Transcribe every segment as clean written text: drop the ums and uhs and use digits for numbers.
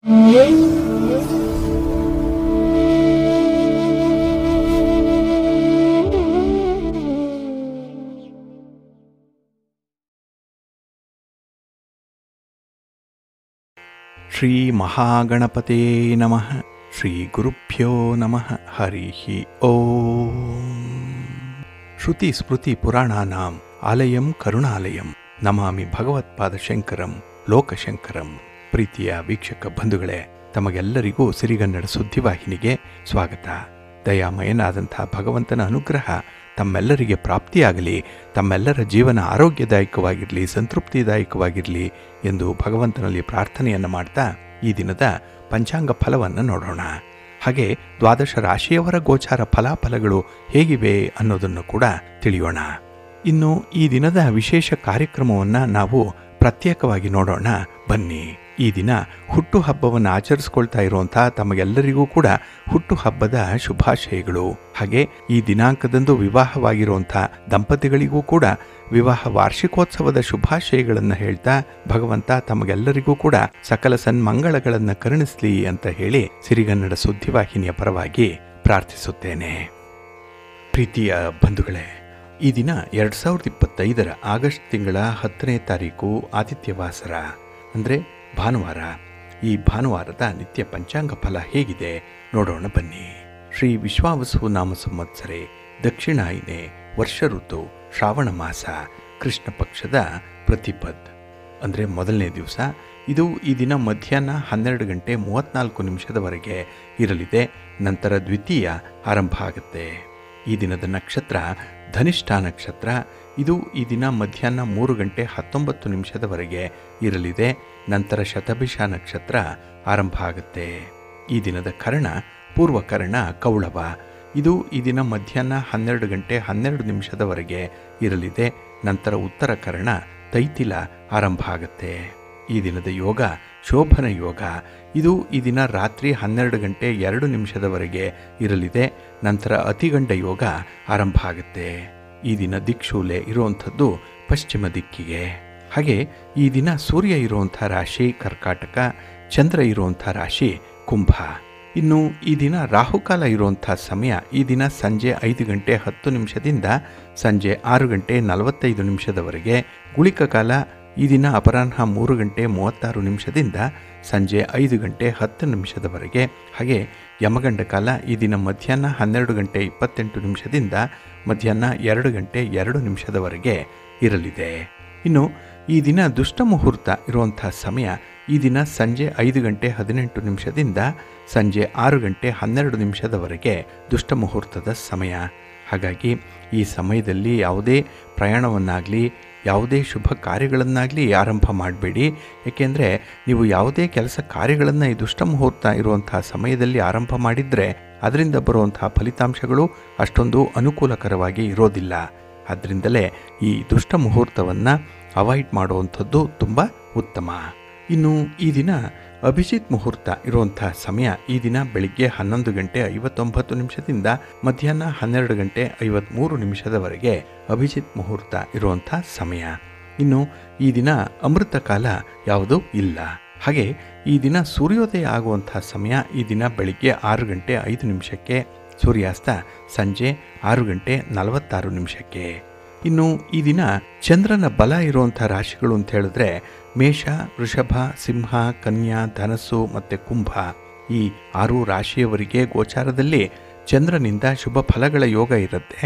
ಶ್ರೀ ಮಹಾಗಣಪತೇ ನಮಃ. ಶ್ರೀ ಗುರುಭ್ಯೋ ನಮಃ. ಹರಿ ಓಂ. ಶ್ರುತಿ ಸ್ಮೃತಿ ಪುರಾಣಾನಾಂ ಆಲಯಂ ಕರುಣಾಲಯಂ ನಮಾಮಿ ಭಗವತ್ಪಾದಶಂಕರಂ ಲೋಕಶಂಕರಂ. ಪ್ರೀತಿಯ ವೀಕ್ಷಕ ಬಂಧುಗಳೇ, ತಮಗೆಲ್ಲರಿಗೂ ಸಿರಿಗನ್ನಡ ಸುದ್ದಿವಾಹಿನಿಗೆ ಸ್ವಾಗತ. ದಯಾಮಯನಾದಂಥ ಭಗವಂತನ ಅನುಗ್ರಹ ತಮ್ಮೆಲ್ಲರಿಗೆ ಪ್ರಾಪ್ತಿಯಾಗಲಿ, ತಮ್ಮೆಲ್ಲರ ಜೀವನ ಆರೋಗ್ಯದಾಯಕವಾಗಿರಲಿ, ಸಂತೃಪ್ತಿದಾಯಕವಾಗಿರಲಿ ಎಂದು ಭಗವಂತನಲ್ಲಿ ಪ್ರಾರ್ಥನೆಯನ್ನು ಮಾಡ್ತಾ ಈ ದಿನದ ಪಂಚಾಂಗ ಫಲವನ್ನು ನೋಡೋಣ. ಹಾಗೆ ದ್ವಾದಶ ರಾಶಿಯವರ ಗೋಚಾರ ಫಲಾಫಲಗಳು ಹೇಗಿವೆ ಅನ್ನೋದನ್ನು ಕೂಡ ತಿಳಿಯೋಣ. ಇನ್ನು ಈ ದಿನದ ವಿಶೇಷ ಕಾರ್ಯಕ್ರಮವನ್ನು ನಾವು ಪ್ರತ್ಯೇಕವಾಗಿ ನೋಡೋಣ ಬನ್ನಿ. ಈ ದಿನ ಹುಟ್ಟುಹಬ್ಬವನ್ನು ಆಚರಿಸ್ಕೊಳ್ತಾ ಇರುವಂಥ ತಮಗೆಲ್ಲರಿಗೂ ಕೂಡ ಹುಟ್ಟುಹಬ್ಬದ ಶುಭಾಶಯಗಳು. ಹಾಗೆ ಈ ದಿನಾಂಕದಂದು ವಿವಾಹವಾಗಿರುವಂಥ ದಂಪತಿಗಳಿಗೂ ಕೂಡ ವಿವಾಹ ವಾರ್ಷಿಕೋತ್ಸವದ ಶುಭಾಶಯಗಳನ್ನು ಹೇಳ್ತಾ ಭಗವಂತ ತಮಗೆಲ್ಲರಿಗೂ ಕೂಡ ಸಕಲ ಸನ್ಮಂಗಳಗಳನ್ನು ಕರುಣಿಸಲಿ ಅಂತ ಹೇಳಿ ಸಿರಿಗನ್ನಡ ಸುದ್ದಿವಾಹಿನಿಯ ಪರವಾಗಿ ಪ್ರಾರ್ಥಿಸುತ್ತೇನೆ. ಪ್ರೀತಿಯ ಬಂಧುಗಳೇ, ಈ ದಿನ 2025 ಆಗಸ್ಟ್ ತಿಂಗಳ 10ನೇ ತಾರೀಕು ಆದಿತ್ಯವಾಸರ, ಅಂದರೆ ಭಾನುವಾರ. ಈ ಭಾನುವಾರದ ನಿತ್ಯ ಪಂಚಾಂಗ ಫಲ ಹೇಗಿದೆ ನೋಡೋಣ ಬನ್ನಿ. ಶ್ರೀ ವಿಶ್ವಾವಸು ನಾಮ ಸಂವತ್ಸರೆ, ದಕ್ಷಿಣಾಯಿನೆ, ವರ್ಷ ಋತು, ಶ್ರಾವಣ ಮಾಸ, ಕೃಷ್ಣ ಪಕ್ಷದ ಪ್ರತಿಪದ್ ಅಂದರೆ ಮೊದಲನೇ ದಿವಸ. ಇದು ಈ ದಿನ ಮಧ್ಯಾಹ್ನ 12 ಗಂಟೆ 34 ನಿಮಿಷದವರೆಗೆ ಇರಲಿದೆ. ನಂತರ ದ್ವಿತೀಯ ಆರಂಭ ಆಗುತ್ತೆ. ಈ ದಿನದ ನಕ್ಷತ್ರ ಧನಿಷ್ಠ ನಕ್ಷತ್ರ. ಇದು ಈ ದಿನ ಮಧ್ಯಾಹ್ನ 3 ಗಂಟೆ 19 ನಿಮಿಷದವರೆಗೆ ಇರಲಿದೆ. ನಂತರ ಶತಭಿಷ ನಕ್ಷತ್ರ ಆರಂಭ ಆಗುತ್ತೆ. ಈ ದಿನದ ಕರ್ಣ ಪೂರ್ವಕರ್ಣ ಕೌಳವ. ಇದು ಈ ದಿನ ಮಧ್ಯಾಹ್ನ 12 ಗಂಟೆ 12 ನಿಮಿಷದವರೆಗೆ ಇರಲಿದೆ. ನಂತರ ಉತ್ತರ ಕರ್ಣ ತೈತಿಲ ಆರಂಭ ಆಗುತ್ತೆ. ಈ ದಿನದ ಯೋಗ ಶೋಭನ ಯೋಗ. ಇದು ಈ ದಿನ ರಾತ್ರಿ 12 ಗಂಟೆ 2 ನಿಮಿಷದವರೆಗೆ ಇರಲಿದೆ. ನಂತರ ಅತಿಗಂಡ ಯೋಗ ಆರಂಭ ಆಗುತ್ತೆ. ಈ ದಿನ ದಿಕ್ಶೂಲೆ ಇರುವಂಥದ್ದು ಪಶ್ಚಿಮ ದಿಕ್ಕಿಗೆ. ಹಾಗೆ ಈ ದಿನ ಸೂರ್ಯ ಇರುವಂಥ ರಾಶಿ ಕರ್ಕಾಟಕ, ಚಂದ್ರ ಇರುವಂಥ ರಾಶಿ ಕುಂಭ. ಇನ್ನು ಈ ದಿನ ರಾಹುಕಾಲ ಇರುವಂಥ ಸಮಯ ಈ ದಿನ ಸಂಜೆ 5 ಗಂಟೆ 10 ನಿಮಿಷದಿಂದ ಸಂಜೆ 6 ಗಂಟೆ 45 ನಿಮಿಷದವರೆಗೆ. ಗುಳಿಕ ಕಾಲ ಈ ದಿನ ಅಪರಾಹ್ನ 3 ಗಂಟೆ 36 ನಿಮಿಷದಿಂದ ಸಂಜೆ 5 ಗಂಟೆ 10 ನಿಮಿಷದವರೆಗೆ. ಹಾಗೆ ಯಮಗಂಡ ಕಾಲ ಈ ದಿನ ಮಧ್ಯಾಹ್ನ 12 ಗಂಟೆ 28 ನಿಮಿಷದಿಂದ ಮಧ್ಯಾಹ್ನ 2 ಗಂಟೆ 2 ನಿಮಿಷದವರೆಗೆ ಇರಲಿದೆ. ಇನ್ನು ಈ ದಿನ ದುಷ್ಟ ಮುಹೂರ್ತ ಇರುವಂಥ ಸಮಯ ಈ ದಿನ ಸಂಜೆ 5 ಗಂಟೆ 18 ನಿಮಿಷದಿಂದ ಸಂಜೆ 6 ಗಂಟೆ 12 ನಿಮಿಷದವರೆಗೆ ದುಷ್ಟ ಮುಹೂರ್ತದ ಸಮಯ. ಹಾಗಾಗಿ ಈ ಸಮಯದಲ್ಲಿ ಯಾವುದೇ ಪ್ರಯಾಣವನ್ನಾಗಲಿ ಯಾವುದೇ ಶುಭ ಕಾರ್ಯಗಳನ್ನಾಗಲಿ ಆರಂಭ ಮಾಡಬೇಡಿ. ಏಕೆಂದರೆ ನೀವು ಯಾವುದೇ ಕೆಲಸ ಕಾರ್ಯಗಳನ್ನು ಈ ದುಷ್ಟ ಮುಹೂರ್ತ ಇರುವಂಥ ಸಮಯದಲ್ಲಿ ಆರಂಭ ಮಾಡಿದರೆ ಅದರಿಂದ ಬರುವಂಥ ಫಲಿತಾಂಶಗಳು ಅಷ್ಟೊಂದು ಅನುಕೂಲಕರವಾಗಿ ಇರೋದಿಲ್ಲ. ಆದ್ದರಿಂದಲೇ ಈ ದುಷ್ಟ ಮುಹೂರ್ತವನ್ನು ಅವಾಯ್ಡ್ ಮಾಡುವಂಥದ್ದು ತುಂಬ ಉತ್ತಮ. ಇನ್ನು ಈ ದಿನ ಅಭಿಜಿತ್ ಮುಹೂರ್ತ ಇರುವಂಥ ಸಮಯ ಈ ದಿನ ಬೆಳಿಗ್ಗೆ 11 ಗಂಟೆ 59 ನಿಮಿಷದಿಂದ ಮಧ್ಯಾಹ್ನ 12 ಗಂಟೆ 53 ನಿಮಿಷದವರೆಗೆ ಅಭಿಜಿತ್ ಮುಹೂರ್ತ ಇರುವಂಥ ಸಮಯ. ಇನ್ನು ಈ ದಿನ ಅಮೃತ ಕಾಲ ಯಾವುದೂ ಇಲ್ಲ. ಹಾಗೆ ಈ ದಿನ ಸೂರ್ಯೋದಯ ಆಗುವಂಥ ಸಮಯ ಈ ದಿನ ಬೆಳಿಗ್ಗೆ 6 ಗಂಟೆ 5 ನಿಮಿಷಕ್ಕೆ, ಸೂರ್ಯಾಸ್ತ ಸಂಜೆ 6 ಗಂಟೆ 46 ನಿಮಿಷಕ್ಕೆ. ಇನ್ನು ಈ ದಿನ ಚಂದ್ರನ ಬಲ ಇರುವಂಥ ರಾಶಿಗಳು ಅಂತ ಹೇಳಿದ್ರೆ ಮೇಷ, ವೃಷಭ, ಸಿಂಹ, ಕನ್ಯಾ, ಧನಸ್ಸು ಮತ್ತು ಕುಂಭ. ಈ 6 ರಾಶಿಯವರಿಗೆ ಗೋಚಾರದಲ್ಲಿ ಚಂದ್ರನಿಂದ ಶುಭ ಫಲಗಳ ಯೋಗ ಇರುತ್ತೆ.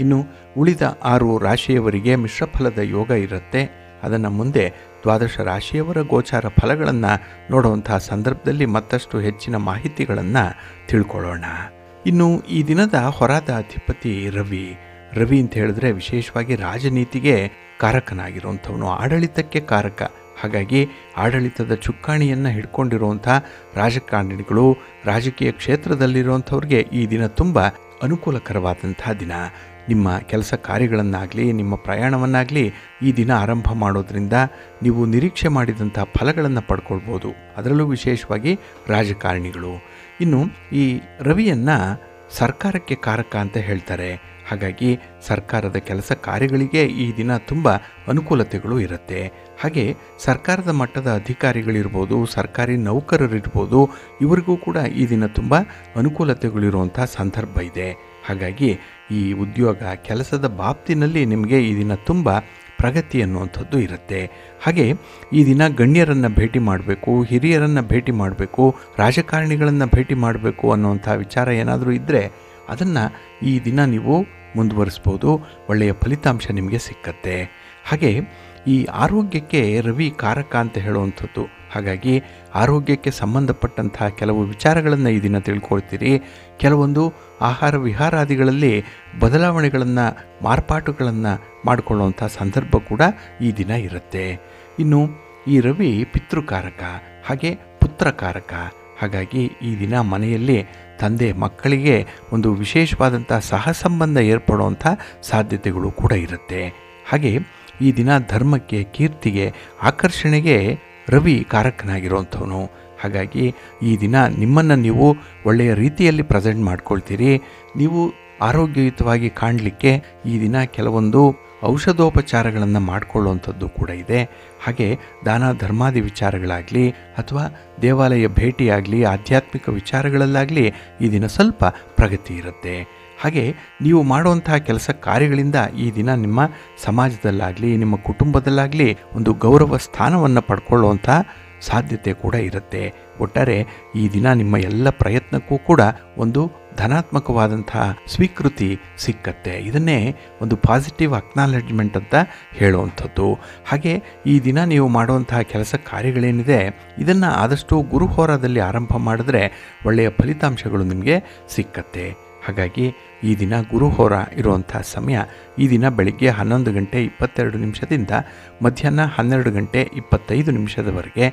ಇನ್ನು ಉಳಿದ 6 ರಾಶಿಯವರಿಗೆ ಮಿಶ್ರ ಫಲದ ಯೋಗ ಇರುತ್ತೆ. ಅದನ್ನು ಮುಂದೆ ದ್ವಾದಶ ರಾಶಿಯವರ ಗೋಚಾರ ಫಲಗಳನ್ನು ನೋಡುವಂತಹ ಸಂದರ್ಭದಲ್ಲಿ ಮತ್ತಷ್ಟು ಹೆಚ್ಚಿನ ಮಾಹಿತಿಗಳನ್ನು ತಿಳ್ಕೊಳ್ಳೋಣ. ಇನ್ನು ಈ ದಿನದ ಹೊರಾದ ಅಧಿಪತಿ ರವಿ. ರವಿ ಅಂತ ಹೇಳಿದ್ರೆ ವಿಶೇಷವಾಗಿ ರಾಜನೀತಿಗೆ ಕಾರಕನಾಗಿರುವಂಥವನು, ಆಡಳಿತಕ್ಕೆ ಕಾರಕ. ಹಾಗಾಗಿ ಆಡಳಿತದ ಚುಕ್ಕಾಣಿಯನ್ನು ಹಿಡ್ಕೊಂಡಿರುವಂಥ ರಾಜಕಾರಣಿಗಳು, ರಾಜಕೀಯ ಕ್ಷೇತ್ರದಲ್ಲಿರುವಂಥವ್ರಿಗೆ ಈ ದಿನ ತುಂಬ ಅನುಕೂಲಕರವಾದಂಥ ದಿನ. ನಿಮ್ಮ ಕೆಲಸ ಕಾರ್ಯಗಳನ್ನಾಗಲಿ ನಿಮ್ಮ ಪ್ರಯಾಣವನ್ನಾಗಲಿ ಈ ದಿನ ಆರಂಭ ಮಾಡೋದ್ರಿಂದ ನೀವು ನಿರೀಕ್ಷೆ ಮಾಡಿದಂಥ ಫಲಗಳನ್ನು ಪಡ್ಕೊಳ್ಬೋದು. ಅದರಲ್ಲೂ ವಿಶೇಷವಾಗಿ ರಾಜಕಾರಣಿಗಳು. ಇನ್ನು ಈ ರವಿಯನ್ನು ಸರ್ಕಾರಕ್ಕೆ ಕಾರಕ ಅಂತ ಹೇಳ್ತಾರೆ. ಹಾಗಾಗಿ ಸರ್ಕಾರದ ಕೆಲಸ ಕಾರ್ಯಗಳಿಗೆ ಈ ದಿನ ತುಂಬ ಅನುಕೂಲತೆಗಳು ಇರುತ್ತೆ. ಹಾಗೆ ಸರ್ಕಾರದ ಮಟ್ಟದ ಅಧಿಕಾರಿಗಳಿರ್ಬೋದು, ಸರ್ಕಾರಿ ನೌಕರರಿರ್ಬೋದು, ಇವರಿಗೂ ಕೂಡ ಈ ದಿನ ತುಂಬ ಅನುಕೂಲತೆಗಳಿರುವಂಥ ಸಂದರ್ಭ ಇದೆ. ಹಾಗಾಗಿ ಈ ಉದ್ಯೋಗ ಕೆಲಸದ ಬಾಬ್ತಿನಲ್ಲಿ ನಿಮಗೆ ಈ ದಿನ ತುಂಬ ಪ್ರಗತಿ ಅನ್ನುವಂಥದ್ದು ಇರುತ್ತೆ. ಹಾಗೆ ಈ ದಿನ ಗಣ್ಯರನ್ನು ಭೇಟಿ ಮಾಡಬೇಕು, ಹಿರಿಯರನ್ನು ಭೇಟಿ ಮಾಡಬೇಕು, ರಾಜಕಾರಣಿಗಳನ್ನು ಭೇಟಿ ಮಾಡಬೇಕು ಅನ್ನುವಂಥ ವಿಚಾರ ಏನಾದರೂ ಇದ್ದರೆ ಅದನ್ನು ಈ ದಿನ ನೀವು ಮುಂದುವರಿಸ್ಬೋದು. ಒಳ್ಳೆಯ ಫಲಿತಾಂಶ ನಿಮಗೆ ಸಿಕ್ಕತ್ತೆ. ಹಾಗೆ ಈ ಆರೋಗ್ಯಕ್ಕೆ ರವಿ ಕಾರಕ ಅಂತ ಹೇಳುವಂಥದ್ದು. ಹಾಗಾಗಿ ಆರೋಗ್ಯಕ್ಕೆ ಸಂಬಂಧಪಟ್ಟಂತಹ ಕೆಲವು ವಿಚಾರಗಳನ್ನು ಈ ದಿನ ತಿಳ್ಕೊಳ್ತೀರಿ. ಕೆಲವೊಂದು ಆಹಾರ ವಿಹಾರಾದಿಗಳಲ್ಲಿ ಬದಲಾವಣೆಗಳನ್ನು, ಮಾರ್ಪಾಟುಗಳನ್ನು ಮಾಡಿಕೊಳ್ಳುವಂಥ ಸಂದರ್ಭ ಕೂಡ ಈ ದಿನ ಇರುತ್ತೆ. ಇನ್ನು ಈ ರವಿ ಪಿತೃಕಾರಕ, ಹಾಗೆ ಪುತ್ರಕಾರಕ. ಹಾಗಾಗಿ ಈ ದಿನ ಮನೆಯಲ್ಲಿ ತಂದೆ ಮಕ್ಕಳಿಗೆ ಒಂದು ವಿಶೇಷವಾದಂಥ ಸಹಸಂಬಂಧ ಏರ್ಪಡುವಂಥ ಸಾಧ್ಯತೆಗಳು ಕೂಡ ಇರುತ್ತೆ. ಹಾಗೆ ಈ ದಿನ ಧರ್ಮಕ್ಕೆ, ಕೀರ್ತಿಗೆ, ಆಕರ್ಷಣೆಗೆ ರವಿ ಕಾರಕನಾಗಿರುವಂಥವನು. ಹಾಗಾಗಿ ಈ ದಿನ ನಿಮ್ಮನ್ನು ನೀವು ಒಳ್ಳೆಯ ರೀತಿಯಲ್ಲಿ ಪ್ರೆಸೆಂಟ್ ಮಾಡ್ಕೊಳ್ತೀರಿ. ನೀವು ಆರೋಗ್ಯಯುತವಾಗಿ ಕಾಣಲಿಕ್ಕೆ ಈ ದಿನ ಕೆಲವೊಂದು ಔಷಧೋಪಚಾರಗಳನ್ನು ಮಾಡಿಕೊಳ್ಳುವಂಥದ್ದು ಕೂಡ ಇದೆ. ಹಾಗೆ ದಾನ ಧರ್ಮಾದಿ ವಿಚಾರಗಳಾಗಲಿ ಅಥವಾ ದೇವಾಲಯ ಭೇಟಿಯಾಗಲಿ, ಆಧ್ಯಾತ್ಮಿಕ ವಿಚಾರಗಳಲ್ಲಾಗಲಿ ಈ ದಿನ ಸ್ವಲ್ಪ ಪ್ರಗತಿ ಇರುತ್ತೆ. ಹಾಗೆ ನೀವು ಮಾಡುವಂತಹ ಕೆಲಸ ಕಾರ್ಯಗಳಿಂದ ಈ ದಿನ ನಿಮ್ಮ ಸಮಾಜದಲ್ಲಾಗಲಿ, ನಿಮ್ಮ ಕುಟುಂಬದಲ್ಲಾಗಲಿ ಒಂದು ಗೌರವ ಸ್ಥಾನವನ್ನು ಪಡ್ಕೊಳ್ಳುವಂಥ ಸಾಧ್ಯತೆ ಕೂಡ ಇರುತ್ತೆ. ಒಟ್ಟಾರೆ ಈ ದಿನ ನಿಮ್ಮ ಎಲ್ಲ ಪ್ರಯತ್ನಕ್ಕೂ ಕೂಡ ಒಂದು ಧನಾತ್ಮಕವಾದಂತಹ ಸ್ವೀಕೃತಿ ಸಿಕ್ಕತ್ತೆ. ಇದನ್ನೇ ಒಂದು ಪಾಸಿಟಿವ್ ಅಕ್ನಾಲೆಡ್ಜ್ಮೆಂಟ್ ಅಂತ ಹೇಳುವಂಥದ್ದು. ಹಾಗೆ ಈ ದಿನ ನೀವು ಮಾಡುವಂತಹ ಕೆಲಸ ಕಾರ್ಯಗಳೇನಿದೆ ಇದನ್ನು ಆದಷ್ಟು ಗುರುಹೋರಾದಲ್ಲಿ ಆರಂಭ ಮಾಡಿದ್ರೆ ಒಳ್ಳೆಯ ಫಲಿತಾಂಶಗಳು ನಿಮಗೆ ಸಿಕ್ಕತ್ತೆ. ಹಾಗಾಗಿ ಈ ದಿನ ಗುರುಹೋರ ಇರುವಂಥ ಸಮಯ ಈ ದಿನ ಬೆಳಿಗ್ಗೆ 11 ಗಂಟೆ 22 ನಿಮಿಷದಿಂದ ಮಧ್ಯಾಹ್ನ 12 ಗಂಟೆ 25 ನಿಮಿಷದವರೆಗೆ.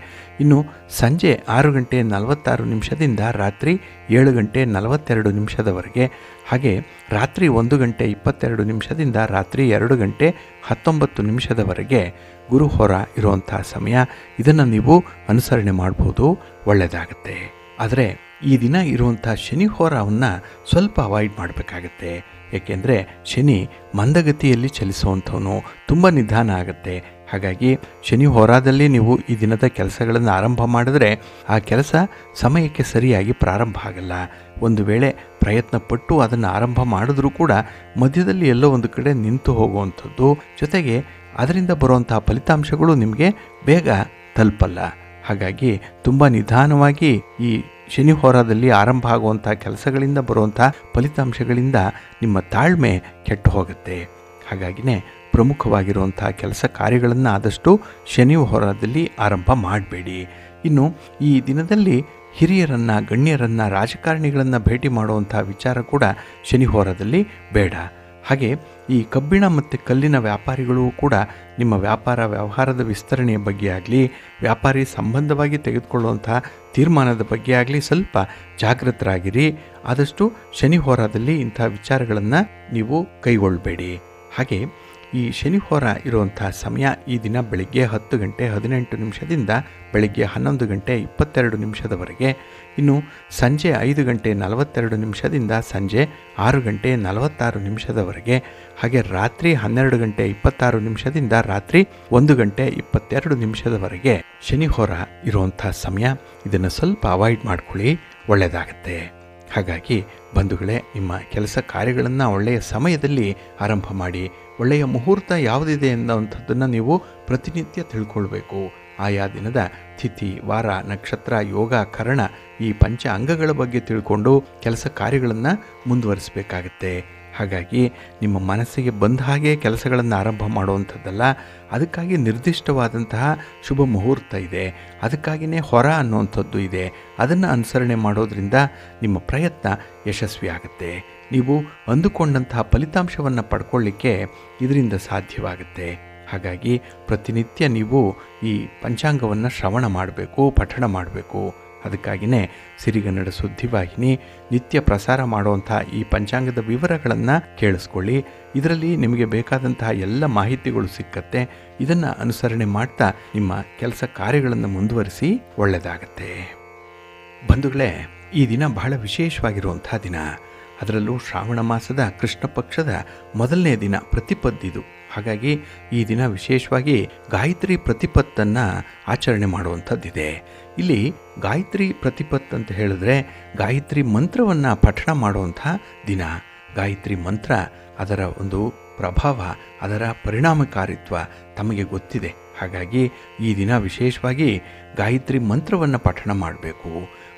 ಇನ್ನು ಸಂಜೆ 6 ಗಂಟೆ 46 ನಿಮಿಷದಿಂದ ರಾತ್ರಿ 7 ಗಂಟೆ 42 ನಿಮಿಷದವರೆಗೆ. ಹಾಗೆ ರಾತ್ರಿ 1 ಗಂಟೆ 22 ನಿಮಿಷದಿಂದ ರಾತ್ರಿ 2 ಗಂಟೆ 19 ನಿಮಿಷದವರೆಗೆ ಗುರುಹೋರ ಇರುವಂಥ ಸಮಯ. ಇದನ್ನು ನೀವು ಅನುಸರಣೆ ಮಾಡ್ಬೋದು, ಒಳ್ಳೆಯದಾಗತ್ತೆ. ಆದರೆ ಈ ದಿನ ಇರುವಂಥ ಶನಿ ಹೋರವನ್ನು ಸ್ವಲ್ಪ ಅವಾಯ್ಡ್ ಮಾಡಬೇಕಾಗತ್ತೆ. ಏಕೆಂದರೆ ಶನಿ ಮಂದಗತಿಯಲ್ಲಿ ಚಲಿಸುವಂಥವನು, ತುಂಬ ನಿಧಾನ ಆಗುತ್ತೆ. ಹಾಗಾಗಿ ಶನಿ ಹೋರಾದಲ್ಲಿ ನೀವು ಈ ದಿನದ ಕೆಲಸಗಳನ್ನು ಆರಂಭ ಮಾಡಿದ್ರೆ ಆ ಕೆಲಸ ಸಮಯಕ್ಕೆ ಸರಿಯಾಗಿ ಪ್ರಾರಂಭ ಆಗಲ್ಲ. ಒಂದು ವೇಳೆ ಪ್ರಯತ್ನ ಪಟ್ಟು ಅದನ್ನು ಆರಂಭ ಮಾಡಿದ್ರೂ ಕೂಡ ಮಧ್ಯದಲ್ಲಿ ಎಲ್ಲೋ ಒಂದು ಕಡೆ ನಿಂತು ಹೋಗುವಂಥದ್ದು, ಜೊತೆಗೆ ಅದರಿಂದ ಬರುವಂಥ ಫಲಿತಾಂಶಗಳು ನಿಮಗೆ ಬೇಗ ತಲುಪಲ್ಲ. ಹಾಗಾಗಿ ತುಂಬ ನಿಧಾನವಾಗಿ ಈ ಶನಿ ಹೋರಾದಲ್ಲಿ ಆರಂಭ ಆಗುವಂಥ ಕೆಲಸಗಳಿಂದ ಬರುವಂಥ ಫಲಿತಾಂಶಗಳಿಂದ ನಿಮ್ಮ ತಾಳ್ಮೆ ಕೆಟ್ಟು ಹೋಗುತ್ತೆ. ಹಾಗಾಗಿನೇ ಪ್ರಮುಖವಾಗಿರುವಂಥ ಕೆಲಸ ಕಾರ್ಯಗಳನ್ನು ಆದಷ್ಟು ಶನಿ ಹೋರಾದಲ್ಲಿ ಆರಂಭ ಮಾಡಬೇಡಿ. ಇನ್ನು ಈ ದಿನದಲ್ಲಿ ಹಿರಿಯರನ್ನು, ಗಣ್ಯರನ್ನು, ರಾಜಕಾರಣಿಗಳನ್ನು ಭೇಟಿ ಮಾಡುವಂಥ ವಿಚಾರ ಕೂಡ ಶನಿ ಹೋರಾದಲ್ಲಿ ಬೇಡ. ಹಾಗೆ ಈ ಕಬ್ಬಿಣ ಮತ್ತು ಕಲ್ಲಿನ ವ್ಯಾಪಾರಿಗಳು ಕೂಡ ನಿಮ್ಮ ವ್ಯಾಪಾರ ವ್ಯವಹಾರದ ವಿಸ್ತರಣೆಯ ಬಗ್ಗೆ ಆಗಲಿ, ವ್ಯಾಪಾರಿ ಸಂಬಂಧವಾಗಿ ತೆಗೆದುಕೊಳ್ಳುವಂಥ ತೀರ್ಮಾನದ ಬಗ್ಗೆ ಆಗಲಿ ಸ್ವಲ್ಪ ಜಾಗೃತರಾಗಿರಿ. ಆದಷ್ಟು ಶನಿ ಹೋರಾದಲ್ಲಿ ಇಂಥ ವಿಚಾರಗಳನ್ನು ನೀವು ಕೈಗೊಳ್ಳಬೇಡಿ. ಹಾಗೆ ಈ ಶನಿ ಹೋರ ಇರುವಂಥ ಸಮಯ ಈ ದಿನ ಬೆಳಿಗ್ಗೆ 10 ಗಂಟೆ 18 ನಿಮಿಷದಿಂದ ಬೆಳಿಗ್ಗೆ 11 ಗಂಟೆ 22 ನಿಮಿಷದವರೆಗೆ. ಇನ್ನು ಸಂಜೆ 5 ಗಂಟೆ 42 ನಿಮಿಷದಿಂದ ಸಂಜೆ 6 ಗಂಟೆ 46 ನಿಮಿಷದವರೆಗೆ. ಹಾಗೆ ರಾತ್ರಿ 12 ಗಂಟೆ 26 ನಿಮಿಷದಿಂದ ರಾತ್ರಿ 1 ಗಂಟೆ 22 ನಿಮಿಷದವರೆಗೆ ಶನಿ ಹೋರ ಇರುವಂಥ ಸಮಯ. ಇದನ್ನು ಸ್ವಲ್ಪ ಅವಾಯ್ಡ್ ಮಾಡ್ಕೊಳ್ಳಿ, ಒಳ್ಳೆಯದಾಗತ್ತೆ. ಹಾಗಾಗಿ ಬಂಧುಗಳೇ, ನಿಮ್ಮ ಕೆಲಸ ಕಾರ್ಯಗಳನ್ನು ಒಳ್ಳೆಯ ಸಮಯದಲ್ಲಿ ಆರಂಭ ಮಾಡಿ. ಒಳ್ಳೆಯ ಮುಹೂರ್ತ ಯಾವುದಿದೆ ಅನ್ನೋವಂಥದ್ದನ್ನು ನೀವು ಪ್ರತಿನಿತ್ಯ ತಿಳ್ಕೊಳ್ಬೇಕು. ಆಯಾ ದಿನದ ತಿಥಿ, ವಾರ, ನಕ್ಷತ್ರ, ಯೋಗ, ಕರಣ ಈ ಪಂಚ ಅಂಗಗಳ ಬಗ್ಗೆ ತಿಳ್ಕೊಂಡು ಕೆಲಸ ಕಾರ್ಯಗಳನ್ನು ಮುಂದುವರಿಸಬೇಕಾಗತ್ತೆ. ಹಾಗಾಗಿ ನಿಮ್ಮ ಮನಸ್ಸಿಗೆ ಬಂದ ಹಾಗೆ ಕೆಲಸಗಳನ್ನು ಆರಂಭ ಮಾಡುವಂಥದ್ದಲ್ಲ. ಅದಕ್ಕಾಗಿ ನಿರ್ದಿಷ್ಟವಾದಂತಹ ಶುಭ ಮುಹೂರ್ತ ಇದೆ, ಅದಕ್ಕಾಗಿಯೇ ಹೊರ ಅನ್ನುವಂಥದ್ದು ಇದೆ. ಅದನ್ನು ಅನುಸರಣೆ ಮಾಡೋದ್ರಿಂದ ನಿಮ್ಮ ಪ್ರಯತ್ನ ಯಶಸ್ವಿಯಾಗುತ್ತೆ. ನೀವು ಅಂದುಕೊಂಡಂತಹ ಫಲಿತಾಂಶವನ್ನು ಪಡ್ಕೊಳ್ಳಿಕ್ಕೆ ಇದರಿಂದ ಸಾಧ್ಯವಾಗುತ್ತೆ. ಹಾಗಾಗಿ ಪ್ರತಿನಿತ್ಯ ನೀವು ಈ ಪಂಚಾಂಗವನ್ನು ಶ್ರವಣ ಮಾಡಬೇಕು, ಪಠಣ ಮಾಡಬೇಕು. ಅದಕ್ಕಾಗಿಯೇ ಸಿರಿಗನ್ನಡ ಸುದ್ದಿವಾಹಿನಿ ನಿತ್ಯ ಪ್ರಸಾರ ಮಾಡುವಂಥ ಈ ಪಂಚಾಂಗದ ವಿವರಗಳನ್ನು ಕೇಳಿಸ್ಕೊಳ್ಳಿ. ಇದರಲ್ಲಿ ನಿಮಗೆ ಬೇಕಾದಂತಹ ಎಲ್ಲ ಮಾಹಿತಿಗಳು ಸಿಕ್ಕತ್ತೆ. ಇದನ್ನು ಅನುಸರಣೆ ಮಾಡ್ತಾ ನಿಮ್ಮ ಕೆಲಸ ಕಾರ್ಯಗಳನ್ನು ಮುಂದುವರಿಸಿ, ಒಳ್ಳೆಯದಾಗತ್ತೆ. ಬಂಧುಗಳೇ, ಈ ದಿನ ಬಹಳ ವಿಶೇಷವಾಗಿರುವಂಥ ದಿನ. ಅದರಲ್ಲೂ ಶ್ರಾವಣ ಮಾಸದ ಕೃಷ್ಣ ಪಕ್ಷದ ಮೊದಲನೇ ದಿನ ಪ್ರತಿಪತ್ತಿದು. ಹಾಗಾಗಿ ಈ ದಿನ ವಿಶೇಷವಾಗಿ ಗಾಯತ್ರಿ ಪ್ರತಿಪತ್ತನ್ನು ಆಚರಣೆ ಮಾಡುವಂಥದ್ದಿದೆ. ಇಲ್ಲಿ ಗಾಯತ್ರಿ ಪ್ರತಿಪತ್ ಅಂತ ಹೇಳಿದ್ರೆ ಗಾಯತ್ರಿ ಮಂತ್ರವನ್ನು ಪಠಣ ಮಾಡುವಂಥ ದಿನ. ಗಾಯತ್ರಿ ಮಂತ್ರ, ಅದರ ಒಂದು ಪ್ರಭಾವ, ಅದರ ಪರಿಣಾಮಕಾರಿತ್ವ ತಮಗೆ ಗೊತ್ತಿದೆ. ಹಾಗಾಗಿ ಈ ದಿನ ವಿಶೇಷವಾಗಿ ಗಾಯತ್ರಿ ಮಂತ್ರವನ್ನು ಪಠಣ ಮಾಡಬೇಕು.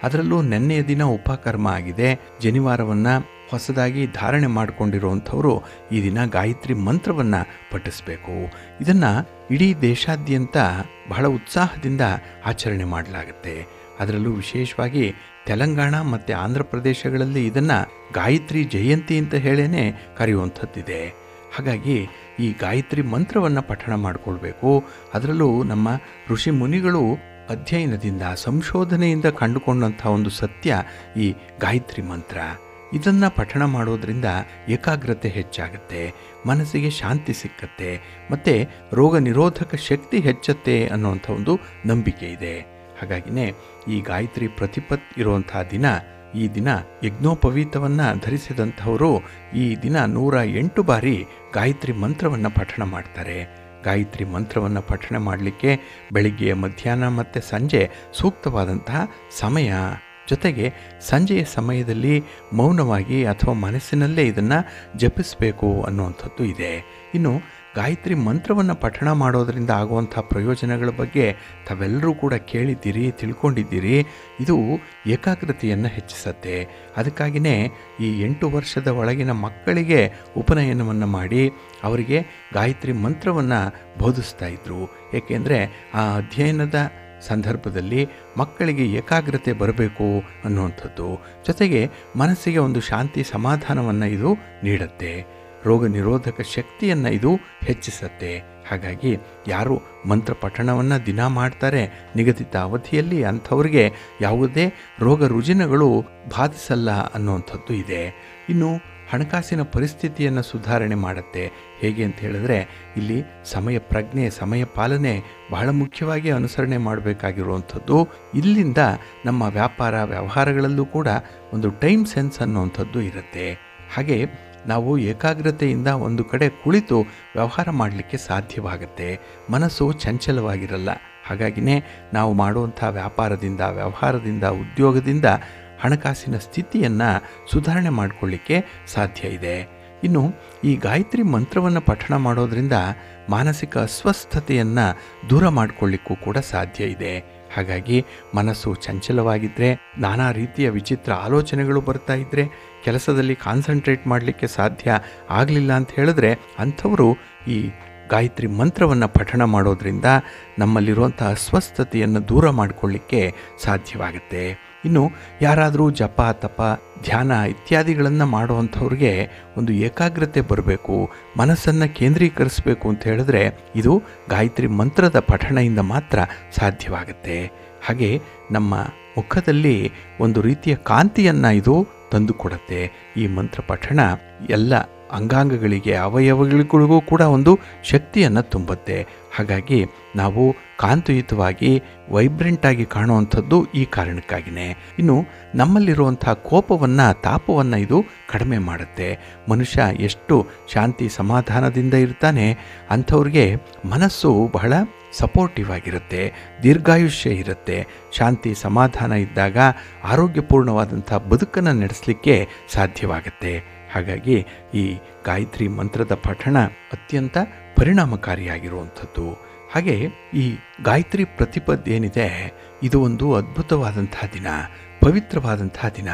ಅದರಲ್ಲೂ ನೆನ್ನೆಯ ದಿನ ಉಪಕರ್ಮ ಆಗಿದೆ. ಜನಿವಾರವನ್ನು ಹೊಸದಾಗಿ ಧಾರಣೆ ಮಾಡಿಕೊಂಡಿರುವಂಥವರು ಈ ದಿನ ಗಾಯತ್ರಿ ಮಂತ್ರವನ್ನು ಪಠಿಸಬೇಕು. ಇದನ್ನು ಇಡೀ ದೇಶಾದ್ಯಂತ ಬಹಳ ಉತ್ಸಾಹದಿಂದ ಆಚರಣೆ ಮಾಡಲಾಗುತ್ತೆ. ಅದರಲ್ಲೂ ವಿಶೇಷವಾಗಿ ತೆಲಂಗಾಣ ಮತ್ತು ಆಂಧ್ರ ಪ್ರದೇಶಗಳಲ್ಲಿ ಇದನ್ನು ಗಾಯತ್ರಿ ಜಯಂತಿ ಅಂತ ಹೇಳೇ ಕರೆಯುವಂಥದ್ದಿದೆ. ಹಾಗಾಗಿ ಈ ಗಾಯತ್ರಿ ಮಂತ್ರವನ್ನು ಪಠಣ ಮಾಡಿಕೊಳ್ಬೇಕು. ಅದರಲ್ಲೂ ನಮ್ಮ ಋಷಿ ಮುನಿಗಳು ಅಧ್ಯಯನದಿಂದ ಸಂಶೋಧನೆಯಿಂದ ಕಂಡುಕೊಂಡಂಥ ಒಂದು ಸತ್ಯ ಈ ಗಾಯತ್ರಿ ಮಂತ್ರ. ಇದನ್ನು ಪಠಣ ಮಾಡೋದ್ರಿಂದ ಏಕಾಗ್ರತೆ ಹೆಚ್ಚಾಗುತ್ತೆ, ಮನಸ್ಸಿಗೆ ಶಾಂತಿ ಸಿಕ್ಕತ್ತೆ, ಮತ್ತು ರೋಗ ನಿರೋಧಕ ಶಕ್ತಿ ಹೆಚ್ಚುತ್ತೆ ಅನ್ನುವಂಥ ಒಂದು ನಂಬಿಕೆ ಇದೆ. ಹಾಗಾಗಿನೇ ಈ ಗಾಯತ್ರಿ ಪ್ರತಿಪತ್ ಇರುವಂಥ ದಿನ, ಈ ದಿನ ಯಜ್ಞೋಪವೀತವನ್ನು ಧರಿಸಿದಂಥವರು ಈ ದಿನ 108 ಬಾರಿ ಗಾಯತ್ರಿ ಮಂತ್ರವನ್ನು ಪಠಣ ಮಾಡ್ತಾರೆ. ಗಾಯತ್ರಿ ಮಂತ್ರವನ್ನು ಪಠಣ ಮಾಡಲಿಕ್ಕೆ ಬೆಳಿಗ್ಗೆ, ಮಧ್ಯಾಹ್ನ ಮತ್ತು ಸಂಜೆ ಸೂಕ್ತವಾದಂತಹ ಸಮಯ. ಜೊತೆಗೆ ಸಂಜೆಯ ಸಮಯದಲ್ಲಿ ಮೌನವಾಗಿ ಅಥವಾ ಮನಸ್ಸಿನಲ್ಲೇ ಇದನ್ನು ಜಪಿಸಬೇಕು ಅನ್ನುವಂಥದ್ದು ಇದೆ. ಇನ್ನು ಗಾಯತ್ರಿ ಮಂತ್ರವನ್ನು ಪಠಣ ಮಾಡೋದರಿಂದ ಆಗುವಂಥ ಪ್ರಯೋಜನಗಳ ಬಗ್ಗೆ ತಾವೆಲ್ಲರೂ ಕೂಡ ಕೇಳಿದ್ದೀರಿ, ತಿಳ್ಕೊಂಡಿದ್ದೀರಿ. ಇದು ಏಕಾಗ್ರತೆಯನ್ನು ಹೆಚ್ಚಿಸುತ್ತೆ. ಅದಕ್ಕಾಗಿಯೇ ಈ 8 ವರ್ಷದ ಒಳಗಿನ ಮಕ್ಕಳಿಗೆ ಉಪನಯನವನ್ನು ಮಾಡಿ ಅವರಿಗೆ ಗಾಯತ್ರಿ ಮಂತ್ರವನ್ನು ಬೋಧಿಸ್ತಾ ಇದ್ದರು. ಏಕೆಂದರೆ ಆ ಅಧ್ಯಯನದ ಸಂದರ್ಭದಲ್ಲಿ ಮಕ್ಕಳಿಗೆ ಏಕಾಗ್ರತೆ ಬರಬೇಕು ಅನ್ನುವಂಥದ್ದು. ಜೊತೆಗೆ ಮನಸ್ಸಿಗೆ ಒಂದು ಶಾಂತಿ ಸಮಾಧಾನವನ್ನು ಇದು ನೀಡುತ್ತೆ, ರೋಗ ನಿರೋಧಕ ಶಕ್ತಿಯನ್ನು ಇದು ಹೆಚ್ಚಿಸುತ್ತೆ. ಹಾಗಾಗಿ ಯಾರು ಮಂತ್ರ ಪಠಣವನ್ನು ದಿನ ಮಾಡ್ತಾರೆ ನಿಗದಿತ ಅವಧಿಯಲ್ಲಿ, ಅಂಥವ್ರಿಗೆ ಯಾವುದೇ ರೋಗ ರುಜಿನಗಳು ಬಾಧಿಸಲ್ಲ ಅನ್ನುವಂಥದ್ದು ಇದೆ. ಇನ್ನು ಹಣಕಾಸಿನ ಪರಿಸ್ಥಿತಿಯನ್ನು ಸುಧಾರಣೆ ಮಾಡುತ್ತೆ. ಹೇಗೆ ಅಂತ ಹೇಳಿದ್ರೆ ಇಲ್ಲಿ ಸಮಯ ಪ್ರಜ್ಞೆ, ಸಮಯ ಪಾಲನೆ ಬಹಳ ಮುಖ್ಯವಾಗಿ ಅನುಸರಣೆ ಮಾಡಬೇಕಾಗಿರುವಂಥದ್ದು. ಇಲ್ಲಿಂದ ನಮ್ಮ ವ್ಯಾಪಾರ ವ್ಯವಹಾರಗಳಲ್ಲೂ ಕೂಡ ಒಂದು ಟೈಮ್ ಸೆನ್ಸ್ ಅನ್ನುವಂಥದ್ದು ಇರುತ್ತೆ. ಹಾಗೆ ನಾವು ಏಕಾಗ್ರತೆಯಿಂದ ಒಂದು ಕಡೆ ಕುಳಿತು ವ್ಯವಹಾರ ಮಾಡಲಿಕ್ಕೆ ಸಾಧ್ಯವಾಗುತ್ತೆ. ಮನಸ್ಸು ಚಂಚಲವಾಗಿರಲ್ಲ. ಹಾಗಾಗಿನೇ ನಾವು ಮಾಡುವಂಥ ವ್ಯಾಪಾರದಿಂದ, ವ್ಯವಹಾರದಿಂದ, ಉದ್ಯೋಗದಿಂದ ಹಣಕಾಸಿನ ಸ್ಥಿತಿಯನ್ನು ಸುಧಾರಣೆ ಮಾಡಿಕೊಳ್ಳಿಕ್ಕೆ ಸಾಧ್ಯ ಇದೆ. ಇನ್ನು ಈ ಗಾಯತ್ರಿ ಮಂತ್ರವನ್ನು ಪಠಣ ಮಾಡೋದ್ರಿಂದ ಮಾನಸಿಕ ಅಸ್ವಸ್ಥತೆಯನ್ನು ದೂರ ಮಾಡಿಕೊಳ್ಳಿಕ್ಕೂ ಕೂಡ ಸಾಧ್ಯ ಇದೆ. ಹಾಗಾಗಿ ಮನಸ್ಸು ಚಂಚಲವಾಗಿದ್ದರೆ, ನಾನಾ ರೀತಿಯ ವಿಚಿತ್ರ ಆಲೋಚನೆಗಳು ಬರ್ತಾ ಇದ್ದರೆ, ಕೆಲಸದಲ್ಲಿ ಕಾನ್ಸಂಟ್ರೇಟ್ ಮಾಡಲಿಕ್ಕೆ ಸಾಧ್ಯ ಆಗಲಿಲ್ಲ ಅಂತ ಹೇಳಿದ್ರೆ ಅಂಥವರು ಈ ಗಾಯತ್ರಿ ಮಂತ್ರವನ್ನು ಪಠಣ ಮಾಡೋದ್ರಿಂದ ನಮ್ಮಲ್ಲಿರುವಂಥ ಅಸ್ವಸ್ಥತೆಯನ್ನು ದೂರ ಮಾಡಿಕೊಳ್ಳಿಕ್ಕೆ ಸಾಧ್ಯವಾಗುತ್ತೆ. ಇನ್ನು ಯಾರಾದರೂ ಜಪ, ತಪ, ಧ್ಯಾನ ಇತ್ಯಾದಿಗಳನ್ನು ಮಾಡುವಂಥವ್ರಿಗೆ ಒಂದು ಏಕಾಗ್ರತೆ ಬರಬೇಕು, ಮನಸ್ಸನ್ನು ಕೇಂದ್ರೀಕರಿಸಬೇಕು ಅಂತ ಹೇಳಿದ್ರೆ ಇದು ಗಾಯತ್ರಿ ಮಂತ್ರದ ಪಠಣೆಯಿಂದ ಮಾತ್ರ ಸಾಧ್ಯವಾಗುತ್ತೆ. ಹಾಗೆ ನಮ್ಮ ಮುಖದಲ್ಲಿ ಒಂದು ರೀತಿಯ ಕಾಂತಿಯನ್ನು ಇದು ತಂದುಕೊಡುತ್ತೆ. ಈ ಮಂತ್ರ ಪಠಣ ಎಲ್ಲ ಅಂಗಾಂಗಗಳಿಗೆ, ಅವಯವಗಳಿಗೂ ಕೂಡ ಒಂದು ಶಕ್ತಿಯನ್ನು ತುಂಬುತ್ತೆ. ಹಾಗಾಗಿ ನಾವು ಕಾಂತಿಯುತವಾಗಿ ವೈಬ್ರೆಂಟಾಗಿ ಕಾಣುವಂಥದ್ದು ಈ ಕಾರಣಕ್ಕಾಗಿಯೇ. ಇನ್ನು ನಮ್ಮಲ್ಲಿರುವಂಥ ಕೋಪವನ್ನು, ತಾಪವನ್ನು ಇದು ಕಡಿಮೆ ಮಾಡುತ್ತೆ. ಮನುಷ್ಯ ಎಷ್ಟು ಶಾಂತಿ ಸಮಾಧಾನದಿಂದ ಇರ್ತಾನೆ ಅಂಥವ್ರಿಗೆ ಮನಸ್ಸು ಬಹಳ ಸಪೋರ್ಟಿವ್ ಆಗಿರುತ್ತೆ, ದೀರ್ಘಾಯುಷ್ಯ ಇರುತ್ತೆ. ಶಾಂತಿ ಸಮಾಧಾನ ಇದ್ದಾಗ ಆರೋಗ್ಯಪೂರ್ಣವಾದಂಥ ಬದುಕನ್ನು ನಡೆಸಲಿಕ್ಕೆ ಸಾಧ್ಯವಾಗುತ್ತೆ. ಹಾಗಾಗಿ ಈ ಗಾಯತ್ರಿ ಮಂತ್ರದ ಪಠಣ ಅತ್ಯಂತ ಪರಿಣಾಮಕಾರಿಯಾಗಿರುವಂಥದ್ದು. ಹಾಗೆ ಈ ಗಾಯತ್ರಿ ಪ್ರತಿಪದ್ ಏನಿದೆ ಇದು ಒಂದು ಅದ್ಭುತವಾದಂತಹ ದಿನ, ಪವಿತ್ರವಾದಂತಹ ದಿನ.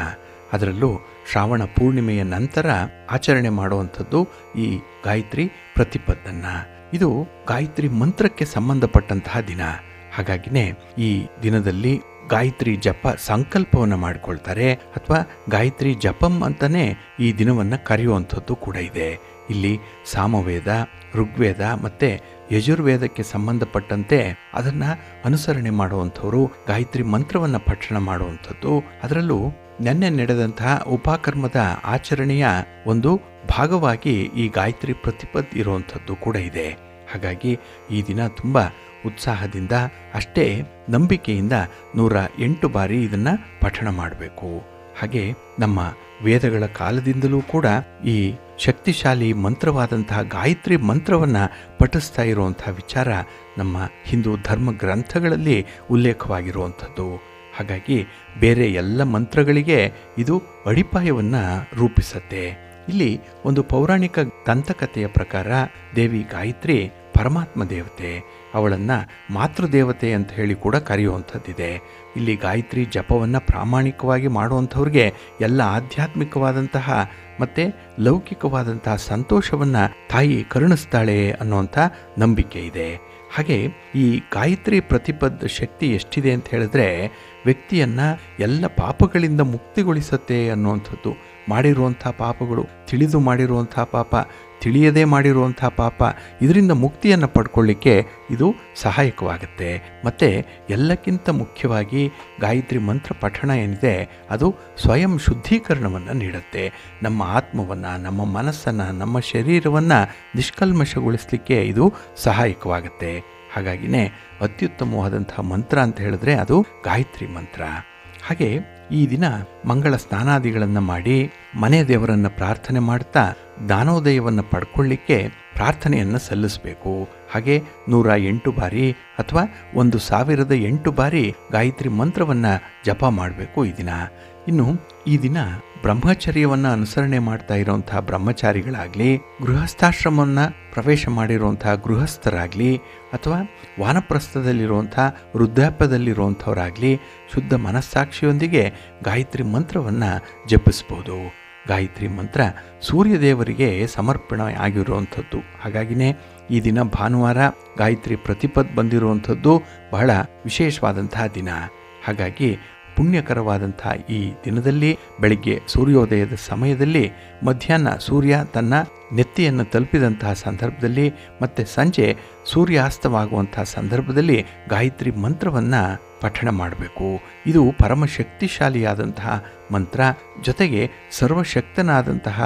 ಅದರಲ್ಲೂ ಶ್ರಾವಣ ಪೂರ್ಣಿಮೆಯ ನಂತರ ಆಚರಣೆ ಮಾಡುವಂಥದ್ದು ಈ ಗಾಯತ್ರಿ ಪ್ರತಿಪದ್ದನ್ನು. ಇದು ಗಾಯತ್ರಿ ಮಂತ್ರಕ್ಕೆ ಸಂಬಂಧಪಟ್ಟಂತಹ ದಿನ. ಹಾಗಾಗಿನೇ ಈ ದಿನದಲ್ಲಿ ಗಾಯತ್ರಿ ಜಪ ಸಂಕಲ್ಪವನ್ನು ಮಾಡಿಕೊಳ್ತಾರೆ, ಅಥವಾ ಗಾಯತ್ರಿ ಜಪಂ ಅಂತಲೇ ಈ ದಿನವನ್ನು ಕರೆಯುವಂಥದ್ದು ಕೂಡ ಇದೆ. ಇಲ್ಲಿ ಸಾಮವೇದ, ಋಗ್ವೇದ ಮತ್ತು ಯಜುರ್ವೇದಕ್ಕೆ ಸಂಬಂಧಪಟ್ಟಂತೆ ಅದನ್ನು ಅನುಸರಣೆ ಮಾಡುವಂಥವರು ಗಾಯತ್ರಿ ಮಂತ್ರವನ್ನು ಪಠಣ ಮಾಡುವಂಥದ್ದು. ಅದರಲ್ಲೂ ನೆನ್ನೆ ನಡೆದಂತಹ ಉಪಕರ್ಮದ ಆಚರಣೆಯ ಒಂದು ಭಾಗವಾಗಿ ಈ ಗಾಯತ್ರಿ ಪ್ರತಿಪದ್ ಇರುವಂಥದ್ದು ಕೂಡ ಇದೆ. ಹಾಗಾಗಿ ಈ ದಿನ ತುಂಬ ಉತ್ಸಾಹದಿಂದ, ಅಷ್ಟೇ ನಂಬಿಕೆಯಿಂದ 108 ಬಾರಿ ಇದನ್ನು ಪಠಣ ಮಾಡಬೇಕು. ಹಾಗೆ ನಮ್ಮ ವೇದಗಳ ಕಾಲದಿಂದಲೂ ಕೂಡ ಈ ಶಕ್ತಿಶಾಲಿ ಮಂತ್ರವಾದಂತಹ ಗಾಯತ್ರಿ ಮಂತ್ರವನ್ನು ಪಠಿಸ್ತಾ ಇರುವಂಥ ವಿಚಾರ ನಮ್ಮ ಹಿಂದೂ ಧರ್ಮ ಗ್ರಂಥಗಳಲ್ಲಿ ಉಲ್ಲೇಖವಾಗಿರುವಂಥದ್ದು. ಹಾಗಾಗಿ ಬೇರೆ ಎಲ್ಲ ಮಂತ್ರಗಳಿಗೆ ಇದು ಅಡಿಪಾಯವನ್ನು ರೂಪಿಸುತ್ತೆ. ಇಲ್ಲಿ ಒಂದು ಪೌರಾಣಿಕ ದಂತಕಥೆಯ ಪ್ರಕಾರ ದೇವಿ ಗಾಯತ್ರಿ ಪರಮಾತ್ಮ ದೇವತೆ, ಅವಳನ್ನು ಮಾತೃದೇವತೆ ಅಂತ ಹೇಳಿ ಕೂಡ ಕರೆಯುವಂಥದ್ದಿದೆ. ಇಲ್ಲಿ ಗಾಯತ್ರಿ ಜಪವನ್ನು ಪ್ರಾಮಾಣಿಕವಾಗಿ ಮಾಡುವಂಥವ್ರಿಗೆ ಎಲ್ಲ ಆಧ್ಯಾತ್ಮಿಕವಾದಂತಹ ಮತ್ತು ಲೌಕಿಕವಾದಂತಹ ಸಂತೋಷವನ್ನು ತಾಯಿ ಕರುಣಿಸ್ತಾಳೆ ಅನ್ನುವಂಥ ನಂಬಿಕೆ ಇದೆ. ಹಾಗೆ ಈ ಗಾಯತ್ರಿ ಪ್ರತಿಬದ್ಧ ಶಕ್ತಿ ಎಷ್ಟಿದೆ ಅಂತ ಹೇಳಿದ್ರೆ ವ್ಯಕ್ತಿಯನ್ನು ಎಲ್ಲ ಪಾಪಗಳಿಂದ ಮುಕ್ತಿಗೊಳಿಸುತ್ತೆ ಅನ್ನುವಂಥದ್ದು. ಮಾಡಿರುವಂಥ ಪಾಪಗಳು, ತಿಳಿದು ಮಾಡಿರುವಂಥ ಪಾಪ, ತಿಳಿಯದೇ ಮಾಡಿರುವಂಥ ಪಾಪ, ಇದರಿಂದ ಮುಕ್ತಿಯನ್ನು ಪಡ್ಕೊಳ್ಳಿಕ್ಕೆ ಇದು ಸಹಾಯಕವಾಗುತ್ತೆ. ಮತ್ತು ಎಲ್ಲಕ್ಕಿಂತ ಮುಖ್ಯವಾಗಿ ಗಾಯತ್ರಿ ಮಂತ್ರ ಪಠಣ ಏನಿದೆ ಅದು ಸ್ವಯಂ ಶುದ್ಧೀಕರಣವನ್ನು ನೀಡುತ್ತೆ. ನಮ್ಮ ಆತ್ಮವನ್ನು, ನಮ್ಮ ಮನಸ್ಸನ್ನು, ನಮ್ಮ ಶರೀರವನ್ನು ನಿಷ್ಕಲ್ಮಶಗೊಳಿಸಲಿಕ್ಕೆ ಇದು ಸಹಾಯಕವಾಗುತ್ತೆ. ಹಾಗಾಗಿನೇ ಅತ್ಯುತ್ತಮವಾದಂಥ ಮಂತ್ರ ಅಂತ ಹೇಳಿದ್ರೆ ಅದು ಗಾಯತ್ರಿ ಮಂತ್ರ. ಹಾಗೆ ಈ ದಿನ ಮಂಗಳ ಸ್ನಾನಾದಿಗಳನ್ನು ಮಾಡಿ ಮನೆ ದೇವರನ್ನು ಪ್ರಾರ್ಥನೆ ಮಾಡ್ತಾ ಜ್ಞಾನೋದಯವನ್ನು ಪಡ್ಕೊಳ್ಳಿಕ್ಕೆ ಪ್ರಾರ್ಥನೆಯನ್ನು ಸಲ್ಲಿಸಬೇಕು. ಹಾಗೆ 108 ಬಾರಿ ಅಥವಾ 1008 ಬಾರಿ ಗಾಯತ್ರಿ ಮಂತ್ರವನ್ನು ಜಪ ಮಾಡಬೇಕು ಈ ದಿನ. ಇನ್ನು ಈ ದಿನ ಬ್ರಹ್ಮಚರ್ಯವನ್ನು ಅನುಸರಣೆ ಮಾಡ್ತಾ ಇರುವಂಥ ಬ್ರಹ್ಮಚಾರಿಗಳಾಗಲಿ, ಗೃಹಸ್ಥಾಶ್ರಮವನ್ನು ಪ್ರವೇಶ ಮಾಡಿರುವಂಥ ಗೃಹಸ್ಥರಾಗಲಿ, ಅಥವಾ ವಾನಪ್ರಸ್ಥದಲ್ಲಿರುವಂಥ ವೃದ್ಧಾಪ್ಯದಲ್ಲಿರುವಂಥವರಾಗಲಿ ಶುದ್ಧ ಮನಸ್ಸಾಕ್ಷಿಯೊಂದಿಗೆ ಗಾಯತ್ರಿ ಮಂತ್ರವನ್ನು ಜಪಿಸ್ಬೋದು. ಗಾಯತ್ರಿ ಮಂತ್ರ ಸೂರ್ಯದೇವರಿಗೆ ಸಮರ್ಪಣೆ ಆಗಿರುವಂಥದ್ದು. ಹಾಗಾಗಿನೇ ಈ ದಿನ ಭಾನುವಾರ ಗಾಯತ್ರಿ ಪ್ರತಿಪದ್ ಬಂದಿರುವಂಥದ್ದು ಬಹಳ ವಿಶೇಷವಾದಂತಹ ದಿನ. ಹಾಗಾಗಿ ಪುಣ್ಯಕರವಾದಂಥ ಈ ದಿನದಲ್ಲಿ ಬೆಳಗ್ಗೆ ಸೂರ್ಯೋದಯದ ಸಮಯದಲ್ಲಿ, ಮಧ್ಯಾಹ್ನ ಸೂರ್ಯ ತನ್ನ ನೆತ್ತಿಯನ್ನು ತಲುಪಿದಂತಹ ಸಂದರ್ಭದಲ್ಲಿ, ಮತ್ತು ಸಂಜೆ ಸೂರ್ಯಾಸ್ತವಾಗುವಂಥ ಸಂದರ್ಭದಲ್ಲಿ ಗಾಯತ್ರಿ ಮಂತ್ರವನ್ನು ಪಠಣ ಮಾಡಬೇಕು. ಇದು ಪರಮಶಕ್ತಿಶಾಲಿಯಾದಂತಹ ಮಂತ್ರ. ಜೊತೆಗೆ ಸರ್ವಶಕ್ತನಾದಂತಹ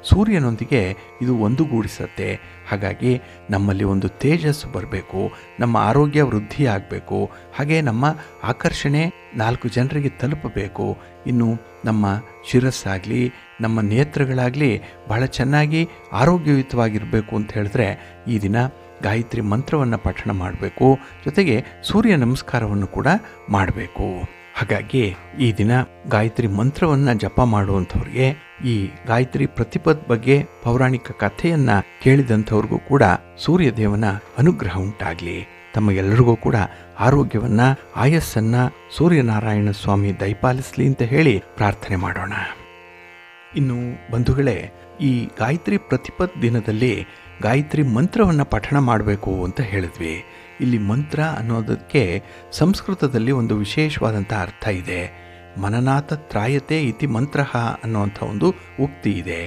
ಸೂರ್ಯನೊಂದಿಗೆ ಇದು ಒಂದುಗೂಡಿಸುತ್ತೆ. ಹಾಗಾಗಿ ನಮ್ಮಲ್ಲಿ ಒಂದು ತೇಜಸ್ಸು ಬರಬೇಕು, ನಮ್ಮ ಆರೋಗ್ಯ ವೃದ್ಧಿಯಾಗಬೇಕು, ಹಾಗೆ ನಮ್ಮ ಆಕರ್ಷಣೆ 4 ಜನರಿಗೆ ತಲುಪಬೇಕು. ಇನ್ನು ನಮ್ಮ ಶಿರಸ್ಸಾಗಲಿ, ನಮ್ಮ ನೇತ್ರಗಳಾಗಲಿ ಬಹಳ ಚೆನ್ನಾಗಿ ಆರೋಗ್ಯಯುತವಾಗಿರಬೇಕು ಅಂತ ಹೇಳಿದ್ರೆ ಈ ದಿನ ಗಾಯತ್ರಿ ಮಂತ್ರವನ್ನು ಪಠಣ ಮಾಡಬೇಕು. ಜೊತೆಗೆ ಸೂರ್ಯ ನಮಸ್ಕಾರವನ್ನು ಕೂಡ ಮಾಡಬೇಕು. ಹಾಗಾಗಿ ಈ ದಿನ ಗಾಯತ್ರಿ ಮಂತ್ರವನ್ನು ಜಪ ಮಾಡುವಂಥವ್ರಿಗೆ, ಈ ಗಾಯತ್ರಿ ಪ್ರತಿಪದ್ ಬಗ್ಗೆ ಪೌರಾಣಿಕ ಕಥೆಯನ್ನು ಕೇಳಿದಂಥವ್ರಿಗೂ ಕೂಡ ಸೂರ್ಯದೇವನ ಅನುಗ್ರಹ ಉಂಟಾಗಲಿ. ತಮಗೆಲ್ಲರಿಗೂ ಕೂಡ ಆರೋಗ್ಯವನ್ನು, ಆಯಸ್ಸನ್ನು ಸೂರ್ಯನಾರಾಯಣ ಸ್ವಾಮಿ ದಯಪಾಲಿಸಲಿ ಅಂತ ಹೇಳಿ ಪ್ರಾರ್ಥನೆ ಮಾಡೋಣ. ಇನ್ನು ಬಂಧುಗಳೇ, ಈ ಗಾಯತ್ರಿ ಪ್ರತಿಪದ್ ದಿನದಲ್ಲಿ ಗಾಯತ್ರಿ ಮಂತ್ರವನ್ನು ಪಠಣ ಮಾಡಬೇಕು ಅಂತ ಹೇಳಿದ್ವಿ. ಇಲ್ಲಿ ಮಂತ್ರ ಅನ್ನೋದಕ್ಕೆ ಸಂಸ್ಕೃತದಲ್ಲಿ ಒಂದು ವಿಶೇಷವಾದಂಥ ಅರ್ಥ ಇದೆ. ಮನನಾಥ ತ್ರಾಯತೆ ಇತಿ ಮಂತ್ರ ಅನ್ನುವಂಥ ಒಂದು ಉಕ್ತಿ ಇದೆ.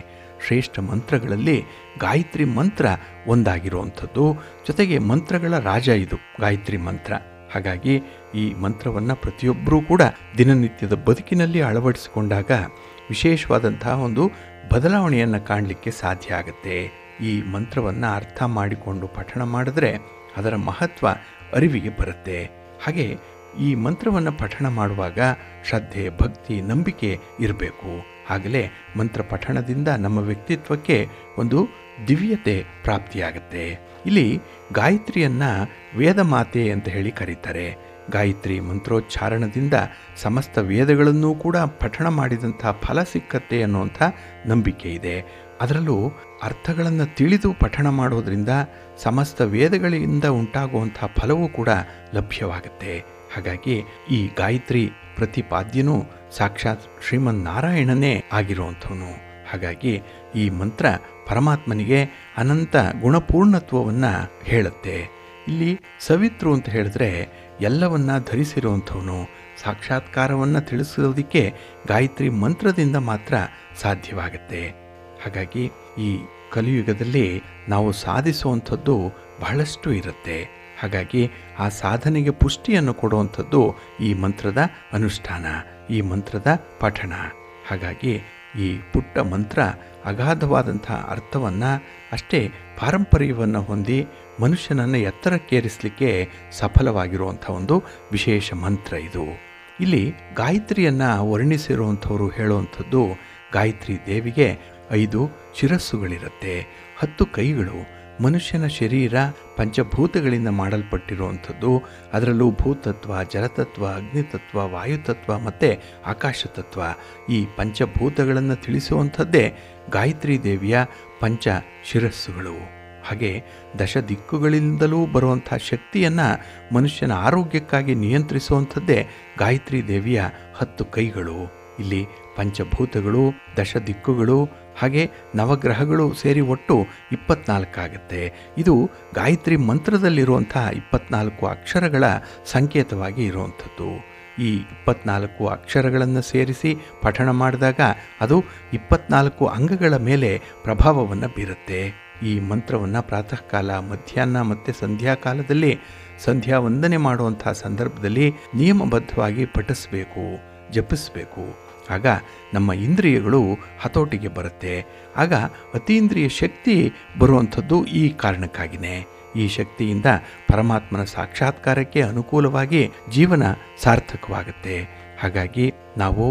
ಶ್ರೇಷ್ಠ ಮಂತ್ರಗಳಲ್ಲಿ ಗಾಯತ್ರಿ ಮಂತ್ರ ಒಂದಾಗಿರುವಂಥದ್ದು. ಜೊತೆಗೆ ಮಂತ್ರಗಳ ರಾಜ ಇದು ಗಾಯತ್ರಿ ಮಂತ್ರ. ಹಾಗಾಗಿ ಈ ಮಂತ್ರವನ್ನು ಪ್ರತಿಯೊಬ್ಬರೂ ಕೂಡ ದಿನನಿತ್ಯದ ಬದುಕಿನಲ್ಲಿ ಅಳವಡಿಸಿಕೊಂಡಾಗ ವಿಶೇಷವಾದಂತಹ ಒಂದು ಬದಲಾವಣೆಯನ್ನು ಕಾಣಲಿಕ್ಕೆ ಸಾಧ್ಯ ಆಗುತ್ತೆ. ಈ ಮಂತ್ರವನ್ನು ಅರ್ಥ ಮಾಡಿಕೊಂಡು ಪಠಣ ಮಾಡಿದ್ರೆ ಅದರ ಮಹತ್ವ ಅರಿವಿಗೆ ಬರುತ್ತೆ. ಹಾಗೆ ಈ ಮಂತ್ರವನ್ನು ಪಠಣ ಮಾಡುವಾಗ ಶ್ರದ್ಧೆ, ಭಕ್ತಿ, ನಂಬಿಕೆ ಇರಬೇಕು. ಆಗಲೇ ಮಂತ್ರ ಪಠಣದಿಂದ ನಮ್ಮ ವ್ಯಕ್ತಿತ್ವಕ್ಕೆ ಒಂದು ದಿವ್ಯತೆ ಪ್ರಾಪ್ತಿಯಾಗುತ್ತೆ. ಇಲ್ಲಿ ಗಾಯತ್ರಿಯನ್ನು ವೇದ ಮಾತೆ ಅಂತ ಹೇಳಿ ಕರೀತಾರೆ. ಗಾಯತ್ರಿ ಮಂತ್ರೋಚ್ಚಾರಣದಿಂದ ಸಮಸ್ತ ವೇದಗಳನ್ನೂ ಕೂಡ ಪಠಣ ಮಾಡಿದಂಥ ಫಲ ಸಿಕ್ಕತ್ತೆ ಅನ್ನುವಂಥ ನಂಬಿಕೆ ಇದೆ. ಅದರಲ್ಲೂ ಅರ್ಥಗಳನ್ನು ತಿಳಿದು ಪಠಣ ಮಾಡೋದರಿಂದ ಸಮಸ್ತ ವೇದಗಳಿಂದ ಉಂಟಾಗುವಂಥ ಫಲವೂ ಕೂಡ ಲಭ್ಯವಾಗುತ್ತೆ. ಹಾಗಾಗಿ ಈ ಗಾಯತ್ರಿ ಪ್ರತಿಪಾದ್ಯನೂ ಸಾಕ್ಷಾತ್ ಶ್ರೀಮನ್ನಾರಾಯಣನೇ ಆಗಿರುವಂಥವನು. ಹಾಗಾಗಿ ಈ ಮಂತ್ರ ಪರಮಾತ್ಮನಿಗೆ ಅನಂತ ಗುಣಪೂರ್ಣತ್ವವನ್ನು ಹೇಳುತ್ತೆ. ಇಲ್ಲಿ ಸವಿತೃ ಅಂತ ಹೇಳಿದ್ರೆ ಎಲ್ಲವನ್ನ ಧರಿಸಿರುವಂಥವನು. ಸಾಕ್ಷಾತ್ಕಾರವನ್ನು ತಿಳಿಸೋದಕ್ಕೆ ಗಾಯತ್ರಿ ಮಂತ್ರದಿಂದ ಮಾತ್ರ ಸಾಧ್ಯವಾಗುತ್ತೆ. ಹಾಗಾಗಿ ಈ ಕಲಿಯುಗದಲ್ಲಿ ನಾವು ಸಾಧಿಸುವಂಥದ್ದು ಬಹಳಷ್ಟು ಇರುತ್ತೆ. ಹಾಗಾಗಿ ಆ ಸಾಧನೆಗೆ ಪುಷ್ಟಿಯನ್ನು ಕೊಡುವಂಥದ್ದು ಈ ಮಂತ್ರದ ಅನುಷ್ಠಾನ, ಈ ಮಂತ್ರದ ಪಠಣ. ಹಾಗಾಗಿ ಈ ಪುಟ್ಟ ಮಂತ್ರ ಅಗಾಧವಾದಂಥ ಅರ್ಥವನ್ನು, ಅಷ್ಟೇ ಪಾರಂಪರ್ಯವನ್ನು ಹೊಂದಿ ಮನುಷ್ಯನನ್ನು ಎತ್ತರಕ್ಕೇರಿಸಲಿಕ್ಕೆ ಸಫಲವಾಗಿರುವಂಥ ಒಂದು ವಿಶೇಷ ಮಂತ್ರ ಇದು. ಇಲ್ಲಿ ಗಾಯತ್ರಿಯನ್ನು ವರ್ಣಿಸಿರುವಂಥವ್ರು ಹೇಳುವಂಥದ್ದು, ಗಾಯತ್ರಿ ದೇವಿಗೆ 5 ಶಿರಸ್ಸುಗಳಿರುತ್ತೆ, 10 ಕೈಗಳು. ಮನುಷ್ಯನ ಶರೀರ ಪಂಚಭೂತಗಳಿಂದ ಮಾಡಲ್ಪಟ್ಟಿರುವಂಥದ್ದು. ಅದರಲ್ಲೂ ಭೂತತ್ವ, ಜಲತತ್ವ, ಅಗ್ನಿತತ್ವ, ವಾಯುತತ್ವ ಮತ್ತು ಆಕಾಶತತ್ವ, ಈ ಪಂಚಭೂತಗಳನ್ನು ತಿಳಿಸುವಂಥದ್ದೇ ಗಾಯತ್ರಿ ದೇವಿಯ ಪಂಚ ಶಿರಸ್ಸುಗಳು. ಹಾಗೆ ದಶ ದಿಕ್ಕುಗಳಿಂದಲೂ ಬರುವಂಥ ಶಕ್ತಿಯನ್ನು ಮನುಷ್ಯನ ಆರೋಗ್ಯಕ್ಕಾಗಿ ನಿಯಂತ್ರಿಸುವಂಥದ್ದೇ ಗಾಯತ್ರಿ ದೇವಿಯ 10 ಕೈಗಳು. ಇಲ್ಲಿ ಪಂಚಭೂತಗಳು, ದಶ ದಿಕ್ಕುಗಳು ಹಾಗೆ ನವಗ್ರಹಗಳು ಸೇರಿ ಒಟ್ಟು 24 ಆಗುತ್ತೆ. ಇದು ಗಾಯತ್ರಿ ಮಂತ್ರದಲ್ಲಿರುವಂಥ 24 ಅಕ್ಷರಗಳ ಸಂಕೇತವಾಗಿ ಇರುವಂಥದ್ದು. ಈ 24 ಅಕ್ಷರಗಳನ್ನು ಸೇರಿಸಿ ಪಠಣ ಮಾಡಿದಾಗ ಅದು 24 ಅಂಗಗಳ ಮೇಲೆ ಪ್ರಭಾವವನ್ನು ಬೀರುತ್ತೆ. ಈ ಮಂತ್ರವನ್ನು ಪ್ರಾತಃ ಕಾಲ, ಮಧ್ಯಾಹ್ನ ಮತ್ತು ಸಂಧ್ಯಾಕಾಲದಲ್ಲಿ ಸಂಧ್ಯಾ ವಂದನೆ ಮಾಡುವಂಥ ಸಂದರ್ಭದಲ್ಲಿ ನಿಯಮಬದ್ಧವಾಗಿ ಪಠಿಸಬೇಕು, ಜಪಿಸಬೇಕು. ಆಗ ನಮ್ಮ ಇಂದ್ರಿಯಗಳು ಹತೋಟಿಗೆ ಬರುತ್ತೆ. ಆಗ ಅತೀಂದ್ರಿಯ ಶಕ್ತಿ ಬರುವಂಥದ್ದು ಈ ಕಾರಣಕ್ಕಾಗಿಯೇ. ಈ ಶಕ್ತಿಯಿಂದ ಪರಮಾತ್ಮನ ಸಾಕ್ಷಾತ್ಕಾರಕ್ಕೆ ಅನುಕೂಲವಾಗಿ ಜೀವನ ಸಾರ್ಥಕವಾಗುತ್ತೆ. ಹಾಗಾಗಿ ನಾವು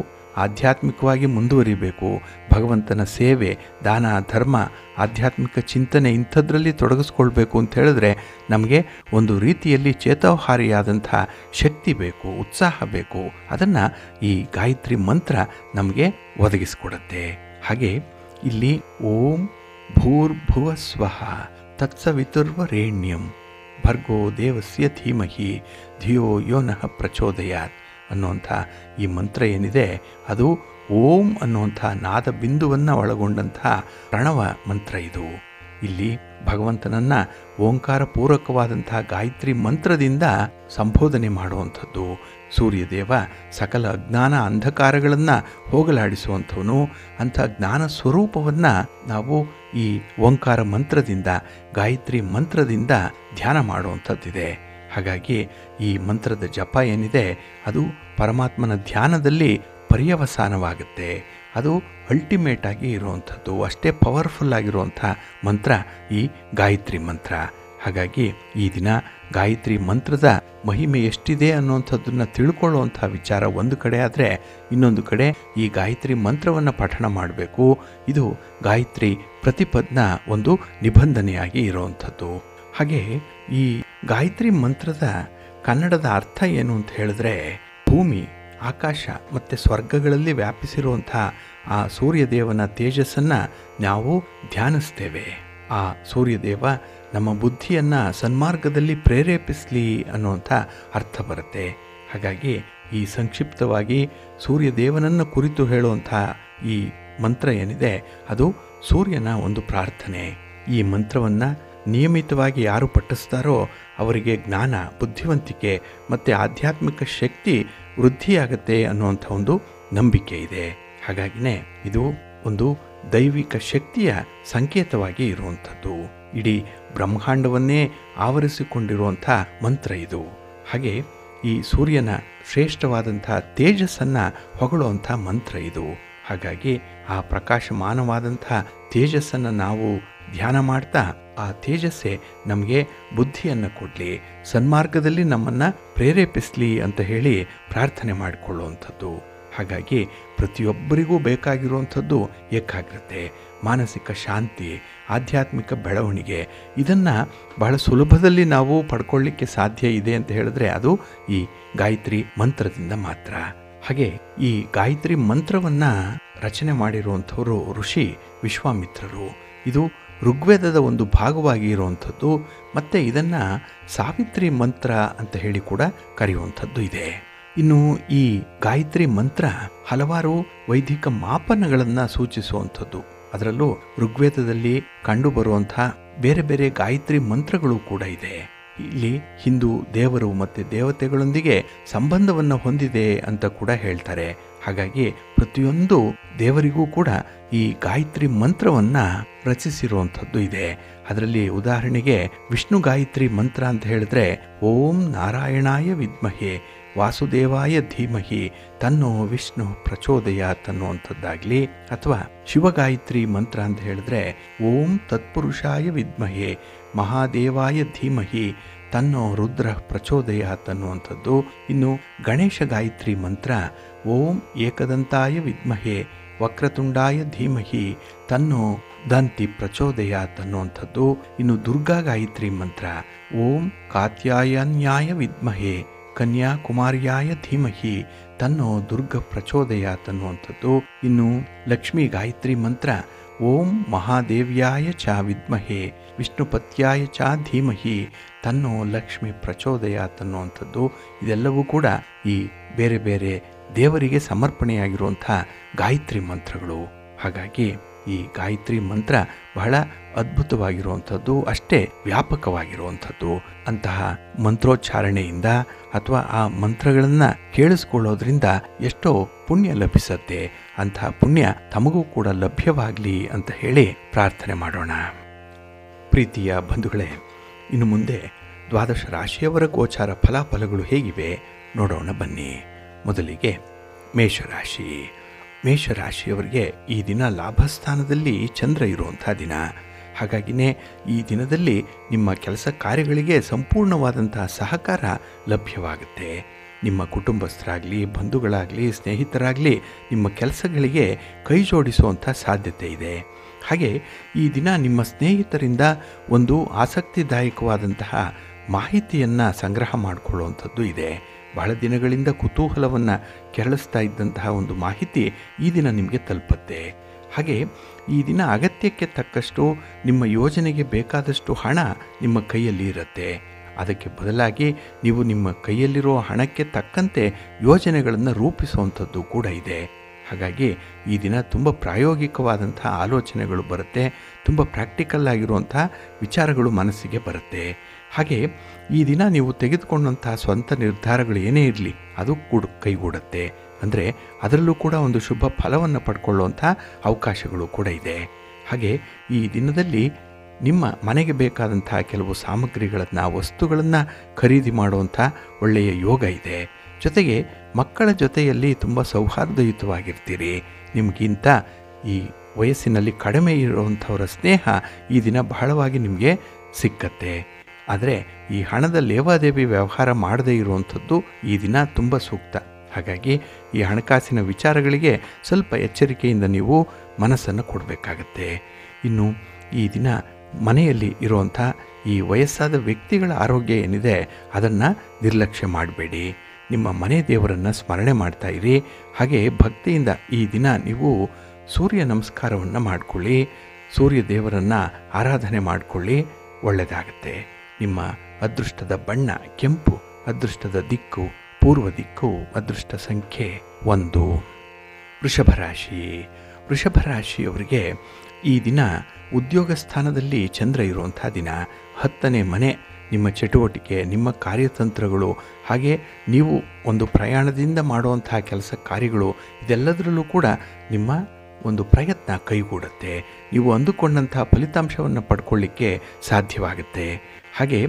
ಆಧ್ಯಾತ್ಮಿಕವಾಗಿ ಮುಂದುವರಿಬೇಕು. ಭಗವಂತನ ಸೇವೆ, ದಾನ, ಧರ್ಮ, ಆಧ್ಯಾತ್ಮಿಕ ಚಿಂತನೆ ಇಂಥದ್ರಲ್ಲಿ ತೊಡಗಿಸ್ಕೊಳ್ಬೇಕು ಅಂತ ಹೇಳಿದ್ರೆ ನಮಗೆ ಒಂದು ರೀತಿಯಲ್ಲಿ ಚೇತೋಹಾರಿಯಾದಂಥ ಶಕ್ತಿ ಬೇಕು, ಉತ್ಸಾಹ ಬೇಕು. ಅದನ್ನು ಈ ಗಾಯತ್ರಿ ಮಂತ್ರ ನಮಗೆ ಒದಗಿಸಿಕೊಡುತ್ತೆ. ಹಾಗೆ ಇಲ್ಲಿ ಓಂ ಭೂರ್ಭುವ ಸ್ವಃ ತತ್ಸವಿತುರ್ವರೇಣ್ಯಂ ಭರ್ಗೋ ದೇವಸ್ಯ ಧೀಮಹಿ ಧಿಯೋ ಯೋ ನಃ ಪ್ರಚೋದಯಾತ್ ಅನ್ನುವಂಥ ಈ ಮಂತ್ರ ಏನಿದೆ ಅದು ಓಂ ಅನ್ನುವಂಥ ನಾದ ಬಿಂದುವನ್ನು ಒಳಗೊಂಡಂಥ ಪ್ರಣವ ಮಂತ್ರ. ಇದು ಇಲ್ಲಿ ಭಗವಂತನನ್ನು ಓಂಕಾರ ಪೂರ್ವಕವಾದಂಥ ಗಾಯತ್ರಿ ಮಂತ್ರದಿಂದ ಸಂಬೋಧನೆ ಮಾಡುವಂಥದ್ದು. ಸೂರ್ಯದೇವ ಸಕಲ ಅಜ್ಞಾನ ಅಂಧಕಾರಗಳನ್ನು ಹೋಗಲಾಡಿಸುವಂಥವನು. ಅಂಥ ಜ್ಞಾನ ಸ್ವರೂಪವನ್ನು ನಾವು ಈ ಓಂಕಾರ ಮಂತ್ರದಿಂದ, ಗಾಯತ್ರಿ ಮಂತ್ರದಿಂದ ಧ್ಯಾನ ಮಾಡುವಂಥದ್ದಿದೆ. ಹಾಗಾಗಿ ಈ ಮಂತ್ರದ ಜಪ ಏನಿದೆ ಅದು ಪರಮಾತ್ಮನ ಧ್ಯಾನದಲ್ಲಿ ಪರ್ಯವಸಾನವಾಗುತ್ತೆ. ಅದು ಅಲ್ಟಿಮೇಟ್ ಆಗಿ ಇರುವಂಥದ್ದು, ಅಷ್ಟೇ ಪವರ್ಫುಲ್ ಆಗಿರುವಂಥ ಮಂತ್ರ ಈ ಗಾಯತ್ರಿ ಮಂತ್ರ. ಹಾಗಾಗಿ ಈ ದಿನ ಗಾಯತ್ರಿ ಮಂತ್ರದ ಮಹಿಮೆ ಎಷ್ಟಿದೆ ಅನ್ನುವಂಥದ್ದನ್ನು ತಿಳ್ಕೊಳ್ಳುವಂಥ ವಿಚಾರ ಒಂದು ಕಡೆ ಆದರೆ, ಇನ್ನೊಂದು ಕಡೆ ಈ ಗಾಯತ್ರಿ ಮಂತ್ರವನ್ನು ಪಠಣ ಮಾಡಬೇಕು. ಇದು ಗಾಯತ್ರಿ ಪ್ರತಿಪದ್ನ ಒಂದು ನಿಬಂಧನೆಯಾಗಿ ಇರುವಂಥದ್ದು. ಹಾಗೆ ಈ ಗಾಯತ್ರಿ ಮಂತ್ರದ ಕನ್ನಡದ ಅರ್ಥ ಏನು ಅಂತ ಹೇಳಿದ್ರೆ, ಭೂಮಿ, ಆಕಾಶ ಮತ್ತು ಸ್ವರ್ಗಗಳಲ್ಲಿ ವ್ಯಾಪಿಸಿರುವಂಥ ಆ ಸೂರ್ಯದೇವನ ತೇಜಸ್ಸನ್ನು ನಾವು ಧ್ಯಾನಿಸ್ತೇವೆ. ಆ ಸೂರ್ಯದೇವ ನಮ್ಮ ಬುದ್ಧಿಯನ್ನು ಸನ್ಮಾರ್ಗದಲ್ಲಿ ಪ್ರೇರೇಪಿಸಲಿ ಅನ್ನುವಂಥ ಅರ್ಥ ಬರುತ್ತೆ. ಹಾಗಾಗಿ ಈ ಸಂಕ್ಷಿಪ್ತವಾಗಿ ಸೂರ್ಯದೇವನನ್ನು ಕುರಿತು ಹೇಳುವಂಥ ಈ ಮಂತ್ರ ಏನಿದೆ ಅದು ಸೂರ್ಯನ ಒಂದು ಪ್ರಾರ್ಥನೆ. ಈ ಮಂತ್ರವನ್ನು ನಿಯಮಿತವಾಗಿ ಯಾರು ಪಠಿಸ್ತಾರೋ ಅವರಿಗೆ ಜ್ಞಾನ, ಬುದ್ಧಿವಂತಿಕೆ ಮತ್ತು ಆಧ್ಯಾತ್ಮಿಕ ಶಕ್ತಿ ವೃದ್ಧಿಯಾಗತ್ತೆ ಅನ್ನುವಂಥ ಒಂದು ನಂಬಿಕೆ ಇದೆ. ಹಾಗಾಗಿನೇ ಇದು ಒಂದು ದೈವಿಕ ಶಕ್ತಿಯ ಸಂಕೇತವಾಗಿ ಇರುವಂಥದ್ದು. ಇಡೀ ಬ್ರಹ್ಮಾಂಡವನ್ನೇ ಆವರಿಸಿಕೊಂಡಿರುವಂಥ ಮಂತ್ರ ಇದು. ಹಾಗೆ ಈ ಸೂರ್ಯನ ಶ್ರೇಷ್ಠವಾದಂಥ ತೇಜಸ್ಸನ್ನು ಹೊಗಳುವಂಥ ಮಂತ್ರ ಇದು. ಹಾಗಾಗಿ ಆ ಪ್ರಕಾಶಮಾನವಾದಂಥ ತೇಜಸ್ಸನ್ನು ನಾವು ಧ್ಯಾನ ಮಾಡ್ತಾ ಆ ತೇಜಸ್ಸೇ ನಮಗೆ ಬುದ್ಧಿಯನ್ನು ಕೊಡಲಿ, ಸನ್ಮಾರ್ಗದಲ್ಲಿ ನಮ್ಮನ್ನು ಪ್ರೇರೇಪಿಸಲಿ ಅಂತ ಹೇಳಿ ಪ್ರಾರ್ಥನೆ ಮಾಡಿಕೊಳ್ಳುವಂಥದ್ದು. ಹಾಗಾಗಿ ಪ್ರತಿಯೊಬ್ಬರಿಗೂ ಬೇಕಾಗಿರುವಂಥದ್ದು ಏಕಾಗ್ರತೆ, ಮಾನಸಿಕ ಶಾಂತಿ, ಆಧ್ಯಾತ್ಮಿಕ ಬೆಳವಣಿಗೆ. ಇದನ್ನು ಬಹಳ ಸುಲಭದಲ್ಲಿ ನಾವು ಪಡ್ಕೊಳ್ಳಿಕ್ಕೆ ಸಾಧ್ಯ ಇದೆ ಅಂತ ಹೇಳಿದ್ರೆ ಅದು ಈ ಗಾಯತ್ರಿ ಮಂತ್ರದಿಂದ ಮಾತ್ರ. ಹಾಗೆ ಈ ಗಾಯತ್ರಿ ಮಂತ್ರವನ್ನು ರಚನೆ ಮಾಡಿರುವಂಥವರು ಋಷಿ ವಿಶ್ವಾಮಿತ್ರರು. ಇದು ಋಗ್ವೇದದ ಒಂದು ಭಾಗವಾಗಿ ಇರುವಂಥದ್ದು. ಮತ್ತು ಇದನ್ನು ಸಾವಿತ್ರಿ ಮಂತ್ರ ಅಂತ ಹೇಳಿ ಕೂಡ ಕರೆಯುವಂಥದ್ದು ಇದೆ. ಇನ್ನು ಈ ಗಾಯತ್ರಿ ಮಂತ್ರ ಹಲವಾರು ವೈದಿಕ ಮಾಪನಗಳನ್ನು ಸೂಚಿಸುವಂಥದ್ದು. ಅದರಲ್ಲೂ ಋಗ್ವೇದದಲ್ಲಿ ಕಂಡುಬರುವಂಥ ಬೇರೆ ಬೇರೆ ಗಾಯತ್ರಿ ಮಂತ್ರಗಳು ಕೂಡ ಇದೆ. ಇಲ್ಲಿ ಹಿಂದೂ ದೇವರು ಮತ್ತು ದೇವತೆಗಳೊಂದಿಗೆ ಸಂಬಂಧವನ್ನು ಹೊಂದಿದೆ ಅಂತ ಕೂಡ ಹೇಳ್ತಾರೆ. ಹಾಗಾಗಿ ಪ್ರತಿಯೊಂದು ದೇವರಿಗೂ ಕೂಡ ಈ ಗಾಯತ್ರಿ ಮಂತ್ರವನ್ನು ರಚಿಸಿರುವಂಥದ್ದು ಇದೆ. ಅದರಲ್ಲಿ ಉದಾಹರಣೆಗೆ ವಿಷ್ಣು ಗಾಯತ್ರಿ ಮಂತ್ರ ಅಂತ ಹೇಳಿದ್ರೆ ಓಂ ನಾರಾಯಣಾಯ ವಿದ್ಮಹೆ ವಾಸುದೇವಾಯ ಧೀಮಹಿ ತನ್ನೋ ವಿಷ್ಣು ಪ್ರಚೋದಯಾತ್ ಅನ್ನುವಂಥದ್ದಾಗಲಿ, ಅಥವಾ ಶಿವಗಾಯತ್ರಿ ಮಂತ್ರ ಅಂತ ಹೇಳಿದ್ರೆ ಓಂ ತತ್ಪುರುಷಾಯ ವಿದ್ಮಹೆ ಮಹಾದೇವಾಯ ಧೀಮಹಿ ತನ್ನೋ ರುದ್ರ ಪ್ರಚೋದಯಾತ್ ಅನ್ನುವಂಥದ್ದು. ಇನ್ನು ಗಣೇಶ ಗಾಯತ್ರಿ ಮಂತ್ರ ಓಂ ಏಕದಂತಾಯ ವಿದ್ಮಹೆ ವಕ್ರತುಂಡಾಯ ಧೀಮಹಿ ತನ್ನೋ ದಂತಿ ಪ್ರಚೋದಯಾತ್ ಅನ್ನುವಂಥದ್ದು. ಇನ್ನು ದುರ್ಗಾ ಗಾಯತ್ರಿ ಮಂತ್ರ ಓಂ ಕಾತ್ಯಾಯನ್ಯಾಯ ವಿದ್ಮಹೆ ಕನ್ಯಾಕುಮಾರ್ಯಾಯ ಧೀಮಹಿ ತನ್ನೋ ದುರ್ಗ ಪ್ರಚೋದಯಾತ್ ಅನ್ನುವಂಥದ್ದು. ಇನ್ನು ಲಕ್ಷ್ಮೀ ಗಾಯತ್ರಿ ಮಂತ್ರ ಓಂ ಮಹಾದೇವ್ಯಾಯ ಚ ವಿದ್ಮಹೆ ವಿಷ್ಣುಪತ್ಯಾಯ ಚ ಧೀಮಹಿ ತನ್ನೋ ಲಕ್ಷ್ಮಿ ಪ್ರಚೋದಯಾತ್ ಅನ್ನುವಂಥದ್ದು. ಇದೆಲ್ಲವೂ ಕೂಡ ಈ ಬೇರೆ ಬೇರೆ ದೇವರಿಗೆ ಸಮರ್ಪಣೆಯಾಗಿರುವಂಥ ಗಾಯತ್ರಿ ಮಂತ್ರಗಳು. ಹಾಗಾಗಿ ಈ ಗಾಯತ್ರಿ ಮಂತ್ರ ಬಹಳ ಅದ್ಭುತವಾಗಿರುವಂಥದ್ದು, ಅಷ್ಟೇ ವ್ಯಾಪಕವಾಗಿರುವಂಥದ್ದು. ಅಂತಹ ಮಂತ್ರೋಚ್ಚಾರಣೆಯಿಂದ ಅಥವಾ ಆ ಮಂತ್ರಗಳನ್ನು ಕೇಳಿಸ್ಕೊಳ್ಳೋದ್ರಿಂದ ಎಷ್ಟೋ ಪುಣ್ಯ ಲಭಿಸುತ್ತೆ. ಅಂತಹ ಪುಣ್ಯ ತಮಗೂ ಕೂಡ ಲಭ್ಯವಾಗಲಿ ಅಂತ ಹೇಳಿ ಪ್ರಾರ್ಥನೆ ಮಾಡೋಣ. ಪ್ರೀತಿಯ ಬಂಧುಗಳೇ, ಇನ್ನು ಮುಂದೆ ದ್ವಾದಶ ರಾಶಿಯವರ ಗೋಚಾರ ಫಲಾಫಲಗಳು ಹೇಗಿವೆ ನೋಡೋಣ ಬನ್ನಿ. ಮೊದಲಿಗೆ ಮೇಷರಾಶಿ. ಮೇಷರಾಶಿಯವರಿಗೆ ಈ ದಿನ ಲಾಭಸ್ಥಾನದಲ್ಲಿ ಚಂದ್ರ ಇರುವಂಥ ದಿನ. ಹಾಗಾಗಿನೇ ಈ ದಿನದಲ್ಲಿ ನಿಮ್ಮ ಕೆಲಸ ಕಾರ್ಯಗಳಿಗೆ ಸಂಪೂರ್ಣವಾದಂತಹ ಸಹಕಾರ ಲಭ್ಯವಾಗುತ್ತೆ. ನಿಮ್ಮ ಕುಟುಂಬಸ್ಥರಾಗಲಿ, ಬಂಧುಗಳಾಗಲಿ, ಸ್ನೇಹಿತರಾಗಲಿ ನಿಮ್ಮ ಕೆಲಸಗಳಿಗೆ ಕೈ ಜೋಡಿಸುವಂಥ ಸಾಧ್ಯತೆ ಇದೆ. ಹಾಗೆ ಈ ದಿನ ನಿಮ್ಮ ಸ್ನೇಹಿತರಿಂದ ಒಂದು ಆಸಕ್ತಿದಾಯಕವಾದಂತಹ ಮಾಹಿತಿಯನ್ನು ಸಂಗ್ರಹ ಮಾಡಿಕೊಳ್ಳುವಂಥದ್ದು ಇದೆ. ಬಹಳ ದಿನಗಳಿಂದ ಕುತೂಹಲವನ್ನು ಕೆರಳಿಸ್ತಾ ಇದ್ದಂತಹ ಒಂದು ಮಾಹಿತಿ ಈ ದಿನ ನಿಮಗೆ ತಲುಪುತ್ತೆ. ಹಾಗೆ ಈ ದಿನ ಅಗತ್ಯಕ್ಕೆ ತಕ್ಕಷ್ಟು ನಿಮ್ಮ ಯೋಜನೆಗೆ ಬೇಕಾದಷ್ಟು ಹಣ ನಿಮ್ಮ ಕೈಯಲ್ಲಿ ಇರುತ್ತೆ. ಅದಕ್ಕೆ ಬದಲಾಗಿ ನೀವು ನಿಮ್ಮ ಕೈಯಲ್ಲಿರೋ ಹಣಕ್ಕೆ ತಕ್ಕಂತೆ ಯೋಜನೆಗಳನ್ನು ರೂಪಿಸುವಂಥದ್ದು ಕೂಡ ಇದೆ. ಹಾಗಾಗಿ ಈ ದಿನ ತುಂಬ ಪ್ರಾಯೋಗಿಕವಾದಂಥ ಆಲೋಚನೆಗಳು ಬರುತ್ತೆ, ತುಂಬ ಪ್ರಾಕ್ಟಿಕಲ್ ಆಗಿರುವಂಥ ವಿಚಾರಗಳು ಮನಸ್ಸಿಗೆ ಬರುತ್ತೆ. ಹಾಗೆ ಈ ದಿನ ನೀವು ತೆಗೆದುಕೊಂಡಂಥ ಸ್ವಂತ ನಿರ್ಧಾರಗಳು ಏನೇ ಇರಲಿ ಅದು ಕೈಗೂಡುತ್ತೆ. ಅಂದರೆ ಅದರಲ್ಲೂ ಕೂಡ ಒಂದು ಶುಭ ಫಲವನ್ನು ಪಡ್ಕೊಳ್ಳುವಂಥ ಅವಕಾಶಗಳು ಕೂಡ ಇದೆ. ಹಾಗೆ ಈ ದಿನದಲ್ಲಿ ನಿಮ್ಮ ಮನೆಗೆ ಬೇಕಾದಂಥ ಕೆಲವು ಸಾಮಗ್ರಿಗಳನ್ನು, ವಸ್ತುಗಳನ್ನು ಖರೀದಿ ಮಾಡುವಂಥ ಒಳ್ಳೆಯ ಯೋಗ ಇದೆ. ಜೊತೆಗೆ ಮಕ್ಕಳ ಜೊತೆಯಲ್ಲಿ ತುಂಬ ಸೌಹಾರ್ದಯುತವಾಗಿರ್ತೀರಿ. ನಿಮಗಿಂತ ಈ ವಯಸ್ಸಿನಲ್ಲಿ ಕಡಿಮೆ ಇರುವಂಥವರ ಸ್ನೇಹ ಈ ದಿನ ಬಹಳವಾಗಿ ನಿಮಗೆ ಸಿಕ್ಕತ್ತೆ. ಆದರೆ ಈ ಹಣದ ಲೇವಾದೇವಿ ವ್ಯವಹಾರ ಮಾಡದೇ ಇರುವಂಥದ್ದು ಈ ದಿನ ತುಂಬ ಸೂಕ್ತ. ಹಾಗಾಗಿ ಈ ಹಣಕಾಸಿನ ವಿಚಾರಗಳಿಗೆ ಸ್ವಲ್ಪ ಎಚ್ಚರಿಕೆಯಿಂದ ನೀವು ಮನಸ್ಸನ್ನು ಕೊಡಬೇಕಾಗತ್ತೆ. ಇನ್ನು ಈ ದಿನ ಮನೆಯಲ್ಲಿ ಇರುವಂಥ ಈ ವಯಸ್ಸಾದ ವ್ಯಕ್ತಿಗಳ ಆರೋಗ್ಯ ಏನಿದೆ ಅದನ್ನು ನಿರ್ಲಕ್ಷ್ಯ ಮಾಡಬೇಡಿ. ನಿಮ್ಮ ಮನೆ ದೇವರನ್ನು ಸ್ಮರಣೆ ಮಾಡ್ತಾ ಇರಿ. ಹಾಗೆ ಭಕ್ತಿಯಿಂದ ಈ ದಿನ ನೀವು ಸೂರ್ಯ ನಮಸ್ಕಾರವನ್ನು ಮಾಡಿಕೊಳ್ಳಿ, ಸೂರ್ಯ ದೇವರನ್ನು ಆರಾಧನೆ ಮಾಡಿಕೊಳ್ಳಿ, ಒಳ್ಳೆಯದಾಗತ್ತೆ. ನಿಮ್ಮ ಅದೃಷ್ಟದ ಬಣ್ಣ ಕೆಂಪು, ಅದೃಷ್ಟದ ದಿಕ್ಕು ಪೂರ್ವ ದಿಕ್ಕು, ಅದೃಷ್ಟ ಸಂಖ್ಯೆ 1. ವೃಷಭರಾಶಿ. ವೃಷಭರಾಶಿಯವರಿಗೆ ಈ ದಿನ ಉದ್ಯೋಗ ಸ್ಥಾನದಲ್ಲಿ ಚಂದ್ರ ಇರುವಂಥ ದಿನ. 10ನೇ ಮನೆ ನಿಮ್ಮ ಚಟುವಟಿಕೆ, ನಿಮ್ಮ ಕಾರ್ಯತಂತ್ರಗಳು, ಹಾಗೆ ನೀವು ಒಂದು ಪ್ರಯಾಣದಿಂದ ಮಾಡುವಂಥ ಕೆಲಸ ಕಾರ್ಯಗಳು, ಇದೆಲ್ಲದರಲ್ಲೂ ಕೂಡ ನಿಮ್ಮ ಒಂದು ಪ್ರಯತ್ನ ಕೈಗೂಡುತ್ತೆ. ನೀವು ಅಂದುಕೊಂಡಂಥ ಫಲಿತಾಂಶವನ್ನು ಪಡ್ಕೊಳ್ಳಿಕ್ಕೆ ಸಾಧ್ಯವಾಗುತ್ತೆ. ಹಾಗೆ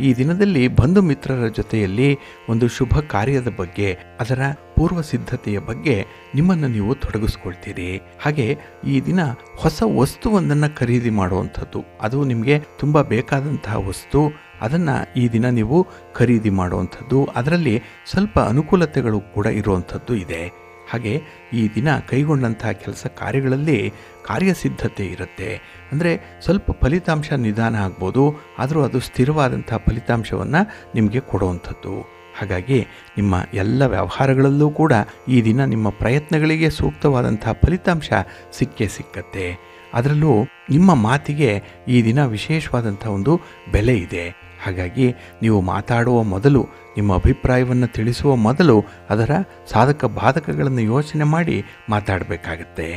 ಈ ದಿನದಲ್ಲಿ ಬಂಧು ಮಿತ್ರರ ಜೊತೆಯಲ್ಲಿ ಒಂದು ಶುಭ ಕಾರ್ಯದ ಬಗ್ಗೆ, ಅದರ ಪೂರ್ವ ಸಿದ್ಧತೆಯ ಬಗ್ಗೆ ನಿಮ್ಮನ್ನು ನೀವು ತೊಡಗಿಸ್ಕೊಳ್ತೀರಿ. ಹಾಗೆ ಈ ದಿನ ಹೊಸ ವಸ್ತುವೊಂದನ್ನು ಖರೀದಿ ಮಾಡುವಂಥದ್ದು, ಅದು ನಿಮಗೆ ತುಂಬ ಬೇಕಾದಂತಹ ವಸ್ತು, ಅದನ್ನು ಈ ದಿನ ನೀವು ಖರೀದಿ ಮಾಡುವಂಥದ್ದು, ಅದರಲ್ಲಿ ಸ್ವಲ್ಪ ಅನುಕೂಲತೆಗಳು ಕೂಡ ಇರುವಂಥದ್ದು ಇದೆ. ಹಾಗೆ ಈ ದಿನ ಕೈಗೊಂಡಂಥ ಕೆಲಸ ಕಾರ್ಯಗಳಲ್ಲಿ ಕಾರ್ಯಸಿದ್ಧತೆ ಇರುತ್ತೆ. ಅಂದರೆ ಸ್ವಲ್ಪ ಫಲಿತಾಂಶ ನಿಧಾನ ಆಗ್ಬೋದು, ಆದರೂ ಅದು ಸ್ಥಿರವಾದಂಥ ಫಲಿತಾಂಶವನ್ನು ನಿಮಗೆ ಕೊಡುವಂಥದ್ದು. ಹಾಗಾಗಿ ನಿಮ್ಮ ಎಲ್ಲ ವ್ಯವಹಾರಗಳಲ್ಲೂ ಕೂಡ ಈ ದಿನ ನಿಮ್ಮ ಪ್ರಯತ್ನಗಳಿಗೆ ಸೂಕ್ತವಾದಂಥ ಫಲಿತಾಂಶ ಸಿಕ್ಕತ್ತೆ. ಅದರಲ್ಲೂ ನಿಮ್ಮ ಮಾತಿಗೆ ಈ ದಿನ ವಿಶೇಷವಾದಂಥ ಒಂದು ಬೆಲೆ ಇದೆ. ಹಾಗಾಗಿ ನೀವು ಮಾತಾಡುವ ಮೊದಲು, ನಿಮ್ಮ ಅಭಿಪ್ರಾಯವನ್ನು ತಿಳಿಸುವ ಮೊದಲು ಅದರ ಸಾಧಕ ಬಾಧಕಗಳನ್ನು ಯೋಚನೆ ಮಾಡಿ ಮಾತಾಡಬೇಕಾಗತ್ತೆ.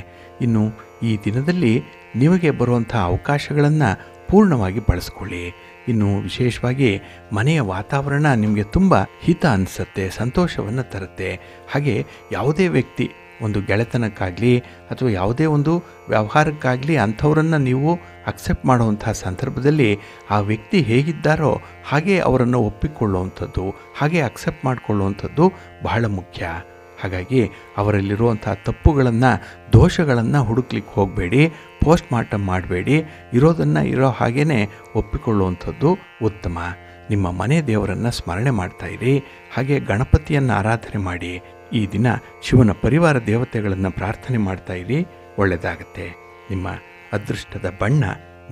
ಇನ್ನು ಈ ದಿನದಲ್ಲಿ ನಿಮಗೆ ಬರುವಂಥ ಅವಕಾಶಗಳನ್ನು ಪೂರ್ಣವಾಗಿ ಬಳಸ್ಕೊಳ್ಳಿ. ಇನ್ನು ವಿಶೇಷವಾಗಿ ಮನೆಯ ವಾತಾವರಣ ನಿಮಗೆ ತುಂಬ ಹಿತ ಅನಿಸುತ್ತೆ, ಸಂತೋಷವನ್ನು ತರುತ್ತೆ. ಹಾಗೆ ಯಾವುದೇ ವ್ಯಕ್ತಿ ಒಂದು ಗೆಳೆತನಕ್ಕಾಗಲಿ ಅಥವಾ ಯಾವುದೇ ಒಂದು ವ್ಯವಹಾರಕ್ಕಾಗಲಿ ಅಂಥವರನ್ನು ನೀವು ಅಕ್ಸೆಪ್ಟ್ ಮಾಡುವಂಥ ಸಂದರ್ಭದಲ್ಲಿ ಆ ವ್ಯಕ್ತಿ ಹೇಗಿದ್ದಾರೋ ಹಾಗೆ ಅವರನ್ನು ಒಪ್ಪಿಕೊಳ್ಳುವಂಥದ್ದು, ಹಾಗೆ ಅಕ್ಸೆಪ್ಟ್ ಮಾಡಿಕೊಳ್ಳುವಂಥದ್ದು ಬಹಳ ಮುಖ್ಯ. ಹಾಗಾಗಿ ಅವರಲ್ಲಿರುವಂಥ ತಪ್ಪುಗಳನ್ನು, ದೋಷಗಳನ್ನು ಹುಡುಕ್ಲಿಕ್ಕೆ ಹೋಗಬೇಡಿ, ಪೋಸ್ಟ್ ಮಾರ್ಟಮ್ ಮಾಡಬೇಡಿ, ಇರೋದನ್ನು ಇರೋ ಹಾಗೇ ಒಪ್ಪಿಕೊಳ್ಳುವಂಥದ್ದು ಉತ್ತಮ. ನಿಮ್ಮ ಮನೆ ದೇವರನ್ನು ಸ್ಮರಣೆ ಮಾಡ್ತಾ ಇರಿ. ಹಾಗೆ ಗಣಪತಿಯನ್ನು ಆರಾಧನೆ ಮಾಡಿ. ಈ ದಿನ ಶಿವನ ಪರಿವಾರ ದೇವತೆಗಳನ್ನು ಪ್ರಾರ್ಥನೆ ಮಾಡ್ತಾ ಇರಿ, ಒಳ್ಳೆಯದಾಗತ್ತೆ. ನಿಮ್ಮ ಅದೃಷ್ಟದ ಬಣ್ಣ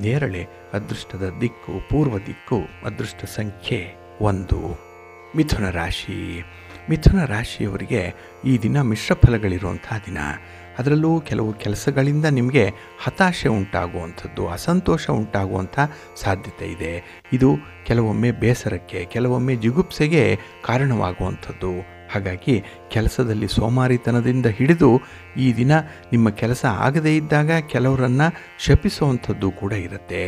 ನೇರಳೆ, ಅದೃಷ್ಟದ ದಿಕ್ಕು ಪೂರ್ವ ದಿಕ್ಕು, ಅದೃಷ್ಟ ಸಂಖ್ಯೆ 1. ಮಿಥುನ ರಾಶಿ. ಮಿಥುನ ರಾಶಿಯವರಿಗೆ ಈ ದಿನ ಮಿಶ್ರ ಫಲಗಳಿರುವಂಥ ದಿನ. ಅದರಲ್ಲೂ ಕೆಲವು ಕೆಲಸಗಳಿಂದ ನಿಮಗೆ ಹತಾಶೆ ಉಂಟಾಗುವಂಥದ್ದು, ಅಸಂತೋಷ ಉಂಟಾಗುವಂಥ ಸಾಧ್ಯತೆ ಇದೆ. ಇದು ಕೆಲವೊಮ್ಮೆ ಬೇಸರಕ್ಕೆ, ಕೆಲವೊಮ್ಮೆ ಜಿಗುಪ್ಸೆಗೆ ಕಾರಣವಾಗುವಂಥದ್ದು. ಹಾಗಾಗಿ ಕೆಲಸದಲ್ಲಿ ಸೋಮಾರಿತನದಿಂದ ಹಿಡಿದು ಈ ದಿನ ನಿಮ್ಮ ಕೆಲಸ ಆಗದೇ ಇದ್ದಾಗ ಕೆಲವರನ್ನು ಶಪಿಸುವಂಥದ್ದು ಕೂಡ ಇರುತ್ತೆ.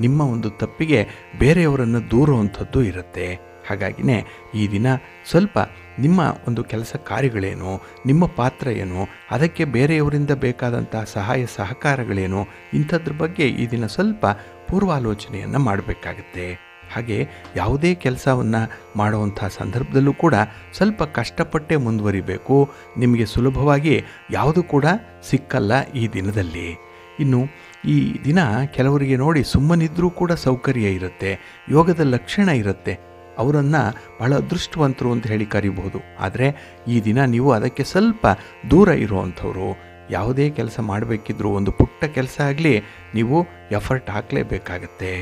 ನಿಮ್ಮ ಒಂದು ತಪ್ಪಿಗೆ ಬೇರೆಯವರನ್ನು ದೂರುವಂಥದ್ದು ಇರುತ್ತೆ. ಹಾಗಾಗಿನೇ ಈ ದಿನ ಸ್ವಲ್ಪ ನಿಮ್ಮ ಒಂದು ಕೆಲಸ ಕಾರ್ಯಗಳೇನು, ನಿಮ್ಮ ಪಾತ್ರ ಏನು, ಅದಕ್ಕೆ ಬೇರೆಯವರಿಂದ ಬೇಕಾದಂಥ ಸಹಾಯ ಸಹಕಾರಗಳೇನು, ಇಂಥದ್ರ ಬಗ್ಗೆ ಈ ದಿನ ಸ್ವಲ್ಪ ಪೂರ್ವಾಲೋಚನೆಯನ್ನು ಮಾಡಬೇಕಾಗತ್ತೆ. ಹಾಗೆ ಯಾವುದೇ ಕೆಲಸವನ್ನು ಮಾಡುವಂಥ ಸಂದರ್ಭದಲ್ಲೂ ಕೂಡ ಸ್ವಲ್ಪ ಕಷ್ಟಪಟ್ಟೇ ಮುಂದುವರಿಬೇಕು. ನಿಮಗೆ ಸುಲಭವಾಗಿ ಯಾವುದು ಕೂಡ ಸಿಕ್ಕಲ್ಲ ಈ ದಿನದಲ್ಲಿ. ಇನ್ನು ಈ ದಿನ ಕೆಲವರಿಗೆ ನೋಡಿ ಸುಮ್ಮನಿದ್ರೂ ಕೂಡ ಸೌಕರ್ಯ ಇರುತ್ತೆ, ಯೋಗದ ಲಕ್ಷಣ ಇರುತ್ತೆ. ಅವರನ್ನು ಬಹಳ ಅದೃಷ್ಟವಂತರು ಅಂತ ಹೇಳಿ ಕರಿಬಹುದು. ಆದರೆ ಈ ದಿನ ನೀವು ಅದಕ್ಕೆ ಸ್ವಲ್ಪ ದೂರ ಇರುವಂಥವ್ರು. ಯಾವುದೇ ಕೆಲಸ ಮಾಡಬೇಕಿದ್ರೂ ಒಂದು ಪುಟ್ಟ ಕೆಲಸ ಆಗಲಿ ನೀವು ಎಫರ್ಟ್ ಹಾಕಲೇಬೇಕಾಗತ್ತೆ.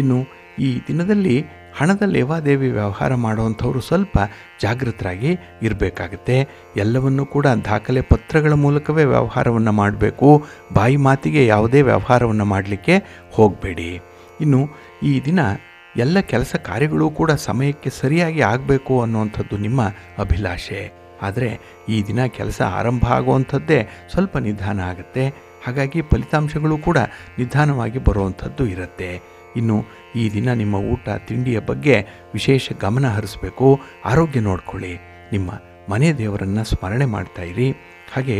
ಇನ್ನು ಈ ದಿನದಲ್ಲಿ ಹಣದ ಲೇವಾದೇವಿ ವ್ಯವಹಾರ ಮಾಡುವಂಥವ್ರು ಸ್ವಲ್ಪ ಜಾಗೃತರಾಗಿ ಇರಬೇಕಾಗತ್ತೆ. ಎಲ್ಲವನ್ನೂ ಕೂಡ ದಾಖಲೆ ಪತ್ರಗಳ ಮೂಲಕವೇ ವ್ಯವಹಾರವನ್ನು ಮಾಡಬೇಕು. ಬಾಯಿ ಮಾತಿಗೆ ಯಾವುದೇ ವ್ಯವಹಾರವನ್ನು ಮಾಡಲಿಕ್ಕೆ ಹೋಗಬೇಡಿ. ಇನ್ನು ಈ ದಿನ ಎಲ್ಲ ಕೆಲಸ ಕಾರ್ಯಗಳು ಕೂಡ ಸಮಯಕ್ಕೆ ಸರಿಯಾಗಿ ಆಗಬೇಕು ಅನ್ನುವಂಥದ್ದು ನಿಮ್ಮ ಅಭಿಲಾಷೆ. ಆದರೆ ಈ ದಿನ ಕೆಲಸ ಆರಂಭ ಆಗುವಂಥದ್ದೇ ಸ್ವಲ್ಪ ನಿಧಾನ ಆಗುತ್ತೆ. ಹಾಗಾಗಿ ಫಲಿತಾಂಶಗಳು ಕೂಡ ನಿಧಾನವಾಗಿ ಬರುವಂಥದ್ದು ಇರುತ್ತೆ. ಇನ್ನು ಈ ದಿನ ನಿಮ್ಮ ಊಟ ತಿಂಡಿಯ ಬಗ್ಗೆ ವಿಶೇಷ ಗಮನ ಹರಿಸಬೇಕು. ಆರೋಗ್ಯ ನೋಡ್ಕೊಳ್ಳಿ. ನಿಮ್ಮ ಮನೆ ದೇವರನ್ನು ಸ್ಮರಣೆ ಮಾಡ್ತಾ ಇರಿ. ಹಾಗೆ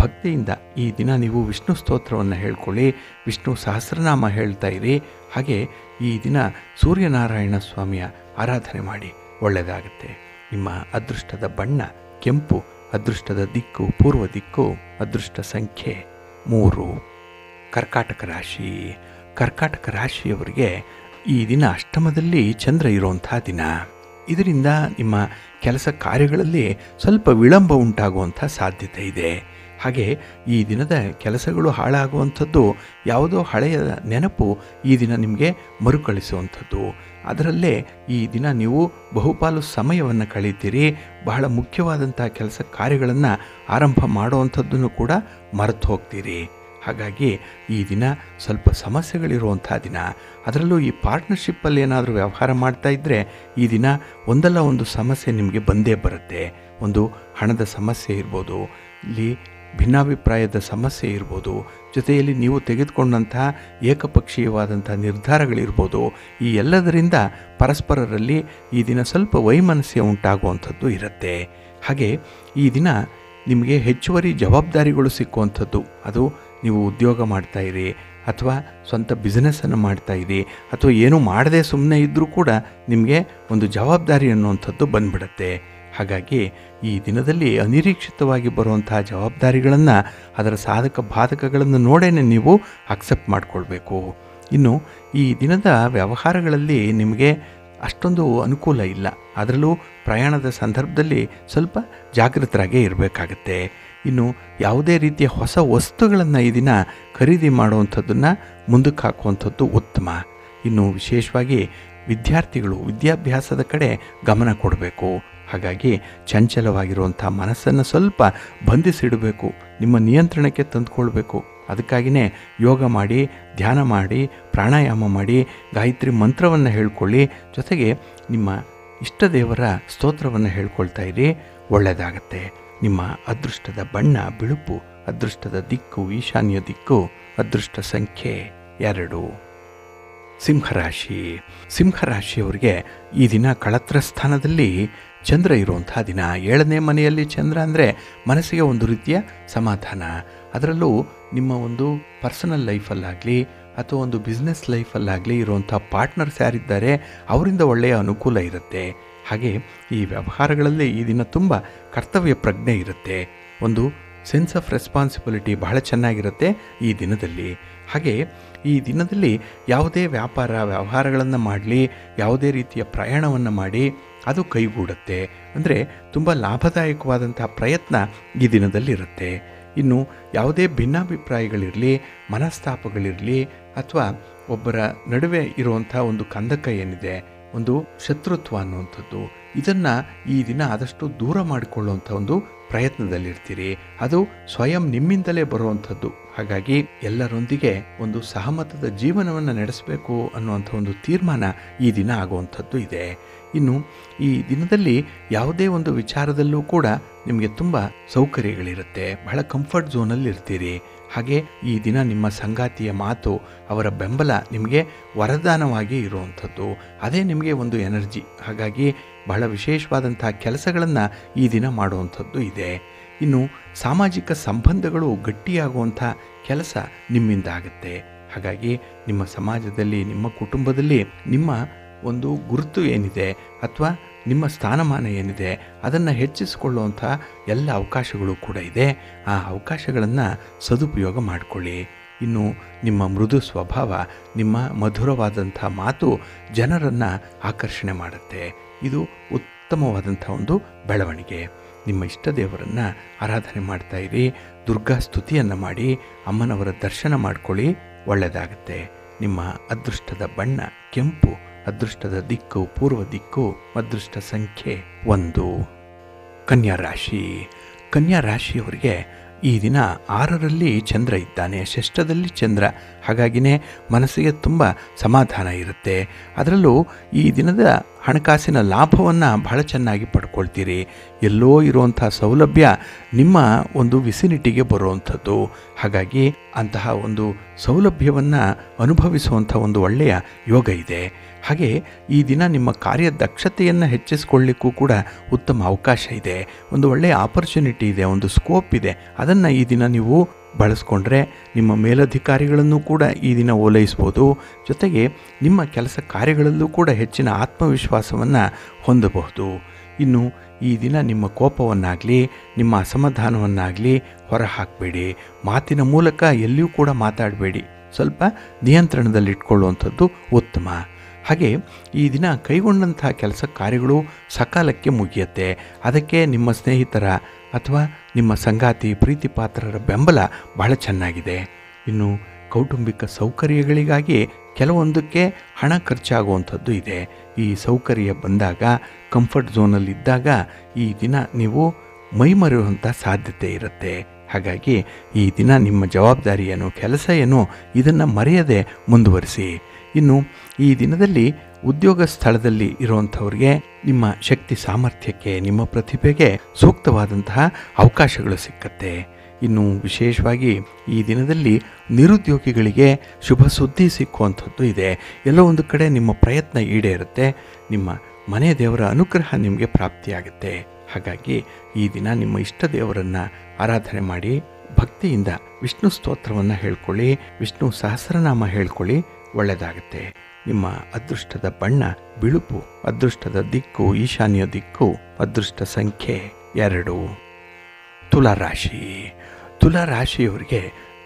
ಭಕ್ತಿಯಿಂದ ಈ ದಿನ ನೀವು ವಿಷ್ಣು ಸ್ತೋತ್ರವನ್ನು ಹೇಳ್ಕೊಳ್ಳಿ, ವಿಷ್ಣು ಸಹಸ್ರನಾಮ ಹೇಳ್ತಾ ಇರಿ. ಹಾಗೆ ಈ ದಿನ ಸೂರ್ಯನಾರಾಯಣ ಸ್ವಾಮಿಯ ಆರಾಧನೆ ಮಾಡಿ, ಒಳ್ಳೆಯದಾಗುತ್ತೆ. ನಿಮ್ಮ ಅದೃಷ್ಟದ ಬಣ್ಣ ಕೆಂಪು, ಅದೃಷ್ಟದ ದಿಕ್ಕು ಪೂರ್ವ ದಿಕ್ಕು, ಅದೃಷ್ಟ ಸಂಖ್ಯೆ 3. ಕರ್ಕಾಟಕ ರಾಶಿ. ಕರ್ಕಾಟಕ ರಾಶಿಯವರಿಗೆ ಈ ದಿನ ಅಷ್ಟಮದಲ್ಲಿ ಚಂದ್ರ ಇರುವಂಥ ದಿನ. ಇದರಿಂದ ನಿಮ್ಮ ಕೆಲಸ ಕಾರ್ಯಗಳಲ್ಲಿ ಸ್ವಲ್ಪ ವಿಳಂಬ ಉಂಟಾಗುವಂಥ ಸಾಧ್ಯತೆ ಇದೆ. ಹಾಗೆ ಈ ದಿನದ ಕೆಲಸಗಳು ಹಾಳಾಗುವಂಥದ್ದು, ಯಾವುದೋ ಹಳೆಯ ನೆನಪು ಈ ದಿನ ನಿಮಗೆ ಮರುಕಳಿಸುವಂಥದ್ದು. ಅದರಲ್ಲೇ ಈ ದಿನ ನೀವು ಬಹುಪಾಲು ಸಮಯವನ್ನು ಕಳೀತೀರಿ. ಬಹಳ ಮುಖ್ಯವಾದಂಥ ಕೆಲಸ ಕಾರ್ಯಗಳನ್ನು ಆರಂಭ ಮಾಡುವಂಥದ್ದನ್ನು ಕೂಡ ಮರೆತು ಹೋಗ್ತೀರಿ. ಹಾಗಾಗಿ ಈ ದಿನ ಸ್ವಲ್ಪ ಸಮಸ್ಯೆಗಳಿರುವಂಥ ದಿನ. ಅದರಲ್ಲೂ ಈ ಪಾರ್ಟ್ನರ್ಶಿಪ್ಪಲ್ಲಿ ಏನಾದರೂ ವ್ಯವಹಾರ ಮಾಡ್ತಾ ಇದ್ದರೆ ಈ ದಿನ ಒಂದಲ್ಲ ಒಂದು ಸಮಸ್ಯೆ ನಿಮಗೆ ಬಂದೇ ಬರುತ್ತೆ. ಒಂದು ಹಣದ ಸಮಸ್ಯೆ ಇರ್ಬೋದು, ಇಲ್ಲಿ ಭಿನ್ನಾಭಿಪ್ರಾಯದ ಸಮಸ್ಯೆ ಇರ್ಬೋದು, ಜೊತೆಯಲ್ಲಿ ನೀವು ತೆಗೆದುಕೊಂಡಂತಹ ಏಕಪಕ್ಷೀಯವಾದಂಥ ನಿರ್ಧಾರಗಳಿರ್ಬೋದು. ಈ ಎಲ್ಲದರಿಂದ ಪರಸ್ಪರರಲ್ಲಿ ಈ ದಿನ ಸ್ವಲ್ಪ ವೈಮನಸ್ಯ ಉಂಟಾಗುವಂಥದ್ದು ಇರುತ್ತೆ. ಹಾಗೆ ಈ ದಿನ ನಿಮಗೆ ಹೆಚ್ಚುವರಿ ಜವಾಬ್ದಾರಿಗಳು ಸಿಕ್ಕುವಂಥದ್ದು. ಅದು ನೀವು ಉದ್ಯೋಗ ಮಾಡ್ತಾಯಿರಿ ಅಥವಾ ಸ್ವಂತ ಬಿಸ್ನೆಸ್ಸನ್ನು ಮಾಡ್ತಾಯಿರಿ ಅಥವಾ ಏನೂ ಮಾಡದೆ ಸುಮ್ಮನೆ ಇದ್ದರೂ ಕೂಡ ನಿಮಗೆ ಒಂದು ಜವಾಬ್ದಾರಿ ಅನ್ನುವಂಥದ್ದು ಬಂದ್ಬಿಡುತ್ತೆ. ಹಾಗಾಗಿ ಈ ದಿನದಲ್ಲಿ ಅನಿರೀಕ್ಷಿತವಾಗಿ ಬರುವಂತಹ ಜವಾಬ್ದಾರಿಗಳನ್ನು, ಅದರ ಸಾಧಕ ಬಾಧಕಗಳನ್ನು ನೋಡೇ ನೀವು ಅಕ್ಸೆಪ್ಟ್ ಮಾಡಿಕೊಳ್ಬೇಕು. ಇನ್ನು ಈ ದಿನದ ವ್ಯವಹಾರಗಳಲ್ಲಿ ನಿಮಗೆ ಅಷ್ಟೊಂದು ಅನುಕೂಲ ಇಲ್ಲ. ಅದರಲ್ಲೂ ಪ್ರಯಾಣದ ಸಂದರ್ಭದಲ್ಲಿ ಸ್ವಲ್ಪ ಜಾಗೃತರಾಗೇ ಇರಬೇಕಾಗತ್ತೆ. ಇನ್ನು ಯಾವುದೇ ರೀತಿಯ ಹೊಸ ವಸ್ತುಗಳನ್ನು ಈ ದಿನ ಖರೀದಿ ಮಾಡುವಂಥದ್ದನ್ನು ಮುಂದಕ್ಕೆ ಹಾಕುವಂಥದ್ದು ಉತ್ತಮ. ಇನ್ನು ವಿಶೇಷವಾಗಿ ವಿದ್ಯಾರ್ಥಿಗಳು ವಿದ್ಯಾಭ್ಯಾಸದ ಕಡೆ ಗಮನ ಕೊಡಬೇಕು. ಹಾಗಾಗಿ ಚಂಚಲವಾಗಿರುವಂಥ ಮನಸ್ಸನ್ನು ಸ್ವಲ್ಪ ಬಂಧಿಸಿಡಬೇಕು, ನಿಮ್ಮ ನಿಯಂತ್ರಣಕ್ಕೆ ತಂದುಕೊಳ್ಬೇಕು. ಅದಕ್ಕಾಗಿಯೇ ಯೋಗ ಮಾಡಿ, ಧ್ಯಾನ ಮಾಡಿ, ಪ್ರಾಣಾಯಾಮ ಮಾಡಿ, ಗಾಯತ್ರಿ ಮಂತ್ರವನ್ನು ಹೇಳ್ಕೊಳ್ಳಿ. ಜೊತೆಗೆ ನಿಮ್ಮ ಇಷ್ಟ ದೇವರ ಸ್ತೋತ್ರವನ್ನು ಹೇಳ್ಕೊಳ್ತಾ ಇರಿ, ಒಳ್ಳೆಯದಾಗತ್ತೆ. ನಿಮ್ಮ ಅದೃಷ್ಟದ ಬಣ್ಣ ಬಿಳುಪು, ಅದೃಷ್ಟದ ದಿಕ್ಕು ಈಶಾನ್ಯ ದಿಕ್ಕು, ಅದೃಷ್ಟ ಸಂಖ್ಯೆ 2. ಸಿಂಹರಾಶಿ. ಸಿಂಹರಾಶಿಯವರಿಗೆ ಈ ದಿನ ಕಳತ್ರ ಸ್ಥಾನದಲ್ಲಿ ಚಂದ್ರ ಇರುವಂಥ ದಿನ. 7ನೇ ಮನೆಯಲ್ಲಿ ಚಂದ್ರ ಅಂದರೆ ಮನಸ್ಸಿಗೆ ಒಂದು ರೀತಿಯ ಸಮಾಧಾನ. ಅದರಲ್ಲೂ ನಿಮ್ಮ ಒಂದು ಪರ್ಸನಲ್ ಲೈಫಲ್ಲಾಗಲಿ ಅಥವಾ ಒಂದು ಬಿಸ್ನೆಸ್ ಲೈಫಲ್ಲಾಗಲಿ ಇರುವಂಥ ಪಾರ್ಟ್ನರ್ಸ್ ಯಾರಿದ್ದಾರೆ ಅವರಿಂದ ಒಳ್ಳೆಯ ಅನುಕೂಲ ಇರುತ್ತೆ. ಹಾಗೆ ಈ ವ್ಯವಹಾರಗಳಲ್ಲಿ ಈ ದಿನ ತುಂಬ ಕರ್ತವ್ಯ ಪ್ರಜ್ಞೆ ಇರುತ್ತೆ. ಒಂದು ಸೆನ್ಸ್ ಆಫ್ ರೆಸ್ಪಾನ್ಸಿಬಿಲಿಟಿ ಬಹಳ ಚೆನ್ನಾಗಿರುತ್ತೆ ಈ ದಿನದಲ್ಲಿ. ಹಾಗೆ ಈ ದಿನದಲ್ಲಿ ಯಾವುದೇ ವ್ಯವಹಾರಗಳನ್ನು ಮಾಡಲಿ, ಯಾವುದೇ ರೀತಿಯ ಪ್ರಯಾಣವನ್ನು ಮಾಡಿ ಅದು ಕೈಗೂಡುತ್ತೆ. ಅಂದರೆ ತುಂಬ ಲಾಭದಾಯಕವಾದಂಥ ಪ್ರಯತ್ನ ಈ ದಿನದಲ್ಲಿರುತ್ತೆ. ಇನ್ನು ಯಾವುದೇ ಭಿನ್ನಾಭಿಪ್ರಾಯಗಳಿರಲಿ, ಮನಸ್ತಾಪಗಳಿರಲಿ, ಅಥವಾ ಒಬ್ಬರ ನಡುವೆ ಇರುವಂಥ ಒಂದು ಕಂದಕ ಏನಿದೆ, ಒಂದು ಶತ್ರುತ್ವ ಅನ್ನುವಂಥದ್ದು, ಇದನ್ನು ಈ ದಿನ ಆದಷ್ಟು ದೂರ ಮಾಡಿಕೊಳ್ಳುವಂಥ ಒಂದು ಪ್ರಯತ್ನದಲ್ಲಿರ್ತೀರಿ. ಅದು ಸ್ವಯಂ ನಿಮ್ಮಿಂದಲೇ ಬರುವಂಥದ್ದು. ಹಾಗಾಗಿ ಎಲ್ಲರೊಂದಿಗೆ ಒಂದು ಸಹಮತದ ಜೀವನವನ್ನು ನಡೆಸಬೇಕು ಅನ್ನುವಂಥ ಒಂದು ತೀರ್ಮಾನ ಈ ದಿನ ಆಗುವಂಥದ್ದು ಇದೆ. ಇನ್ನು ಈ ದಿನದಲ್ಲಿ ಯಾವುದೇ ಒಂದು ವಿಚಾರದಲ್ಲೂ ಕೂಡ ನಿಮಗೆ ತುಂಬ ಸೌಕರ್ಯಗಳಿರುತ್ತೆ, ಬಹಳ ಕಂಫರ್ಟ್ ಝೋನಲ್ಲಿ ಇರ್ತೀರಿ. ಹಾಗೆ ಈ ದಿನ ನಿಮ್ಮ ಸಂಗಾತಿಯ ಮಾತು, ಅವರ ಬೆಂಬಲ ನಿಮಗೆ ವರದಾನವಾಗಿ ಇರುವಂಥದ್ದು, ಅದೇ ನಿಮಗೆ ಒಂದು ಎನರ್ಜಿ. ಹಾಗಾಗಿ ಬಹಳ ವಿಶೇಷವಾದಂಥ ಕೆಲಸಗಳನ್ನು ಈ ದಿನ ಮಾಡುವಂಥದ್ದು ಇದೆ. ಇನ್ನು ಸಾಮಾಜಿಕ ಸಂಬಂಧಗಳು ಗಟ್ಟಿಯಾಗುವಂಥ ಕೆಲಸ ನಿಮ್ಮಿಂದ ಆಗುತ್ತೆ. ಹಾಗಾಗಿ ನಿಮ್ಮ ಸಮಾಜದಲ್ಲಿ, ನಿಮ್ಮ ಕುಟುಂಬದಲ್ಲಿ ನಿಮ್ಮ ಒಂದು ಗುರುತು ಏನಿದೆ ಅಥವಾ ನಿಮ್ಮ ಸ್ಥಾನಮಾನ ಏನಿದೆ ಅದನ್ನು ಹೆಚ್ಚಿಸಿಕೊಳ್ಳುವಂಥ ಎಲ್ಲ ಅವಕಾಶಗಳು ಕೂಡ ಇದೆ. ಆ ಅವಕಾಶಗಳನ್ನು ಸದುಪಯೋಗ ಮಾಡಿಕೊಳ್ಳಿ. ಇನ್ನು ನಿಮ್ಮ ಮೃದು ಸ್ವಭಾವ, ನಿಮ್ಮ ಮಧುರವಾದಂಥ ಮಾತು ಜನರನ್ನು ಆಕರ್ಷಣೆ ಮಾಡುತ್ತೆ. ಇದು ಉತ್ತಮವಾದಂಥ ಒಂದು ಬೆಳವಣಿಗೆ. ನಿಮ್ಮ ಇಷ್ಟ ದೇವರನ್ನು ಆರಾಧನೆ ಮಾಡ್ತಾ ಇರಿ, ದುರ್ಗಾ ಸ್ತುತಿಯನ್ನು ಮಾಡಿ, ಅಮ್ಮನವರ ದರ್ಶನ ಮಾಡ್ಕೊಳ್ಳಿ, ಒಳ್ಳೆಯದಾಗುತ್ತೆ. ನಿಮ್ಮ ಅದೃಷ್ಟದ ಬಣ್ಣ ಕೆಂಪು, ಅದೃಷ್ಟದ ದಿಕ್ಕು ಪೂರ್ವ ದಿಕ್ಕು, ಅದೃಷ್ಟ ಸಂಖ್ಯೆ 1. ಕನ್ಯಾ ರಾಶಿ. ಕನ್ಯಾ ರಾಶಿಯವರಿಗೆ ಈ ದಿನ 6ರಲ್ಲಿ ಚಂದ್ರ ಇದ್ದಾನೆ, ಷಷ್ಠದಲ್ಲಿ ಚಂದ್ರ. ಹಾಗಾಗಿನೇ ಮನಸ್ಸಿಗೆ ತುಂಬ ಸಮಾಧಾನ ಇರುತ್ತೆ. ಅದರಲ್ಲೂ ಈ ದಿನದ ಹಣಕಾಸಿನ ಲಾಭವನ್ನು ಬಹಳ ಚೆನ್ನಾಗಿ ಪಡ್ಕೊಳ್ತೀರಿ. ಎಲ್ಲೋ ಇರುವಂಥ ಸೌಲಭ್ಯ ನಿಮ್ಮ ಒಂದು ವಿಸಿನಿಟಿಗೆ ಬರುವಂಥದ್ದು. ಹಾಗಾಗಿ ಅಂತಹ ಒಂದು ಸೌಲಭ್ಯವನ್ನು ಅನುಭವಿಸುವಂಥ ಒಂದು ಒಳ್ಳೆಯ ಯೋಗ ಇದೆ. ಹಾಗೆ ಈ ದಿನ ನಿಮ್ಮ ಕಾರ್ಯದಕ್ಷತೆಯನ್ನು ಹೆಚ್ಚಿಸಿಕೊಳ್ಳಿಕ್ಕೂ ಕೂಡ ಉತ್ತಮ ಅವಕಾಶ ಇದೆ. ಒಂದು ಒಳ್ಳೆಯ ಆಪರ್ಚುನಿಟಿ ಇದೆ, ಒಂದು ಸ್ಕೋಪ್ ಇದೆ. ಅದನ್ನು ಈ ದಿನ ನೀವು ಬಳಸ್ಕೊಂಡ್ರೆ ನಿಮ್ಮ ಮೇಲಧಿಕಾರಿಗಳನ್ನು ಕೂಡ ಈ ದಿನ ಓಲೈಸ್ಬೋದು. ಜೊತೆಗೆ ನಿಮ್ಮ ಕೆಲಸ ಕಾರ್ಯಗಳಲ್ಲೂ ಕೂಡ ಹೆಚ್ಚಿನ ಆತ್ಮವಿಶ್ವಾಸವನ್ನು ಹೊಂದಬಹುದು. ಇನ್ನು ಈ ದಿನ ನಿಮ್ಮ ಕೋಪವನ್ನಾಗಲಿ, ನಿಮ್ಮ ಅಸಮಾಧಾನವನ್ನಾಗಲಿ ಹೊರ ಹಾಕಬೇಡಿ. ಮಾತಿನ ಮೂಲಕ ಎಲ್ಲಿಯೂ ಕೂಡ ಮಾತಾಡಬೇಡಿ. ಸ್ವಲ್ಪ ನಿಯಂತ್ರಣದಲ್ಲಿಟ್ಕೊಳ್ಳುವಂಥದ್ದು ಉತ್ತಮ. ಹಾಗೆ ಈ ದಿನ ಕೈಗೊಂಡಂಥ ಕೆಲಸ ಕಾರ್ಯಗಳು ಸಕಾಲಕ್ಕೆ ಮುಗಿಯುತ್ತೆ. ಅದಕ್ಕೆ ನಿಮ್ಮ ಸ್ನೇಹಿತರ ಅಥವಾ ನಿಮ್ಮ ಸಂಗಾತಿ, ಪ್ರೀತಿ ಪಾತ್ರರ ಬೆಂಬಲ ಬಹಳ ಚೆನ್ನಾಗಿದೆ. ಇನ್ನು ಕೌಟುಂಬಿಕ ಸೌಕರ್ಯಗಳಿಗಾಗಿ ಕೆಲವೊಂದಕ್ಕೆ ಹಣ ಖರ್ಚಾಗುವಂಥದ್ದು ಇದೆ. ಈ ಸೌಕರ್ಯ ಬಂದಾಗ, ಕಂಫರ್ಟ್ ಝೋನಲ್ಲಿದ್ದಾಗ ಈ ದಿನ ನೀವು ಮೈಮರೆಯುವಂಥ ಸಾಧ್ಯತೆ ಇರುತ್ತೆ. ಹಾಗಾಗಿ ಈ ದಿನ ನಿಮ್ಮ ಜವಾಬ್ದಾರಿ ಏನು, ಕೆಲಸ ಏನು, ಇದನ್ನು ಮರೆಯದೆ ಮುಂದುವರಿಸಿ. ಇನ್ನು ಈ ದಿನದಲ್ಲಿ ಉದ್ಯೋಗ ಸ್ಥಳದಲ್ಲಿ ಇರುವಂಥವ್ರಿಗೆ ನಿಮ್ಮ ಶಕ್ತಿ ಸಾಮರ್ಥ್ಯಕ್ಕೆ, ನಿಮ್ಮ ಪ್ರತಿಭೆಗೆ ಸೂಕ್ತವಾದಂತಹ ಅವಕಾಶಗಳು ಸಿಕ್ಕತ್ತೆ. ಇನ್ನು ವಿಶೇಷವಾಗಿ ಈ ದಿನದಲ್ಲಿ ನಿರುದ್ಯೋಗಿಗಳಿಗೆ ಶುಭ ಸುದ್ದಿ ಸಿಕ್ಕುವಂಥದ್ದು ಇದೆ. ಎಲ್ಲೋ ಒಂದು ಕಡೆ ನಿಮ್ಮ ಪ್ರಯತ್ನ ಈಡೇರುತ್ತೆ. ನಿಮ್ಮ ಮನೆ ದೇವರ ಅನುಗ್ರಹ ನಿಮಗೆ ಪ್ರಾಪ್ತಿಯಾಗುತ್ತೆ. ಹಾಗಾಗಿ ಈ ದಿನ ನಿಮ್ಮ ಇಷ್ಟ ದೇವರನ್ನು ಆರಾಧನೆ ಮಾಡಿ, ಭಕ್ತಿಯಿಂದ ವಿಷ್ಣು ಸ್ತೋತ್ರವನ್ನು ಹೇಳ್ಕೊಳ್ಳಿ, ವಿಷ್ಣು ಸಹಸ್ರನಾಮ ಹೇಳ್ಕೊಳ್ಳಿ, ಒಳ್ಳೆಯದಾಗುತ್ತೆ. ನಿಮ್ಮ ಅದೃಷ್ಟದ ಬಣ್ಣ ಬಿಳುಪು, ಅದೃಷ್ಟದ ದಿಕ್ಕು ಈಶಾನ್ಯ ದಿಕ್ಕು, ಅದೃಷ್ಟ ಸಂಖ್ಯೆ 2. ತುಲಾರಾಶಿ. ತುಲಾರಾಶಿಯವರಿಗೆ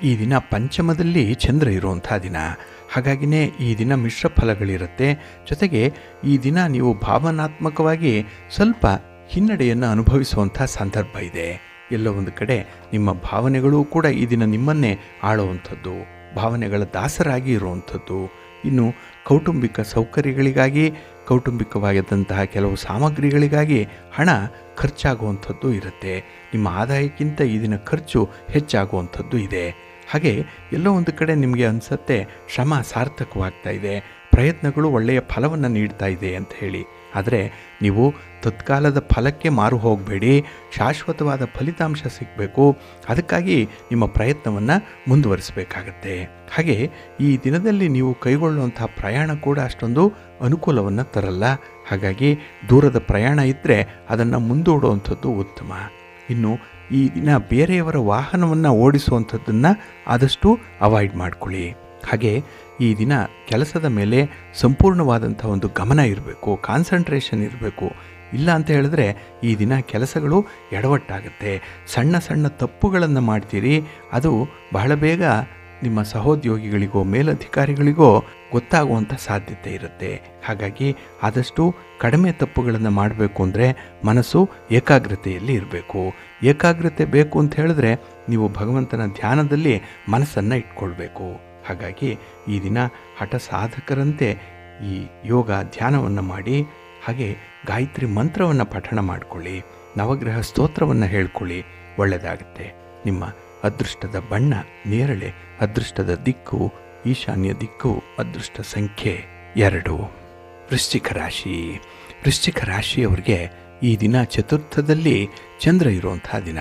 ಈ ದಿನ ಪಂಚಮದಲ್ಲಿ ಚಂದ್ರ ಇರುವಂಥ ದಿನ. ಹಾಗಾಗಿನೇ ಈ ದಿನ ಮಿಶ್ರ ಫಲಗಳಿರುತ್ತೆ. ಜೊತೆಗೆ ಈ ದಿನ ನೀವು ಭಾವನಾತ್ಮಕವಾಗಿ ಸ್ವಲ್ಪ ಹಿನ್ನಡೆಯನ್ನು ಅನುಭವಿಸುವಂಥ ಸಂದರ್ಭ ಇದೆ. ಎಲ್ಲೋ ಒಂದು ಕಡೆ ನಿಮ್ಮ ಭಾವನೆಗಳು ಕೂಡ ಈ ದಿನ ನಿಮ್ಮನ್ನೇ ಆಳುವಂಥದ್ದು, ಭಾವನೆಗಳ ದಾಸರಾಗಿ ಇರುವಂಥದ್ದು. ಇನ್ನು ಕೌಟುಂಬಿಕ ಸೌಕರ್ಯಗಳಿಗಾಗಿ, ಕೌಟುಂಬಿಕವಾಗಿದ್ದಂತಹ ಕೆಲವು ಸಾಮಗ್ರಿಗಳಿಗಾಗಿ ಹಣ ಖರ್ಚಾಗುವಂಥದ್ದು ಇರುತ್ತೆ. ನಿಮ್ಮ ಆದಾಯಕ್ಕಿಂತ ಈ ದಿನ ಖರ್ಚು ಹೆಚ್ಚಾಗುವಂಥದ್ದು ಇದೆ. ಹಾಗೆ ಎಲ್ಲೋ ಒಂದು ಕಡೆ ನಿಮಗೆ ಅನಿಸುತ್ತೆ ಶ್ರಮ ಸಾರ್ಥಕವಾಗ್ತಾ ಇದೆ, ಪ್ರಯತ್ನಗಳು ಒಳ್ಳೆಯ ಫಲವನ್ನು ನೀಡ್ತಾ ಇದೆ ಅಂತ ಹೇಳಿ. ಆದರೆ ನೀವು ತತ್ಕಾಲದ ಫಲಕ್ಕೆ ಮಾರು ಹೋಗಬೇಡಿ. ಶಾಶ್ವತವಾದ ಫಲಿತಾಂಶ ಸಿಗಬೇಕು. ಅದಕ್ಕಾಗಿ ನಿಮ್ಮ ಪ್ರಯತ್ನವನ್ನು ಮುಂದುವರಿಸಬೇಕಾಗತ್ತೆ. ಹಾಗೆ ಈ ದಿನದಲ್ಲಿ ನೀವು ಕೈಗೊಳ್ಳುವಂಥ ಪ್ರಯಾಣ ಕೂಡ ಅಷ್ಟೊಂದು ಅನುಕೂಲವನ್ನು ತರಲ್ಲ. ಹಾಗಾಗಿ ದೂರದ ಪ್ರಯಾಣ ಇದ್ದರೆ ಅದನ್ನು ಮುಂದೂಡುವಂಥದ್ದು ಉತ್ತಮ. ಇನ್ನು ಈ ದಿನ ಬೇರೆಯವರ ವಾಹನವನ್ನು ಓಡಿಸುವಂಥದ್ದನ್ನು ಆದಷ್ಟು ಅವಾಯ್ಡ್ ಮಾಡ್ಕೊಳ್ಳಿ. ಹಾಗೆ ಈ ದಿನ ಕೆಲಸದ ಮೇಲೆ ಸಂಪೂರ್ಣವಾದಂಥ ಒಂದು ಗಮನ ಇರಬೇಕು, ಕಾನ್ಸಂಟ್ರೇಷನ್ ಇರಬೇಕು. ಇಲ್ಲ ಅಂತ ಹೇಳಿದ್ರೆ ಈ ದಿನ ಕೆಲಸಗಳು ಎಡವಟ್ಟಾಗುತ್ತೆ. ಸಣ್ಣ ಸಣ್ಣ ತಪ್ಪುಗಳನ್ನು ಮಾಡ್ತೀರಿ. ಅದು ಬಹಳ ಬೇಗ ನಿಮ್ಮ ಸಹೋದ್ಯೋಗಿಗಳಿಗೋ ಮೇಲಧಿಕಾರಿಗಳಿಗೋ ಗೊತ್ತಾಗುವಂಥ ಸಾಧ್ಯತೆ ಇರುತ್ತೆ. ಹಾಗಾಗಿ ಆದಷ್ಟು ಕಡಿಮೆ ತಪ್ಪುಗಳನ್ನು ಮಾಡಬೇಕು ಅಂದರೆ ಮನಸ್ಸು ಏಕಾಗ್ರತೆಯಲ್ಲಿ ಇರಬೇಕು. ಏಕಾಗ್ರತೆ ಬೇಕು ಅಂತ ಹೇಳಿದ್ರೆ ನೀವು ಭಗವಂತನ ಧ್ಯಾನದಲ್ಲಿ ಮನಸ್ಸನ್ನು ಇಟ್ಕೊಳ್ಬೇಕು. ಹಾಗಾಗಿ ಈ ದಿನ ಹಠ ಸಾಧಕರಂತೆ ಈ ಯೋಗ ಧ್ಯಾನವನ್ನು ಮಾಡಿ, ಹಾಗೆ ಗಾಯತ್ರಿ ಮಂತ್ರವನ್ನು ಪಠಣ ಮಾಡಿಕೊಳ್ಳಿ, ನವಗ್ರಹ ಸ್ತೋತ್ರವನ್ನು ಹೇಳ್ಕೊಳ್ಳಿ, ಒಳ್ಳೆಯದಾಗುತ್ತೆ. ನಿಮ್ಮ ಅದೃಷ್ಟದ ಬಣ್ಣ ನೇರಳೆ, ಅದೃಷ್ಟದ ದಿಕ್ಕು ಈಶಾನ್ಯ ದಿಕ್ಕು, ಅದೃಷ್ಟ ಸಂಖ್ಯೆ 2. ವೃಶ್ಚಿಕ ರಾಶಿ. ವೃಶ್ಚಿಕ ರಾಶಿಯವರಿಗೆ ಈ ದಿನ ಚತುರ್ಥದಲ್ಲಿ ಚಂದ್ರ ಇರುವಂಥ ದಿನ.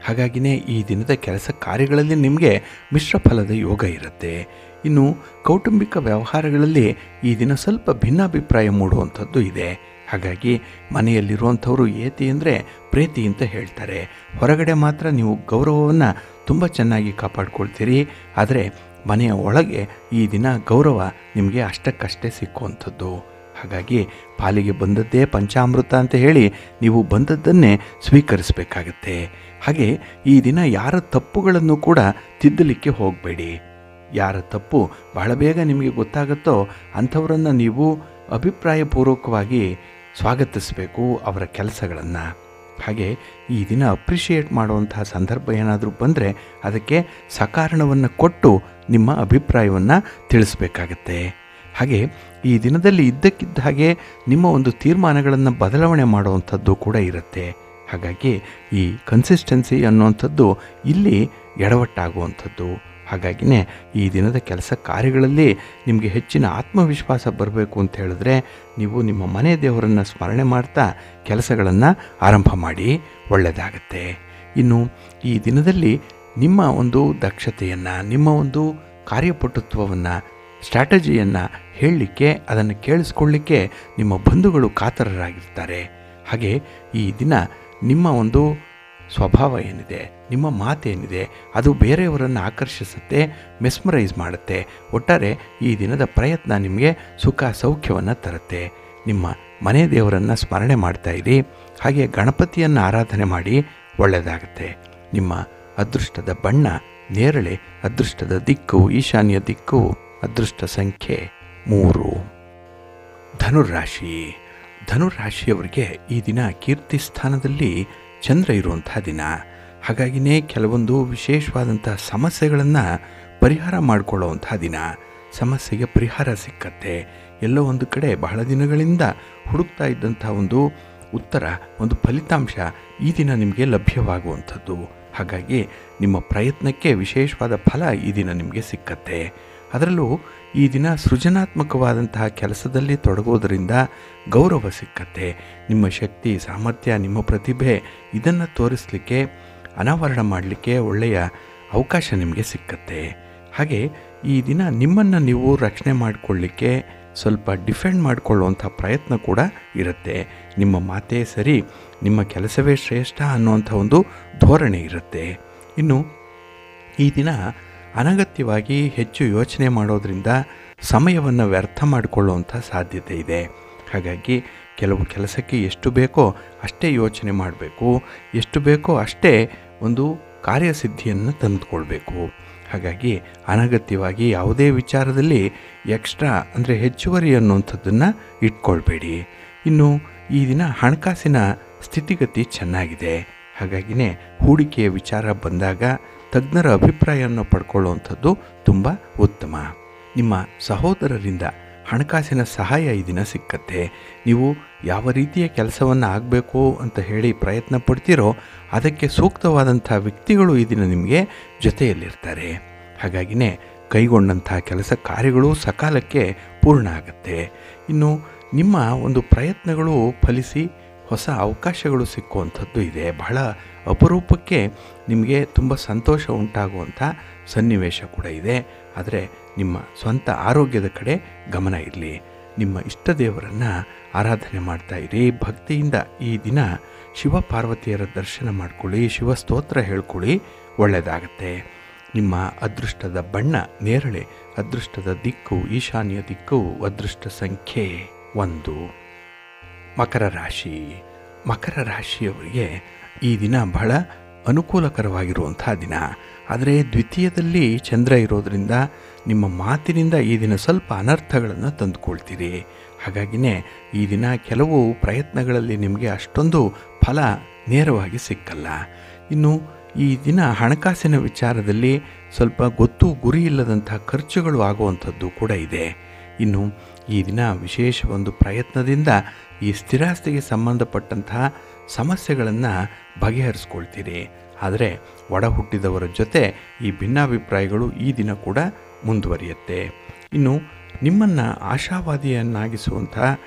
ಹಾಗಾಗಿನೇ ಈ ದಿನದ ಕೆಲಸ ಕಾರ್ಯಗಳಲ್ಲಿ ನಿಮಗೆ ಮಿಶ್ರ ಫಲದ ಯೋಗ ಇರುತ್ತೆ. ಇನ್ನು ಕೌಟುಂಬಿಕ ವ್ಯವಹಾರಗಳಲ್ಲಿ ಈ ದಿನ ಸ್ವಲ್ಪ ಭಿನ್ನಾಭಿಪ್ರಾಯ ಮೂಡುವಂಥದ್ದು ಇದೆ. ಹಾಗಾಗಿ ಮನೆಯಲ್ಲಿರುವಂಥವರು ಏತಿ ಅಂದರೆ ಪ್ರೀತಿ ಅಂತ ಹೇಳ್ತಾರೆ. ಹೊರಗಡೆ ಮಾತ್ರ ನೀವು ಗೌರವವನ್ನು ತುಂಬ ಚೆನ್ನಾಗಿ ಕಾಪಾಡ್ಕೊಳ್ತೀರಿ. ಆದರೆ ಮನೆಯ ಒಳಗೆ ಈ ದಿನ ಗೌರವ ನಿಮಗೆ ಅಷ್ಟಕ್ಕಷ್ಟೇ ಸಿಕ್ಕುವಂಥದ್ದು. ಹಾಗಾಗಿ ಪಾಲಿಗೆ ಬಂದದ್ದೇ ಪಂಚಾಮೃತ ಅಂತ ಹೇಳಿ ನೀವು ಬಂದದ್ದನ್ನೇ ಸ್ವೀಕರಿಸಬೇಕಾಗತ್ತೆ. ಹಾಗೆ ಈ ದಿನ ಯಾರ ತಪ್ಪುಗಳನ್ನು ಕೂಡ ತಿದ್ದಲಿಕ್ಕೆ ಹೋಗಬೇಡಿ. ಯಾರ ತಪ್ಪು ಬಹಳ ಬೇಗ ನಿಮಗೆ ಗೊತ್ತಾಗುತ್ತೋ ಅಂಥವರನ್ನು ನೀವು ಅಭಿಪ್ರಾಯಪೂರ್ವಕವಾಗಿ ಸ್ವಾಗತಿಸಬೇಕು, ಅವರ ಕೆಲಸಗಳನ್ನು. ಹಾಗೆ ಈ ದಿನ ಅಪ್ರಿಷಿಯೇಟ್ ಮಾಡುವಂತಹ ಸಂದರ್ಭ ಏನಾದರೂ ಬಂದರೆ ಅದಕ್ಕೆ ಸಕಾರಣವನ್ನು ಕೊಟ್ಟು ನಿಮ್ಮ ಅಭಿಪ್ರಾಯವನ್ನು ತಿಳಿಸ್ಬೇಕಾಗತ್ತೆ. ಹಾಗೆ ಈ ದಿನದಲ್ಲಿ ಇದ್ದಕ್ಕಿದ್ದ ಹಾಗೆ ನಿಮ್ಮ ಒಂದು ತೀರ್ಮಾನಗಳನ್ನು ಬದಲಾವಣೆ ಮಾಡುವಂಥದ್ದು ಕೂಡ ಇರುತ್ತೆ. ಹಾಗಾಗಿ ಈ ಕನ್ಸಿಸ್ಟೆನ್ಸಿ ಅನ್ನುವಂಥದ್ದು ಇಲ್ಲಿ ಎಡವಟ್ಟಾಗುವಂಥದ್ದು. ಹಾಗಾಗಿನೇ ಈ ದಿನದ ಕೆಲಸ ಕಾರ್ಯಗಳಲ್ಲಿ ನಿಮಗೆ ಹೆಚ್ಚಿನ ಆತ್ಮವಿಶ್ವಾಸ ಬರಬೇಕು ಅಂತ ಹೇಳಿದ್ರೆ ನೀವು ನಿಮ್ಮ ಮನೆ ದೇವರನ್ನು ಸ್ಮರಣೆ ಮಾಡ್ತಾ ಕೆಲಸಗಳನ್ನು ಆರಂಭ ಮಾಡಿ, ಒಳ್ಳೆಯದಾಗತ್ತೆ. ಇನ್ನು ಈ ದಿನದಲ್ಲಿ ನಿಮ್ಮ ಒಂದು ದಕ್ಷತೆಯನ್ನು, ನಿಮ್ಮ ಒಂದು ಕಾರ್ಯಪಟುತ್ವವನ್ನು, ಸ್ಟ್ರಾಟಜಿಯನ್ನು ಹೇಳಲಿಕ್ಕೆ, ಅದನ್ನು ಕೇಳಿಸ್ಕೊಳ್ಳಿಕ್ಕೆ ನಿಮ್ಮ ಬಂಧುಗಳು ಕಾತರರಾಗಿರ್ತಾರೆ. ಹಾಗೆ ಈ ದಿನ ನಿಮ್ಮ ಒಂದು ಸ್ವಭಾವ ಏನಿದೆ, ನಿಮ್ಮ ಮಾತೇನಿದೆ, ಅದು ಬೇರೆಯವರನ್ನು ಆಕರ್ಷಿಸುತ್ತೆ, ಮೆಸ್ಮರೈಸ್ ಮಾಡುತ್ತೆ. ಒಟ್ಟಾರೆ ಈ ದಿನದ ಪ್ರಯತ್ನ ನಿಮಗೆ ಸುಖ ಸೌಖ್ಯವನ್ನು ತರುತ್ತೆ. ನಿಮ್ಮ ಮನೆ ದೇವರನ್ನು ಸ್ಮರಣೆ ಮಾಡ್ತಾ ಇರಿ. ಹಾಗೆ ಗಣಪತಿಯನ್ನು ಆರಾಧನೆ ಮಾಡಿ, ಒಳ್ಳೆಯದಾಗುತ್ತೆ. ನಿಮ್ಮ ಅದೃಷ್ಟದ ಬಣ್ಣ ನೇರಳೆ, ಅದೃಷ್ಟದ ದಿಕ್ಕು ಈಶಾನ್ಯ ದಿಕ್ಕು, ಅದೃಷ್ಟ ಸಂಖ್ಯೆ 3. ಧನುರಾಶಿ. ಧನುರಾಶಿಯವರಿಗೆ ಈ ದಿನ ಕೀರ್ತಿ ಸ್ಥಾನದಲ್ಲಿ ಚಂದ್ರ ಇರುವಂಥ ದಿನ. ಹಾಗಾಗಿನೇ ಕೆಲವೊಂದು ವಿಶೇಷವಾದಂಥ ಸಮಸ್ಯೆಗಳನ್ನು ಪರಿಹಾರ ಮಾಡಿಕೊಳ್ಳುವಂಥ ದಿನ. ಸಮಸ್ಯೆಗೆ ಪರಿಹಾರ ಸಿಕ್ಕತ್ತೆ. ಎಲ್ಲೋ ಒಂದು ಕಡೆ ಬಹಳ ದಿನಗಳಿಂದ ಹುಡುಕ್ತಾ ಇದ್ದಂಥ ಒಂದು ಉತ್ತರ, ಒಂದು ಫಲಿತಾಂಶ ಈ ದಿನ ನಿಮಗೆ ಲಭ್ಯವಾಗುವಂಥದ್ದು. ಹಾಗಾಗಿ ನಿಮ್ಮ ಪ್ರಯತ್ನಕ್ಕೆ ವಿಶೇಷವಾದ ಫಲ ಈ ದಿನ ನಿಮಗೆ ಸಿಕ್ಕತ್ತೆ. ಅದರಲ್ಲೂ ಈ ದಿನ ಸೃಜನಾತ್ಮಕವಾದಂತಹ ಕೆಲಸದಲ್ಲಿ ತೊಡಗೋದರಿಂದ ಗೌರವ ಸಿಕ್ಕತ್ತೆ. ನಿಮ್ಮ ಶಕ್ತಿ, ಸಾಮರ್ಥ್ಯ, ನಿಮ್ಮ ಪ್ರತಿಭೆ ಇದನ್ನು ತೋರಿಸಲಿಕ್ಕೆ, ಅನಾವರಣ ಮಾಡಲಿಕ್ಕೆ ಒಳ್ಳೆಯ ಅವಕಾಶ ನಿಮಗೆ ಸಿಕ್ಕತ್ತೆ. ಹಾಗೆ ಈ ದಿನ ನಿಮ್ಮನ್ನು ನೀವು ರಕ್ಷಣೆ ಮಾಡಿಕೊಳ್ಳಿಕ್ಕೆ, ಸ್ವಲ್ಪ ಡಿಫೆಂಡ್ ಮಾಡಿಕೊಳ್ಳುವಂಥ ಪ್ರಯತ್ನ ಕೂಡ ಇರುತ್ತೆ. ನಿಮ್ಮ ಮಾತೇ ಸರಿ, ನಿಮ್ಮ ಕೆಲಸವೇ ಶ್ರೇಷ್ಠ ಅನ್ನುವಂಥ ಒಂದು ಧೋರಣೆ ಇರುತ್ತೆ. ಇನ್ನು ಈ ದಿನ ಅನಗತ್ಯವಾಗಿ ಹೆಚ್ಚು ಯೋಚನೆ ಮಾಡೋದರಿಂದ ಸಮಯವನ್ನು ವ್ಯರ್ಥ ಮಾಡಿಕೊಳ್ಳುವಂಥ ಸಾಧ್ಯತೆ ಇದೆ. ಹಾಗಾಗಿ ಕೆಲವು ಕೆಲಸಕ್ಕೆ ಎಷ್ಟು ಬೇಕೋ ಅಷ್ಟೇ ಯೋಚನೆ ಮಾಡಬೇಕು, ಎಷ್ಟು ಬೇಕೋ ಅಷ್ಟೇ ಒಂದು ಕಾರ್ಯಸಿದ್ಧಿಯನ್ನು ತಂದುಕೊಳ್ಬೇಕು. ಹಾಗಾಗಿ ಅನಗತ್ಯವಾಗಿ ಯಾವುದೇ ವಿಚಾರದಲ್ಲಿ ಎಕ್ಸ್ಟ್ರಾ ಅಂದರೆ ಹೆಚ್ಚುವರಿ ಅನ್ನುವಂಥದ್ದನ್ನು ಇಟ್ಕೊಳ್ಬೇಡಿ. ಇನ್ನು ಈ ದಿನ ಹಣಕಾಸಿನ ಸ್ಥಿತಿಗತಿ ಚೆನ್ನಾಗಿದೆ. ಹಾಗಾಗಿನೇ ಹೂಡಿಕೆಯ ವಿಚಾರ ಬಂದಾಗ ತಜ್ಞರ ಅಭಿಪ್ರಾಯವನ್ನು ಪಡ್ಕೊಳ್ಳುವಂಥದ್ದು ತುಂಬ ಉತ್ತಮ. ನಿಮ್ಮ ಸಹೋದರರಿಂದ ಹಣಕಾಸಿನ ಸಹಾಯ ಈ ದಿನ ಸಿಕ್ಕತ್ತೆ. ನೀವು ಯಾವ ರೀತಿಯ ಕೆಲಸವನ್ನು ಆಗಬೇಕು ಅಂತ ಹೇಳಿ ಪ್ರಯತ್ನ ಪಡ್ತೀರೋ ಅದಕ್ಕೆ ಸೂಕ್ತವಾದಂಥ ವ್ಯಕ್ತಿಗಳು ಈ ದಿನ ನಿಮಗೆ ಜೊತೆಯಲ್ಲಿರ್ತಾರೆ. ಹಾಗಾಗಿನೇ ಕೈಗೊಂಡಂಥ ಕೆಲಸ ಕಾರ್ಯಗಳು ಸಕಾಲಕ್ಕೆ ಪೂರ್ಣ ಆಗುತ್ತೆ. ಇನ್ನು ನಿಮ್ಮ ಒಂದು ಪ್ರಯತ್ನಗಳು ಫಲಿಸಿ ಹೊಸ ಅವಕಾಶಗಳು ಸಿಕ್ಕುವಂಥದ್ದು ಇದೆ. ಬಹಳ ಅಪರೂಪಕ್ಕೆ ನಿಮಗೆ ತುಂಬ ಸಂತೋಷ ಉಂಟಾಗುವಂಥ ಸನ್ನಿವೇಶ ಕೂಡ ಇದೆ. ಆದರೆ ನಿಮ್ಮ ಸ್ವಂತ ಆರೋಗ್ಯದ ಕಡೆ ಗಮನ ಇರಲಿ. ನಿಮ್ಮ ಇಷ್ಟ ದೇವರನ್ನು ಆರಾಧನೆ ಮಾಡ್ತಾ ಇರಿ. ಭಕ್ತಿಯಿಂದ ಈ ದಿನ ಶಿವ ಪಾರ್ವತಿಯರ ದರ್ಶನ ಮಾಡ್ಕೊಳ್ಳಿ, ಶಿವ ಸ್ತೋತ್ರ ಹೇಳ್ಕೊಳ್ಳಿ, ಒಳ್ಳೆಯದಾಗತ್ತೆ. ನಿಮ್ಮ ಅದೃಷ್ಟದ ಬಣ್ಣ ನೇರಳೆ, ಅದೃಷ್ಟದ ದಿಕ್ಕು ಈಶಾನ್ಯ ದಿಕ್ಕು, ಅದೃಷ್ಟ ಸಂಖ್ಯೆ 1. ಮಕರ ರಾಶಿ. ಮಕರ ರಾಶಿಯವರಿಗೆ ಈ ದಿನ ಬಹಳ ಅನುಕೂಲಕರವಾಗಿರುವಂಥ ದಿನ. ಆದರೆ ದ್ವಿತೀಯದಲ್ಲಿ ಚಂದ್ರ ಇರೋದರಿಂದ ನಿಮ್ಮ ಮಾತಿನಿಂದ ಈ ದಿನ ಸ್ವಲ್ಪ ಅನರ್ಥಗಳನ್ನು ತಂದುಕೊಳ್ತೀರಿ. ಹಾಗಾಗಿನೇ ಈ ದಿನ ಕೆಲವು ಪ್ರಯತ್ನಗಳಲ್ಲಿ ನಿಮಗೆ ಅಷ್ಟೊಂದು ಫಲ ನೇರವಾಗಿ ಸಿಕ್ಕಲ್ಲ. ಇನ್ನು ಈ ದಿನ ಹಣಕಾಸಿನ ವಿಚಾರದಲ್ಲಿ ಸ್ವಲ್ಪ ಗೊತ್ತು ಗುರಿ ಇಲ್ಲದಂಥ ಖರ್ಚುಗಳು ಆಗುವಂಥದ್ದು ಕೂಡ ಇದೆ. ಇನ್ನು ಈ ದಿನ ವಿಶೇಷ ಒಂದು ಪ್ರಯತ್ನದಿಂದ ಈ ಸ್ಥಿರಾಸ್ತಿಗೆ ಸಂಬಂಧಪಟ್ಟಂತಹ ಸಮಸ್ಯೆಗಳನ್ನು ಬಗೆಹರಿಸ್ಕೊಳ್ತೀರಿ. ಆದರೆ ಒಡ ಹುಟ್ಟಿದವರ ಜೊತೆ ಈ ಭಿನ್ನಾಭಿಪ್ರಾಯಗಳು ಈ ದಿನ ಕೂಡ ಮುಂದುವರಿಯುತ್ತೆ. ಇನ್ನು ನಿಮ್ಮನ್ನು ಆಶಾವಾದಿಯನ್ನಾಗಿಸುವಂಥ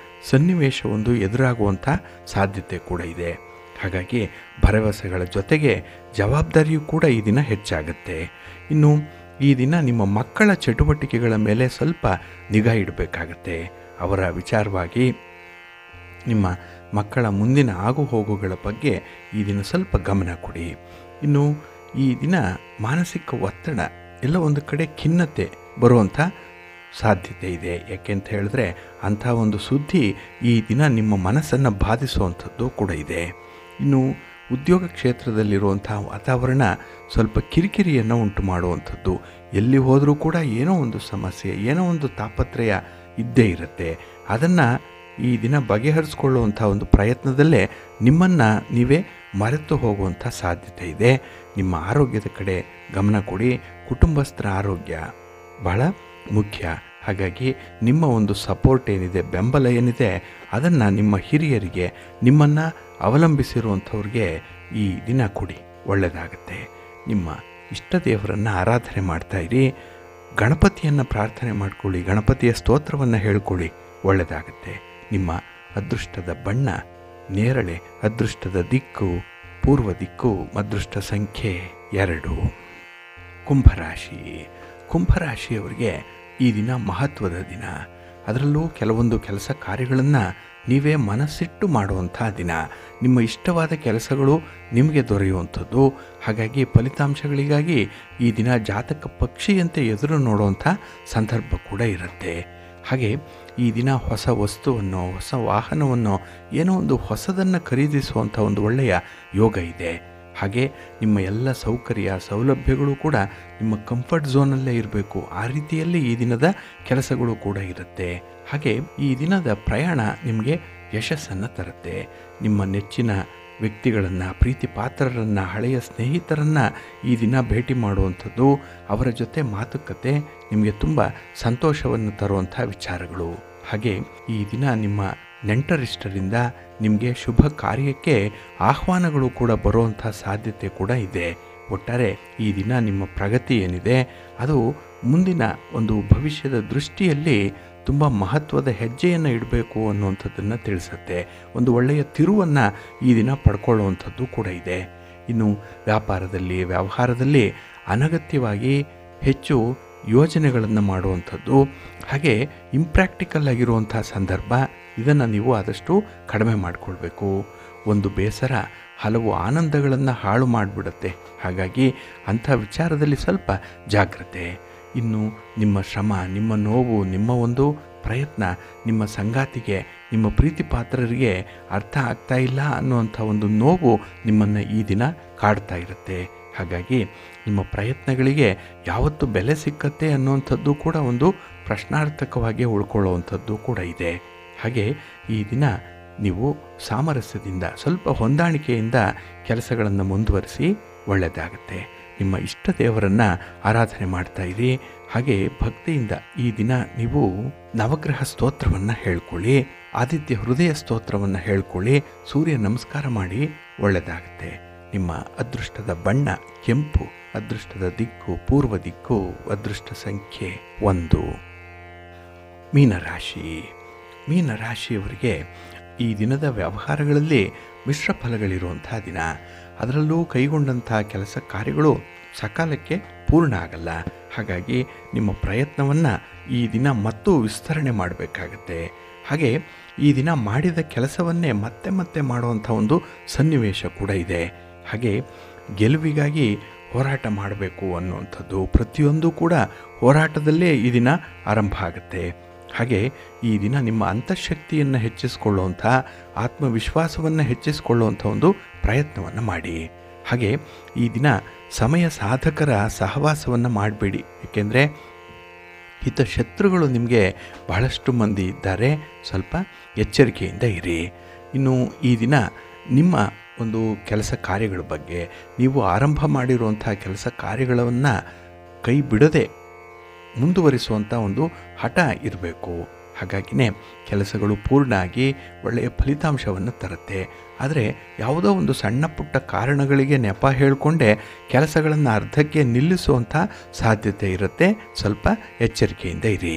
ಸನ್ನಿವೇಶವೊಂದು ಎದುರಾಗುವಂಥ ಸಾಧ್ಯತೆ ಕೂಡ ಇದೆ. ಹಾಗಾಗಿ ಭರವಸೆಗಳ ಜೊತೆಗೆ ಜವಾಬ್ದಾರಿಯೂ ಕೂಡ ಈ ದಿನ ಹೆಚ್ಚಾಗುತ್ತೆ. ಇನ್ನು ಈ ದಿನ ನಿಮ್ಮ ಮಕ್ಕಳ ಚಟುವಟಿಕೆಗಳ ಮೇಲೆ ಸ್ವಲ್ಪ ನಿಗಾ ಇಡಬೇಕಾಗತ್ತೆ. ಅವರ ವಿಚಾರವಾಗಿ ನಿಮ್ಮ ಮಕ್ಕಳ ಮುಂದಿನ ಆಗುಹೋಗುಗಳ ಬಗ್ಗೆ ಈ ದಿನ ಸ್ವಲ್ಪ ಗಮನ ಕೊಡಿ. ಇನ್ನು ಈ ದಿನ ಮಾನಸಿಕ ಒತ್ತಡ, ಎಲ್ಲ ಒಂದು ಕಡೆ ಖಿನ್ನತೆ ಬರುವಂಥ ಸಾಧ್ಯತೆ ಇದೆ. ಯಾಕೆಂತ ಹೇಳಿದ್ರೆ ಅಂಥ ಒಂದು ಸುದ್ದಿ ಈ ದಿನ ನಿಮ್ಮ ಮನಸ್ಸನ್ನು ಬಾಧಿಸುವಂಥದ್ದು ಕೂಡ ಇದೆ. ಇನ್ನು ಉದ್ಯೋಗ ಕ್ಷೇತ್ರದಲ್ಲಿರುವಂಥ ವಾತಾವರಣ ಸ್ವಲ್ಪ ಕಿರಿಕಿರಿಯನ್ನು ಉಂಟು ಮಾಡುವಂಥದ್ದು. ಎಲ್ಲಿ ಹೋದರೂ ಕೂಡ ಏನೋ ಒಂದು ಸಮಸ್ಯೆ, ಏನೋ ಒಂದು ತಾಪತ್ರಯ ಇದ್ದೇ ಇರುತ್ತೆ. ಅದನ್ನು ಈ ದಿನ ಬಗೆಹರಿಸ್ಕೊಳ್ಳುವಂಥ ಒಂದು ಪ್ರಯತ್ನದಲ್ಲೇ ನಿಮ್ಮನ್ನು ನೀವೇ ಮರೆತು ಹೋಗುವಂಥ ಸಾಧ್ಯತೆ ಇದೆ. ನಿಮ್ಮ ಆರೋಗ್ಯದ ಕಡೆ ಗಮನ ಕೊಡಿ. ಕುಟುಂಬಸ್ಥರ ಆರೋಗ್ಯ ಬಹಳ ಮುಖ್ಯ. ಹಾಗಾಗಿ ನಿಮ್ಮ ಒಂದು ಸಪೋರ್ಟ್ ಏನಿದೆ, ಬೆಂಬಲ ಏನಿದೆ, ಅದನ್ನು ನಿಮ್ಮ ಹಿರಿಯರಿಗೆ, ನಿಮ್ಮನ್ನು ಅವಲಂಬಿಸಿರುವಂಥವ್ರಿಗೆ ಈ ದಿನ ಕೊಡಿ, ಒಳ್ಳೆಯದಾಗತ್ತೆ. ನಿಮ್ಮ ಇಷ್ಟ ದೇವರನ್ನು ಆರಾಧನೆ ಮಾಡ್ತಾಯಿರಿ. ಗಣಪತಿಯನ್ನು ಪ್ರಾರ್ಥನೆ ಮಾಡ್ಕೊಳ್ಳಿ, ಗಣಪತಿಯ ಸ್ತೋತ್ರವನ್ನು ಹೇಳ್ಕೊಳ್ಳಿ, ಒಳ್ಳೆಯದಾಗತ್ತೆ. ನಿಮ್ಮ ಅದೃಷ್ಟದ ಬಣ್ಣ ನೇರಳೆ, ಅದೃಷ್ಟದ ದಿಕ್ಕು ಪೂರ್ವ ದಿಕ್ಕು, ಅದೃಷ್ಟ ಸಂಖ್ಯೆ 2. ಕುಂಭರಾಶಿ. ಕುಂಭರಾಶಿಯವರಿಗೆ ಈ ದಿನ ಮಹತ್ವದ ದಿನ. ಅದರಲ್ಲೂ ಕೆಲವೊಂದು ಕೆಲಸ ಕಾರ್ಯಗಳನ್ನು ನೀವೇ ಮನಸ್ಸಿಟ್ಟು ಮಾಡುವಂಥ ದಿನ. ನಿಮ್ಮ ಇಷ್ಟವಾದ ಕೆಲಸಗಳು ನಿಮಗೆ ದೊರೆಯುವಂಥದ್ದು. ಹಾಗಾಗಿ ಫಲಿತಾಂಶಗಳಿಗಾಗಿ ಈ ದಿನ ಜಾತಕ ಪಕ್ಷಿಯಂತೆ ಎದುರು ನೋಡುವಂಥ ಸಂದರ್ಭ ಕೂಡ ಇರುತ್ತೆ. ಹಾಗೆ ಈ ದಿನ ಹೊಸ ವಸ್ತುವನ್ನು, ಹೊಸ ವಾಹನವನ್ನು, ಏನೋ ಒಂದು ಹೊಸದನ್ನು ಖರೀದಿಸುವಂಥ ಒಂದು ಒಳ್ಳೆಯ ಯೋಗ ಇದೆ. ಹಾಗೆ ನಿಮ್ಮ ಎಲ್ಲ ಸೌಕರ್ಯ ಸೌಲಭ್ಯಗಳು ಕೂಡ ನಿಮ್ಮ ಕಂಫರ್ಟ್ ಝೋನಲ್ಲೇ ಇರಬೇಕು. ಆ ರೀತಿಯಲ್ಲಿ ಈ ದಿನದ ಕೆಲಸಗಳು ಕೂಡ ಇರುತ್ತೆ. ಹಾಗೆ ಈ ದಿನದ ಪ್ರಯಾಣ ನಿಮಗೆ ಯಶಸ್ಸನ್ನು ತರುತ್ತೆ. ನಿಮ್ಮ ನೆಚ್ಚಿನ ವ್ಯಕ್ತಿಗಳನ್ನು, ಪ್ರೀತಿ ಪಾತ್ರರನ್ನು, ಹಳೆಯ ಸ್ನೇಹಿತರನ್ನು ಈ ದಿನ ಭೇಟಿ ಮಾಡುವಂಥದ್ದು, ಅವರ ಜೊತೆ ಮಾತುಕತೆ ನಿಮಗೆ ತುಂಬ ಸಂತೋಷವನ್ನು ತರುವಂಥ ವಿಚಾರಗಳು. ಹಾಗೆ ಈ ದಿನ ನಿಮ್ಮ ನೆಂಟರಿಷ್ಟರಿಂದ ನಿಮಗೆ ಶುಭ ಕಾರ್ಯಕ್ಕೆ ಆಹ್ವಾನಗಳು ಕೂಡ ಬರುವಂಥ ಸಾಧ್ಯತೆ ಕೂಡ ಇದೆ. ಒಟ್ಟಾರೆ ಈ ದಿನ ನಿಮ್ಮ ಪ್ರಗತಿ ಏನಿದೆ ಅದು ಮುಂದಿನ ಒಂದು ಭವಿಷ್ಯದ ದೃಷ್ಟಿಯಲ್ಲಿ ತುಂಬ ಮಹತ್ವದ ಹೆಜ್ಜೆಯನ್ನು ಇಡಬೇಕು ಅನ್ನುವಂಥದ್ದನ್ನು ತಿಳಿಸುತ್ತೆ. ಒಂದು ಒಳ್ಳೆಯ ತಿರುವನ್ನು ಈ ದಿನ ಪಡ್ಕೊಳ್ಳುವಂಥದ್ದು ಕೂಡ ಇದೆ. ಇನ್ನು ವ್ಯಾಪಾರದಲ್ಲಿ, ವ್ಯವಹಾರದಲ್ಲಿ ಅನಗತ್ಯವಾಗಿ ಹೆಚ್ಚು ಯೋಜನೆಗಳನ್ನು ಮಾಡುವಂಥದ್ದು, ಹಾಗೆ ಇಂಪ್ರ್ಯಾಕ್ಟಿಕಲ್ ಆಗಿರುವಂಥ ಸಂದರ್ಭ, ಇದನ್ನು ನೀವು ಆದಷ್ಟು ಕಡಿಮೆ ಮಾಡಿಕೊಳ್ಬೇಕು. ಒಂದು ಬೇಸರ ಹಲವು ಆನಂದಗಳನ್ನು ಹಾಳು ಮಾಡಿಬಿಡುತ್ತೆ. ಹಾಗಾಗಿ ಅಂಥ ವಿಚಾರದಲ್ಲಿ ಸ್ವಲ್ಪ ಜಾಗ್ರತೆ. ಇನ್ನು ನಿಮ್ಮ ಶ್ರಮ, ನಿಮ್ಮ ನೋವು, ನಿಮ್ಮ ಒಂದು ಪ್ರಯತ್ನ ನಿಮ್ಮ ಸಂಗಾತಿಗೆ, ನಿಮ್ಮ ಪ್ರೀತಿ ಪಾತ್ರರಿಗೆ ಅರ್ಥ ಆಗ್ತಾ ಇಲ್ಲ ಅನ್ನುವಂಥ ಒಂದು ನೋವು ನಿಮ್ಮನ್ನು ಈ ದಿನ ಕಾಡ್ತಾ ಇರುತ್ತೆ. ಹಾಗಾಗಿ ನಿಮ್ಮ ಪ್ರಯತ್ನಗಳಿಗೆ ಯಾವತ್ತು ಬೆಲೆ ಸಿಕ್ಕತ್ತೆ ಅನ್ನುವಂಥದ್ದು ಕೂಡ ಒಂದು ಪ್ರಶ್ನಾರ್ಥಕವಾಗಿ ಉಳ್ಕೊಳ್ಳುವಂಥದ್ದು ಕೂಡ ಇದೆ. ಹಾಗೆ ಈ ದಿನ ನೀವು ಸಾಮರಸ್ಯದಿಂದ, ಸ್ವಲ್ಪ ಹೊಂದಾಣಿಕೆಯಿಂದ ಕೆಲಸಗಳನ್ನು ಮುಂದುವರಿಸಿ, ಒಳ್ಳೆಯದಾಗುತ್ತೆ. ನಿಮ್ಮ ಇಷ್ಟ ದೇವರನ್ನು ಆರಾಧನೆ ಮಾಡ್ತಾಯಿರಿ. ಹಾಗೆ ಭಕ್ತಿಯಿಂದ ಈ ದಿನ ನೀವು ನವಗ್ರಹ ಸ್ತೋತ್ರವನ್ನು ಹೇಳ್ಕೊಳ್ಳಿ, ಆದಿತ್ಯ ಹೃದಯ ಸ್ತೋತ್ರವನ್ನು ಹೇಳ್ಕೊಳ್ಳಿ, ಸೂರ್ಯ ನಮಸ್ಕಾರ ಮಾಡಿ, ಒಳ್ಳೆಯದಾಗುತ್ತೆ. ನಿಮ್ಮ ಅದೃಷ್ಟದ ಬಣ್ಣ ಕೆಂಪು, ಅದೃಷ್ಟದ ದಿಕ್ಕು ಪೂರ್ವ ದಿಕ್ಕು, ಅದೃಷ್ಟ ಸಂಖ್ಯೆ 1. ಮೀನರಾಶಿ. ಮೀನರಾಶಿಯವರಿಗೆ ಈ ದಿನದ ವ್ಯವಹಾರಗಳಲ್ಲಿ ಮಿಶ್ರ ಫಲಗಳಿರುವಂಥ ದಿನ. ಅದರಲ್ಲೂ ಕೈಗೊಂಡಂಥ ಕೆಲಸ ಕಾರ್ಯಗಳು ಸಕಾಲಕ್ಕೆ ಪೂರ್ಣ ಆಗಲ್ಲ. ಹಾಗಾಗಿ ನಿಮ್ಮ ಪ್ರಯತ್ನವನ್ನು ಈ ದಿನ ಮತ್ತೂ ವಿಸ್ತರಣೆ ಮಾಡಬೇಕಾಗತ್ತೆ. ಹಾಗೆ ಈ ದಿನ ಮಾಡಿದ ಕೆಲಸವನ್ನೇ ಮತ್ತೆ ಮತ್ತೆ ಮಾಡುವಂಥ ಒಂದು ಸನ್ನಿವೇಶ ಕೂಡ ಇದೆ. ಹಾಗೆ ಗೆಲುವಿಗಾಗಿ ಹೋರಾಟ ಮಾಡಬೇಕು ಅನ್ನುವಂಥದ್ದು, ಪ್ರತಿಯೊಂದು ಕೂಡ ಹೋರಾಟದಲ್ಲೇ ಈ ದಿನ ಆರಂಭ ಆಗುತ್ತೆ. ಹಾಗೆ ಈ ದಿನ ನಿಮ್ಮ ಅಂತಃಶಕ್ತಿಯನ್ನು ಹೆಚ್ಚಿಸಿಕೊಳ್ಳುವಂಥ ಆತ್ಮವಿಶ್ವಾಸವನ್ನು ಹೆಚ್ಚಿಸಿಕೊಳ್ಳುವಂಥ ಒಂದು ಪ್ರಯತ್ನವನ್ನು ಮಾಡಿ. ಹಾಗೆ ಈ ದಿನ ಸಮಯ ಸಾಧಕರ ಸಹವಾಸವನ್ನು ಮಾಡಬೇಡಿ. ಏಕೆಂದರೆ ಹಿತಶತ್ರುಗಳು ನಿಮಗೆ ಬಹಳಷ್ಟು ಮಂದಿ ಇದ್ದಾರೆ. ಸ್ವಲ್ಪ ಎಚ್ಚರಿಕೆಯಿಂದ ಇರಿ. ಇನ್ನು ಈ ದಿನ ನಿಮ್ಮ ಒಂದು ಕೆಲಸ ಕಾರ್ಯಗಳ ಬಗ್ಗೆ, ನೀವು ಆರಂಭ ಮಾಡಿರುವಂಥ ಕೆಲಸ ಕಾರ್ಯಗಳನ್ನು ಕೈ ಬಿಡದೆ ಮುಂದುವರಿಸುವಂಥ ಒಂದು ಹಠ ಇರಬೇಕು. ಹಾಗಾಗಿನೇ ಕೆಲಸಗಳು ಪೂರ್ಣ ಆಗಿ ಒಳ್ಳೆಯ ಫಲಿತಾಂಶವನ್ನು ತರುತ್ತೆ. ಆದರೆ ಯಾವುದೋ ಒಂದು ಸಣ್ಣ ಪುಟ್ಟ ಕಾರಣಗಳಿಗೆ ನೆಪ ಹೇಳಿಕೊಂಡೇ ಕೆಲಸಗಳನ್ನು ಅರ್ಧಕ್ಕೆ ನಿಲ್ಲಿಸುವಂಥ ಸಾಧ್ಯತೆ ಇರುತ್ತೆ. ಸ್ವಲ್ಪ ಎಚ್ಚರಿಕೆಯಿಂದ ಇರಿ.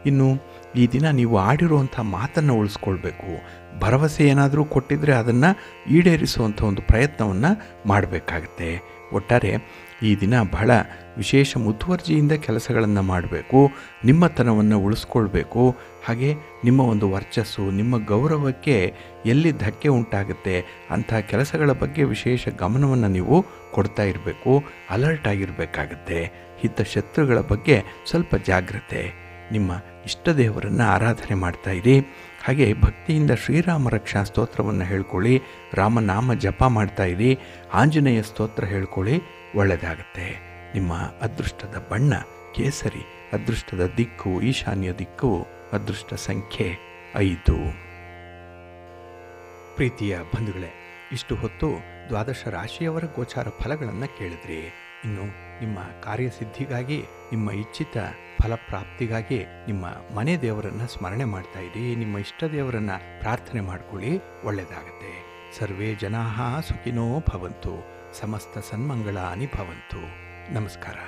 ಇನ್ನು ಈ ದಿನ ನೀವು ಆಡಿರುವಂಥ ಮಾತನ್ನು ಉಳಿಸ್ಕೊಳ್ಬೇಕು. ಭರವಸೆ ಏನಾದರೂ ಕೊಟ್ಟಿದ್ದರೆ ಅದನ್ನು ಈಡೇರಿಸುವಂಥ ಒಂದು ಪ್ರಯತ್ನವನ್ನು ಮಾಡಬೇಕಾಗತ್ತೆ. ಒಟ್ಟಾರೆ ಈ ದಿನ ಬಹಳ ವಿಶೇಷ ಮುತುವರ್ಜಿಯಿಂದ ಕೆಲಸಗಳನ್ನು ಮಾಡಬೇಕು. ನಿಮ್ಮತನವನ್ನು ಉಳಿಸ್ಕೊಳ್ಬೇಕು. ಹಾಗೆ ನಿಮ್ಮ ಒಂದು ವರ್ಚಸ್ಸು, ನಿಮ್ಮ ಗೌರವಕ್ಕೆ ಎಲ್ಲಿ ಧಕ್ಕೆ ಉಂಟಾಗುತ್ತೆ ಅಂಥ ಕೆಲಸಗಳ ಬಗ್ಗೆ ವಿಶೇಷ ಗಮನವನ್ನು ನೀವು ಕೊಡ್ತಾ ಇರಬೇಕು. ಅಲರ್ಟ್ ಆಗಿರಬೇಕಾಗತ್ತೆ. ಹಿತಶತ್ರುಗಳ ಬಗ್ಗೆ ಸ್ವಲ್ಪ ಜಾಗ್ರತೆ. ನಿಮ್ಮ ಇಷ್ಟ ದೇವರನ್ನು ಆರಾಧನೆ ಮಾಡ್ತಾ ಇರಿ. ಹಾಗೆ ಭಕ್ತಿಯಿಂದ ಶ್ರೀರಾಮ ರಕ್ಷಾ ಸ್ತೋತ್ರವನ್ನು ಹೇಳ್ಕೊಳ್ಳಿ. ರಾಮನಾಮ ಜಪ ಮಾಡ್ತಾ ಇರಿ. ಆಂಜನೇಯ ಸ್ತೋತ್ರ ಹೇಳ್ಕೊಳ್ಳಿ. ಒಳ್ಳೆಯದಾಗತ್ತೆ. ನಿಮ್ಮ ಅದೃಷ್ಟದ ಬಣ್ಣ ಕೇಸರಿ. ಅದೃಷ್ಟದ ದಿಕ್ಕು ಈಶಾನ್ಯ ದಿಕ್ಕು. ಅದೃಷ್ಟ ಸಂಖ್ಯೆ 5. ಪ್ರೀತಿಯ ಬಂಧುಗಳೇ, ಇಷ್ಟು ಹೊತ್ತು ದ್ವಾದಶ ರಾಶಿಯವರ ಗೋಚಾರ ಫಲಗಳನ್ನು ಕೇಳಿದ್ರಿ. ಇನ್ನು ನಿಮ್ಮ ಕಾರ್ಯಸಿದ್ಧಿಗಾಗಿ, ನಿಮ್ಮ ಇಚ್ಛಿತ ಫಲಪ್ರಾಪ್ತಿಗಾಗಿ ನಿಮ್ಮ ಮನೆ ದೇವರನ್ನು ಸ್ಮರಣೆ ಮಾಡ್ತಾ ಇರಿ. ನಿಮ್ಮ ಇಷ್ಟ ದೇವರನ್ನು ಪ್ರಾರ್ಥನೆ ಮಾಡ್ಕೊಳ್ಳಿ. ಒಳ್ಳೆಯದಾಗತ್ತೆ. ಸರ್ವೇ ಜನಾಃ ಸುಖಿನೋ ಭವಂತು. ಸಮಸ್ತ ಸನ್ಮಂಗಳಾನಿ ಭವಂತು. ನಮಸ್ಕಾರ.